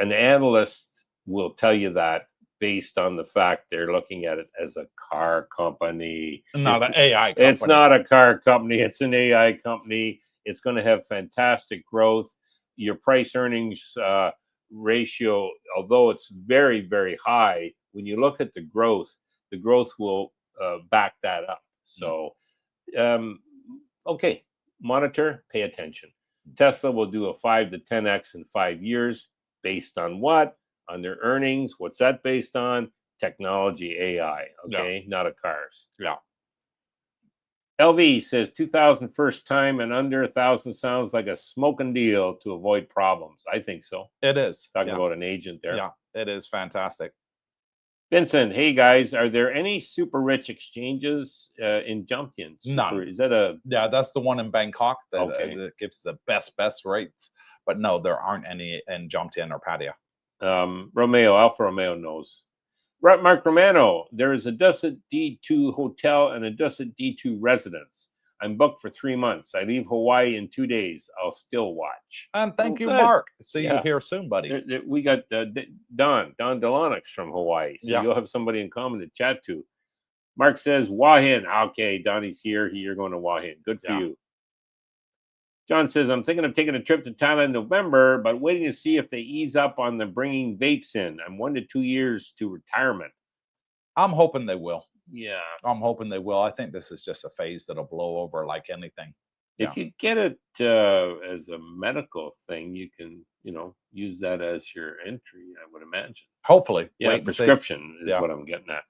an analyst will tell you that based on the fact they're looking at it as a car company. Not an AI company. It's not a car company. It's an AI company. It's going to have fantastic growth. Your price-earnings ratio, although it's very, very high, when you look at the growth will back that up. So, okay, monitor, pay attention. Tesla will do a 5 to 10x in 5 years. Based on what? On their earnings. What's that based on? Technology, AI. Okay, not a cars. Yeah. LV says 2,000 first time and under 1,000 sounds like a smoking deal to avoid problems. I think so. It is. Talking about an agent there. Yeah, it is fantastic. Vincent, hey guys, are there any super rich exchanges in Jomtien? None. Is that a... Yeah, that's the one in Bangkok that gives the best rates. But no, there aren't any in Jomtien or Pattaya. Alfa Romeo knows. Mark Romano, there is a Dusset D2 hotel and a Dusset D2 residence. I'm booked for 3 months. I leave Hawaii in 2 days. I'll still watch. And thank you, Mark. See you here soon, buddy. We got Don Delonix from Hawaii. So you'll have somebody in common to chat to. Mark says, Wahin. Okay, Donnie's here. You're going to Wahin. Good for you. John says, I'm thinking of taking a trip to Thailand in November, but waiting to see if they ease up on the bringing vapes in. I'm 1 to 2 years to retirement. I'm hoping they will. Yeah. I'm hoping they will. I think this is just a phase that'll blow over like anything. If you get it as a medical thing, you can, you know, use that as your entry, I would imagine. Hopefully. Yeah, prescription is what I'm getting at.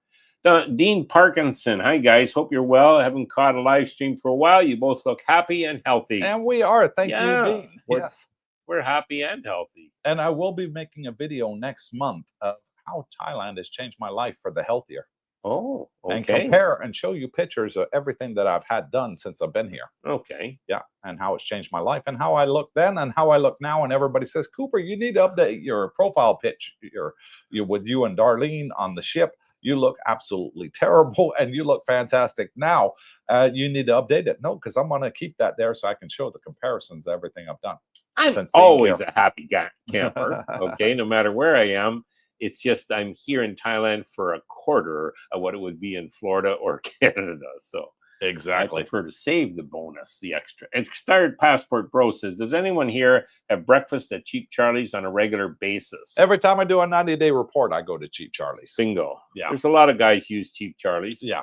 Dean Parkinson, hi guys, hope you're well. I haven't caught a live stream for a while. You both look happy and healthy. And we are. Thank you, Dean. Yes, we're happy and healthy. And I will be making a video next month of how Thailand has changed my life for the healthier. Oh, okay. And compare and show you pictures of everything that I've had done since I've been here. Okay. Yeah, and how it's changed my life and how I look then and how I look now. And everybody says, Cooper, you need to update your profile pitch. You're with you and Darlene on the ship. You look absolutely terrible and you look fantastic now. You need to update it. No, because I'm going to keep that there so I can show the comparisons of everything I've done. I'm always a happy camper, okay, no matter where I am. It's just I'm here in Thailand for a quarter of what it would be in Florida or Canada. So exactly. I prefer to save the bonus, the extra. Expired Passport Bro says, does anyone here have breakfast at Cheap Charlie's on a regular basis? Every time I do a 90-day report, I go to Cheap Charlie's. Bingo. Yeah. There's a lot of guys use Cheap Charlie's. Yeah.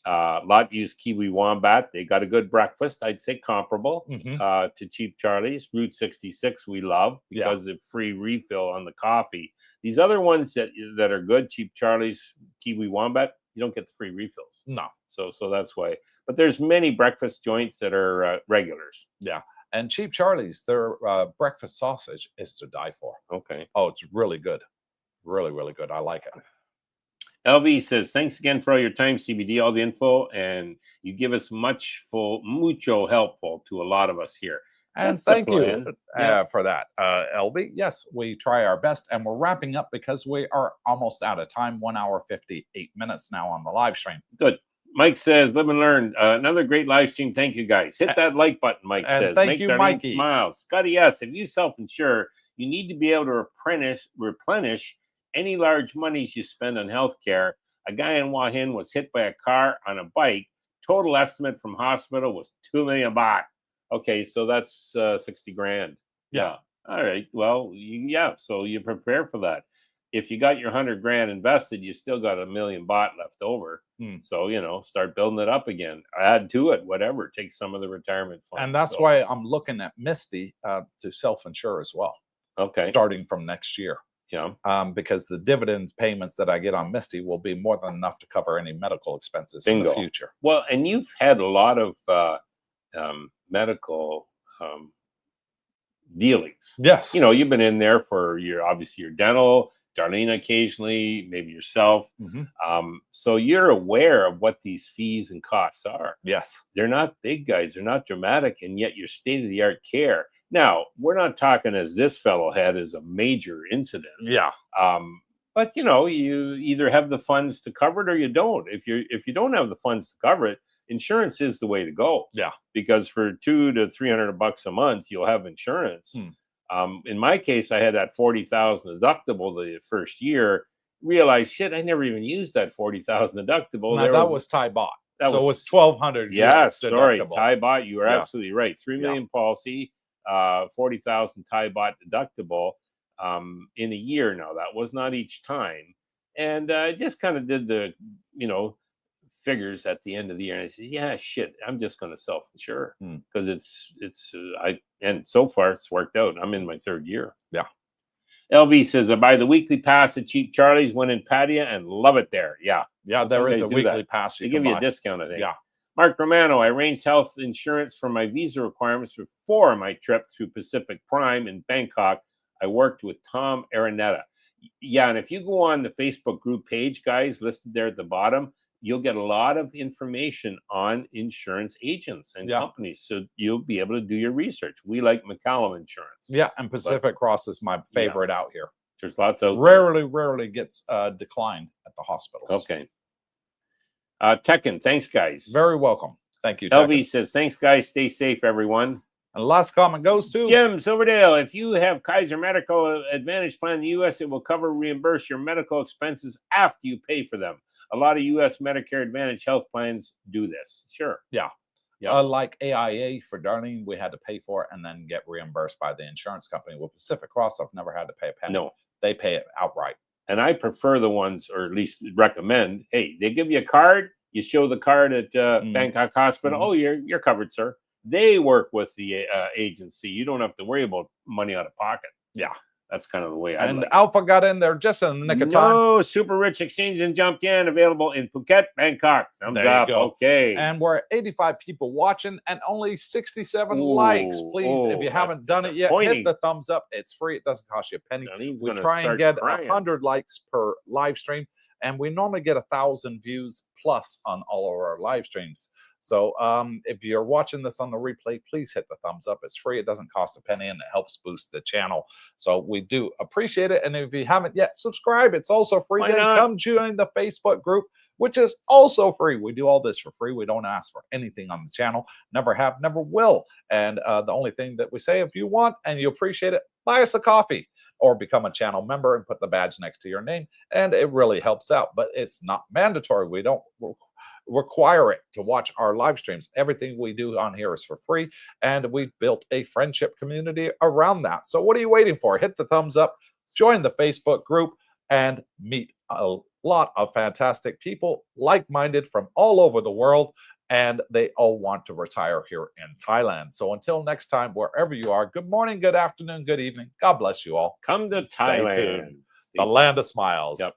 A lot use Kiwi Wombat. They got a good breakfast. I'd say comparable to Cheap Charlie's. Route 66 we love because of free refill on the coffee. These other ones that are good, Cheap Charlie's, Kiwi Wombat, you don't get the free refills. No. So that's why. But there's many breakfast joints that are regulars. Yeah. And Cheap Charlie's, their breakfast sausage is to die for. Okay. Oh, it's really good. Really, really good. I like it. LV says, thanks again for all your time, CBD, all the info, and you give us mucho helpful to a lot of us here. And thank you for that, LV. Yes, we try our best, and we're wrapping up because we are almost out of time. 1 hour, 58 minutes now on the live stream. Good. Mike says, live and learn. Another great live stream. Thank you, guys. Hit that like button, Mike says. Thank you, Mikey. Smile. Scotty, yes, if you self-insure, you need to be able to replenish any large monies you spend on healthcare. A guy in Wahin was hit by a car on a bike. Total estimate from hospital was 2 million baht. Okay, so that's 60 grand. Yeah. All right. Well, so you prepare for that. If you got your 100 grand invested, you still got 1 million baht left over. So, start building it up again. Add to it, whatever. Take some of the retirement funds. And that's why I'm looking at Misty to self-insure as well. Okay. Starting from next year. Yeah. Because the dividends payments that I get on Misty will be more than enough to cover any medical expenses in the future. Well, and you've had a lot of medical dealings. Yes. You know, you've been in there for obviously your dental, Darlene occasionally, maybe yourself. So you're aware of what these fees and costs are. Yes. They're not big, guys. They're not dramatic, and yet you're state-of-the-art care. Now, we're not talking as this fellow had as a major incident. Yeah. But you know, you either have the funds to cover it or you don't. If you don't have the funds to cover it, insurance is the way to go. Yeah. Because for $200 to $300 a month, you'll have insurance. In my case, I had that 40,000 deductible the first year. Realized, shit, I never even used that 40,000 deductible. Now, that was Thai bought. That so was 1,200. Yeah, sorry, Thai bought. You are absolutely right. 3 million policy, 40,000 Thai bought deductible in a year. Now that was not each time, and I just kind of did the figures at the end of the year, and I said, yeah, shit, I'm just going to self-insure because and so far it's worked out. I'm in my third year. Yeah. LV says, I buy the weekly pass at Cheap Charlie's when in Pattaya and love it there. Yeah. Yeah, there is a weekly pass. They give you a discount, I think. Yeah. Mark Romano, I arranged health insurance for my visa requirements before my trip through Pacific Prime in Bangkok. I worked with Tom Araneta. Yeah, and if you go on the Facebook group page, guys, listed there at the bottom, you'll get a lot of information on insurance agents and companies. So you'll be able to do your research. We like McCallum Insurance. Yeah, and Pacific Cross is my favorite out here. There's lots of rarely gets declined at the hospitals. Okay. Tekken, thanks, guys. Very welcome. Thank you, Tekken. LV says, thanks, guys. Stay safe, everyone. And last comment goes to Jim Silverdale. If you have Kaiser Medical Advantage plan in the U.S., it will reimburse your medical expenses after you pay for them. A lot of U.S. Medicare Advantage health plans do this. Sure. Yeah. Like AIA for Darlene, we had to pay for it and then get reimbursed by the insurance company. With Pacific Cross, I've never had to pay a penny. No. They pay it outright. And I prefer the ones, or at least recommend, hey, they give you a card. You show the card at Bangkok Hospital. Oh, you're covered, sir. They work with the agency. You don't have to worry about money out of pocket. Yeah. That's kind of the way And Alpha got in there just in the nick of time. No, Super Rich Exchange in Jomtien available in Phuket, Bangkok. Thumbs up. Okay. And we're 85 people watching and only 67 likes. Please, if you haven't done it yet, hit the thumbs up. It's free. It doesn't cost you a penny. We try and get 100 likes per live stream. And we normally get 1,000 views plus on all of our live streams. So if you're watching this on the replay, please hit the thumbs up. It's free. It doesn't cost a penny, and it helps boost the channel. So we do appreciate it. And if you haven't yet, subscribe. It's also free. Then come join the Facebook group, which is also free. We do all this for free. We don't ask for anything on the channel. Never have, never will. And the only thing that we say, if you want and you appreciate it, buy us a coffee or become a channel member and put the badge next to your name. And it really helps out, but it's not mandatory. We don't require it to watch our live streams. Everything we do on here is for free, and we've built a friendship community around that. So what are you waiting for? Hit the thumbs up, join the Facebook group, and meet a lot of fantastic people, like-minded from all over the world, and they all want to retire here in Thailand. So until next time, wherever you are, good morning, good afternoon, good evening. God bless you all. Come to Thailand. The land of smiles. Yep.